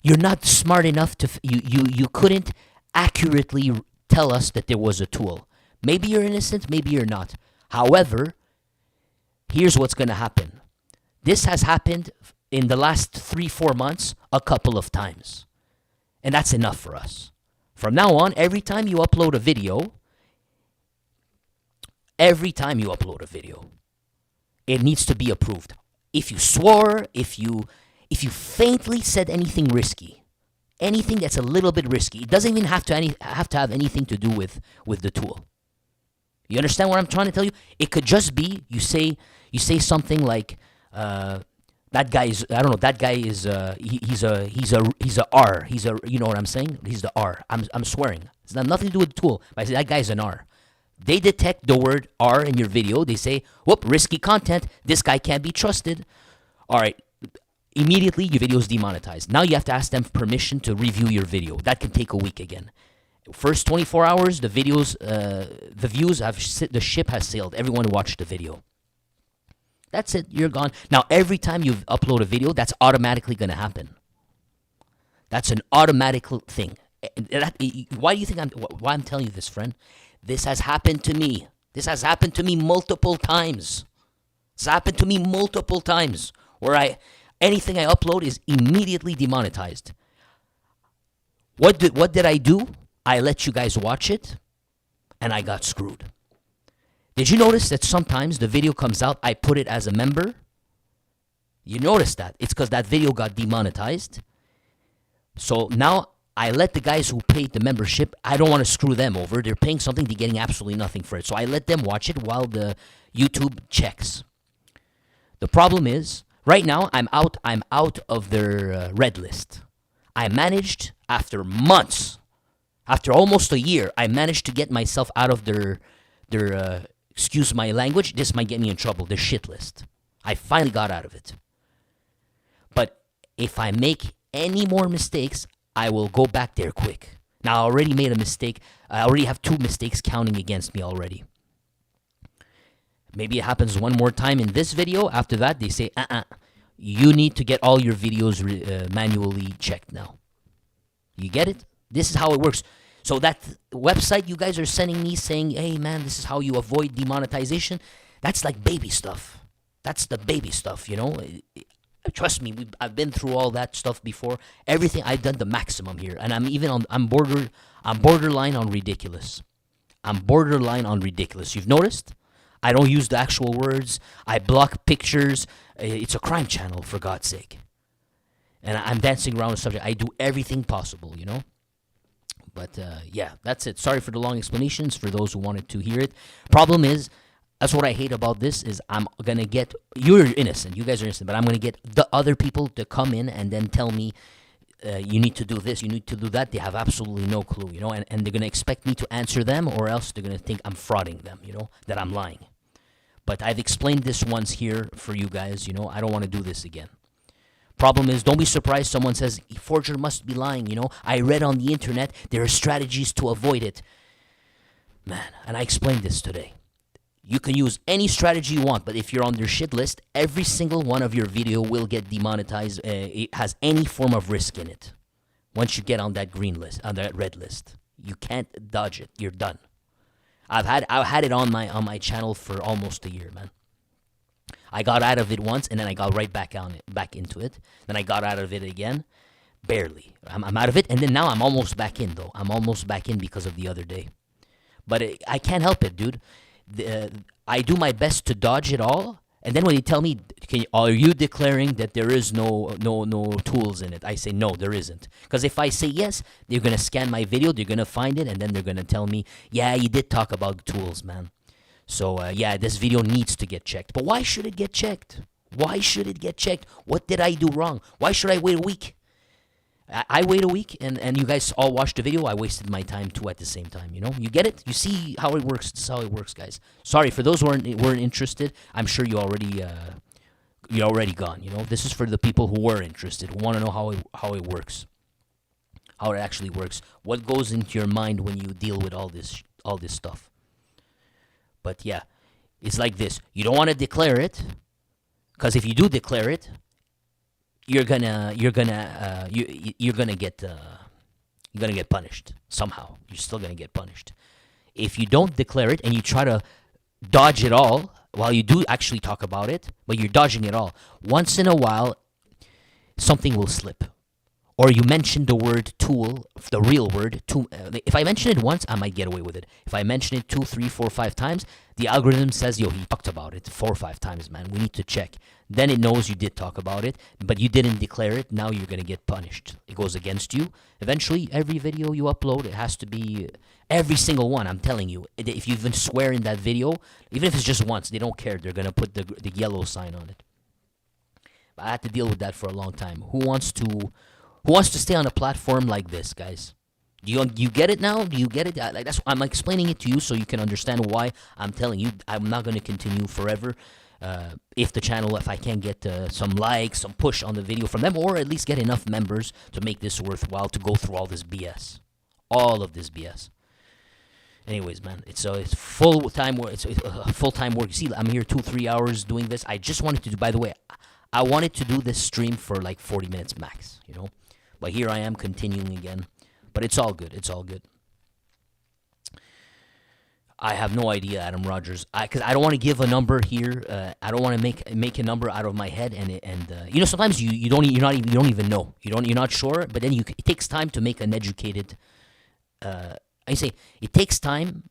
you're not smart enough to, you couldn't accurately tell us that there was a tool. Maybe you're innocent, maybe you're not. However, here's what's going to happen. This has happened in the last 3-4 months a couple of times. And that's enough for us. From now on, every time you upload a video, it needs to be approved. If you swore, if you faintly said anything risky, anything that's a little bit risky, it doesn't even have to have anything to do with the tool. You understand what I'm trying to tell you? It could just be you say something like that guy is, I don't know, that guy is he's a R. You know what I'm saying? He's the R. I'm swearing. It's not nothing to do with the tool. But I say that guy's an R. They detect the word R in your video. They say, whoop, risky content. This guy can't be trusted. All right. Immediately, your video is demonetized. Now you have to ask them permission to review your video. That can take a week again. First 24 hours, the views the ship has sailed. Everyone watched the video. That's it. You're gone. Now, every time you upload a video, that's automatically going to happen. That's an automatic thing. Why do you think why I'm telling you this, friend? This has happened to me. This has happened to me multiple times. It's happened to me multiple times where anything I upload is immediately demonetized. What did I do? I let you guys watch it, and I got screwed. Did you notice that sometimes the video comes out, I put it as a member? You notice that. It's because that video got demonetized. So now I let the guys who paid the membership, I don't want to screw them over. They're paying something, they're getting absolutely nothing for it. So I let them watch it while the YouTube checks. The problem is, right now I'm out of their red list. I managed, after months, after almost a year, I managed to get myself out of their excuse my language, this might get me in trouble, their shit list. I finally got out of it. But if I make any more mistakes, I will go back there quick. Now, I already made a mistake. I already have 2 mistakes counting against me already. Maybe it happens one more time in this video. After that, they say, you need to get all your videos manually checked now. You get it? This is how it works. So that website you guys are sending me saying, hey man, this is how you avoid demonetization, that's like baby stuff. That's the baby stuff, you know. Trust me, I've been through all that stuff before. Everything, I've done the maximum here, and I'm borderline on ridiculous. I'm borderline on ridiculous. You've noticed? I don't use the actual words. I block pictures. It's a crime channel, for God's sake. And I'm dancing around the subject. I do everything possible, you know. But yeah, that's it. Sorry for the long explanations for those who wanted to hear it. Problem is, that's what I hate about this is I'm going to get, you're innocent, you guys are innocent, but I'm going to get the other people to come in and then tell me, you need to do this, you need to do that. They have absolutely no clue, you know, and they're going to expect me to answer them, or else they're going to think I'm frauding them, you know, that I'm lying. But I've explained this once here for you guys, you know, I don't want to do this again. Problem is, don't be surprised someone says, forger must be lying, you know. I read on the internet there are strategies to avoid it. Man, and I explained this today. You can use any strategy you want, but if you're on their shit list, every single one of your video will get demonetized. It has any form of risk in it. Once you get on that green list, on that red list, you can't dodge it. You're done. I've had it on my channel for almost a year, man. I got out of it once, and then I got right back into it. Then I got out of it again, barely. I'm out of it, and then now I'm almost back in, though. I'm almost back in because of the other day. But I can't help it, dude. I do my best to dodge it all, and then when they tell me, are you declaring that there is no tools in it? I say no, there isn't. Because if I say yes, they're gonna scan my video, they're gonna find it, and then they're gonna tell me, yeah, you did talk about tools, man. So yeah, this video needs to get checked. But why should it get checked? Why should it get checked? What did I do wrong? Why should I wait a week? I wait a week, and you guys all watched the video. I wasted my time too at the same time, you know? You get it? You see how it works? This is how it works, guys. Sorry, for those who weren't interested, I'm sure you're already gone, you know? This is for the people who were interested, who want to know how it works. How it actually works. What goes into your mind when you deal with all this stuff. But yeah, it's like this. You don't want to declare it, because if you do declare it, you're gonna get punished somehow. You're still gonna get punished. If you don't declare it and you try to dodge it all, while you do actually talk about it, but you're dodging it all, once in a while, something will slip. Or you mention the word tool, the real word. If I mention it once, I might get away with it. If I mention it 2, 3, 4, 5 times, the algorithm says, yo, he talked about it 4 or 5 times, man. We need to check. Then it knows you did talk about it, but you didn't declare it. Now you're going to get punished. It goes against you. Eventually, every video you upload, it has to be every single one. I'm telling you. If you even swear in that video, even if it's just once, they don't care. They're going to put the yellow sign on it. But I had to deal with that for a long time. Who wants to stay on a platform like this, guys? You get it now? Do you get it? Like that's I'm explaining it to you so you can understand why I'm telling you I'm not going to continue forever. If I can get some likes, some push on the video from them, or at least get enough members to make this worthwhile to go through all this BS, all of this BS. Anyways, man, it's full time work. It's full time work. You see, I'm here 2-3 hours doing this. I just wanted to do. By the way, I wanted to do this stream for like 40 minutes max. You know. But here I am continuing again. But it's all good. It's all good. I have no idea, Adam Rogers. Because I don't want to give a number here. I don't want to make a number out of my head. And you know, sometimes you don't even know. You're not sure. But then it takes time to make an educated. I say it takes time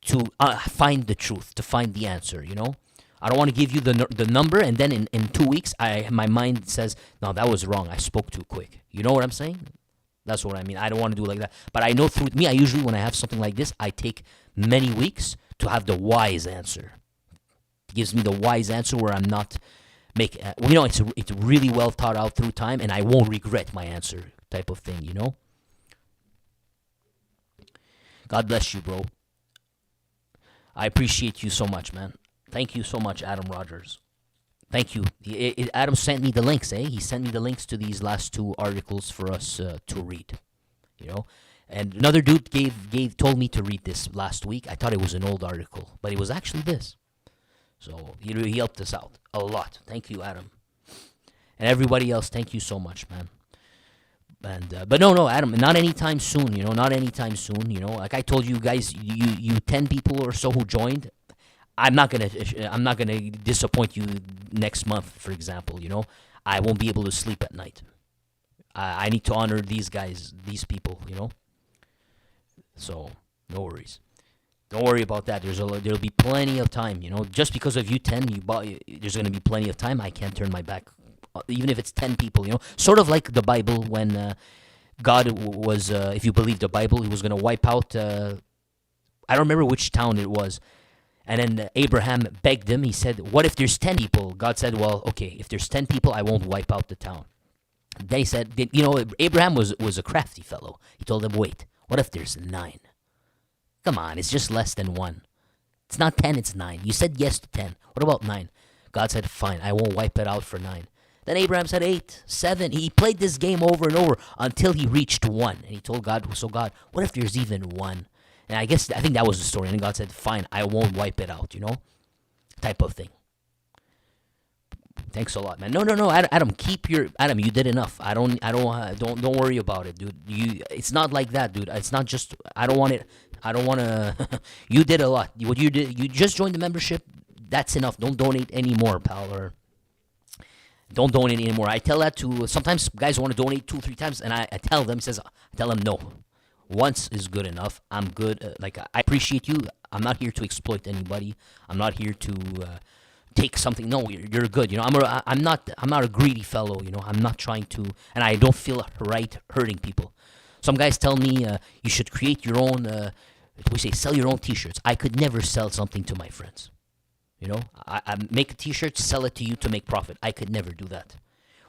to find the truth, to find the answer. You know. I don't want to give you the number, and then in 2 weeks, my mind says, no, that was wrong. I spoke too quick. You know what I'm saying? That's what I mean. I don't want to do it like that. But I know through me, I usually, when I have something like this, I take many weeks to have the wise answer. It gives me the wise answer where I'm not making, you know, it's really well thought out through time, and I won't regret my answer type of thing, you know? God bless you, bro. I appreciate you so much, man. Thank you so much, Adam Rogers. Thank you. Adam sent me the links, eh? He sent me the links to these last 2 articles for us to read, you know? And another dude told me to read this last week. I thought it was an old article, but it was actually this. So he helped us out a lot. Thank you, Adam. And everybody else, thank you so much, man. And but no, Adam, not anytime soon. Not anytime soon. Like I told you guys, you 10 people or so who joined. I'm not gonna disappoint you next month, for example. I won't be able to sleep at night. I need to honor these guys, these people. So no worries. Don't worry about that. There'll be plenty of time. Just because of you 10, there's gonna be plenty of time. I can't turn my back, even if it's 10 people. Sort of like the Bible when God was, if you believe the Bible, He was gonna wipe out. I don't remember which town it was. And then Abraham begged him. He said, what if there's 10 people? God said, well, okay, if there's 10 people, I won't wipe out the town. They said, Abraham was a crafty fellow. He told them, wait, what if there's 9? Come on, it's just less than 1. It's not 10, it's 9. You said yes to 10. What about 9? God said, fine, I won't wipe it out for 9. Then Abraham said 8, 7. He played this game over and over until he reached 1. And he told God, so God, what if there's even 1? And I think that was the story. And God said, fine, I won't wipe it out, type of thing. Thanks a lot, man. No, Adam, Adam, you did enough. Don't worry about it, dude. It's not like that, dude. It's not just, I don't want to, you did a lot. What you did, you just joined the membership. That's enough. Don't donate anymore, pal, or don't donate anymore. I tell that to, sometimes guys want to donate 2-3 times, and I tell them, no. Once is good enough. I'm good. I appreciate you. I'm not here to exploit anybody. I'm not here to take something. No, you're good. I'm not a greedy fellow. I'm not trying to, and I don't feel right hurting people. Some guys tell me you should create your own. We say sell your own T-shirts. I could never sell something to my friends. I make a T-shirt, sell it to you to make profit. I could never do that.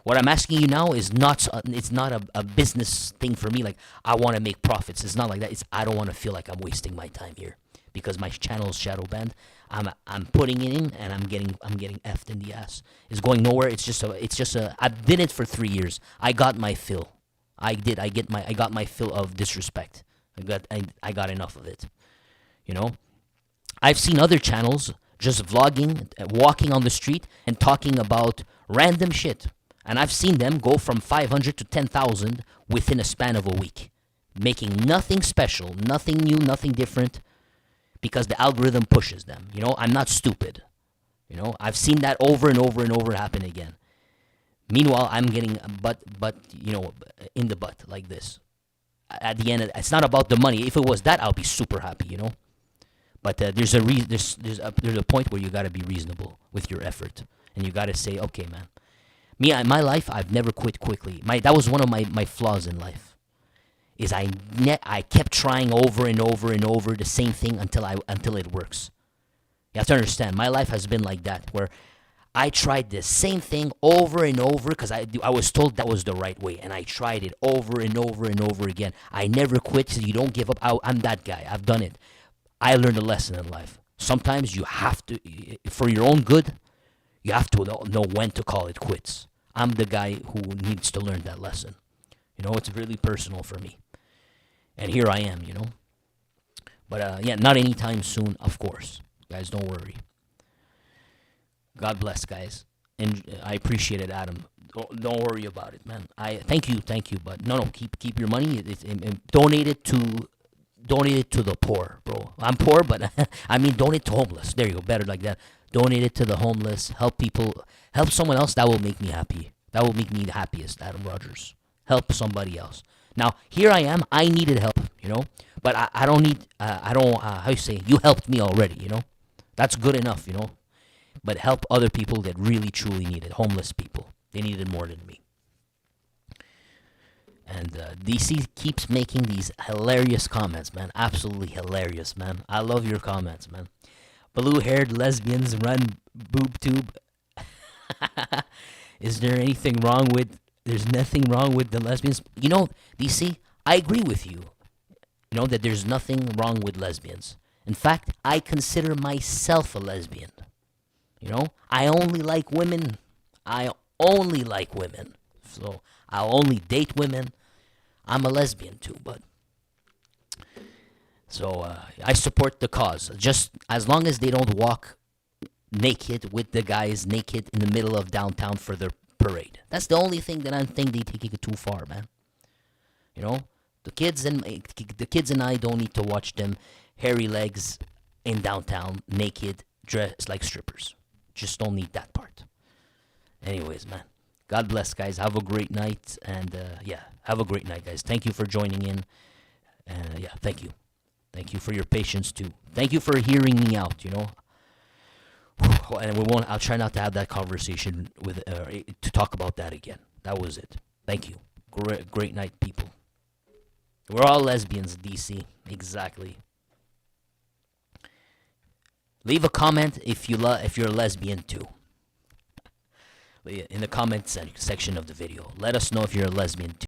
What I'm asking you now is it's not a business thing for me. Like, I want to make profits. It's not like that. I don't want to feel like I'm wasting my time here because my channel is shadow banned. I'm putting it in and I'm getting effed in the ass. It's going nowhere. I've been it for 3 years. I got my fill. I got my fill of disrespect. I got enough of it. I've seen other channels just vlogging, walking on the street and talking about random shit. And I've seen them go from 500 to 10,000 within a span of a week, making nothing special, nothing new, nothing different, because the algorithm pushes them. I'm not stupid. I've seen that over and over and over happen again. Meanwhile, I'm getting in the butt like this. At the end, it's not about the money. If it was that, I'll be super happy. But there's a point where you got to be reasonable with your effort, and you got to say, okay, man. Me, in my life, I've never quit quickly. That was one of my flaws in life. Is I kept trying over and over and over the same thing until it works. You have to understand, my life has been like that, where I tried the same thing over and over because I was told that was the right way, and I tried it over and over and over again. I never quit, so you don't give up. I'm that guy. I've done it. I learned a lesson in life. Sometimes you have to, for your own good, you have to know when to call it quits. I'm the guy who needs to learn that lesson. It's really personal for me. And here I am, But not anytime soon, of course. Guys, don't worry. God bless, guys. And I appreciate it, Adam. Don't worry about it, man. I thank you, but no, keep your money. Donate it to the poor, bro. I'm poor, but donate to homeless. There you go, better like that. Donate it to the homeless. Help people. Help someone else. That will make me happy. That will make me the happiest, Adam Rogers. Help somebody else. Now, here I am. I needed help, But I don't need, how you say, you helped me already, That's good enough, But help other people that really, truly need it. Homeless people. They need it more than me. And DC keeps making these hilarious comments, man. Absolutely hilarious, man. I love your comments, man. Blue-haired lesbians run boob tube. Is there anything wrong with... There's nothing wrong with the lesbians. DC, I agree with you. That there's nothing wrong with lesbians. In fact, I consider myself a lesbian. I only like women. So I'll only date women. I'm a lesbian too, but... So I support the cause. Just as long as they don't walk naked with the guys naked in the middle of downtown for their parade. That's the only thing that I think they take it too far, man. You know, the kids and I don't need to watch them hairy legs in downtown, naked, dressed like strippers. Just don't need that part. Anyways, man, God bless, guys. Have a great night, and have a great night, guys. Thank you for joining in. Thank you. Thank you for your patience too. Thank you for hearing me out. You know, and I'll try not to have that conversation to talk about that again. That was it. Thank you. Great night, people. We're all lesbians, DC. Exactly. Leave a comment if you're a lesbian too. In the comment section of the video, let us know if you're a lesbian too.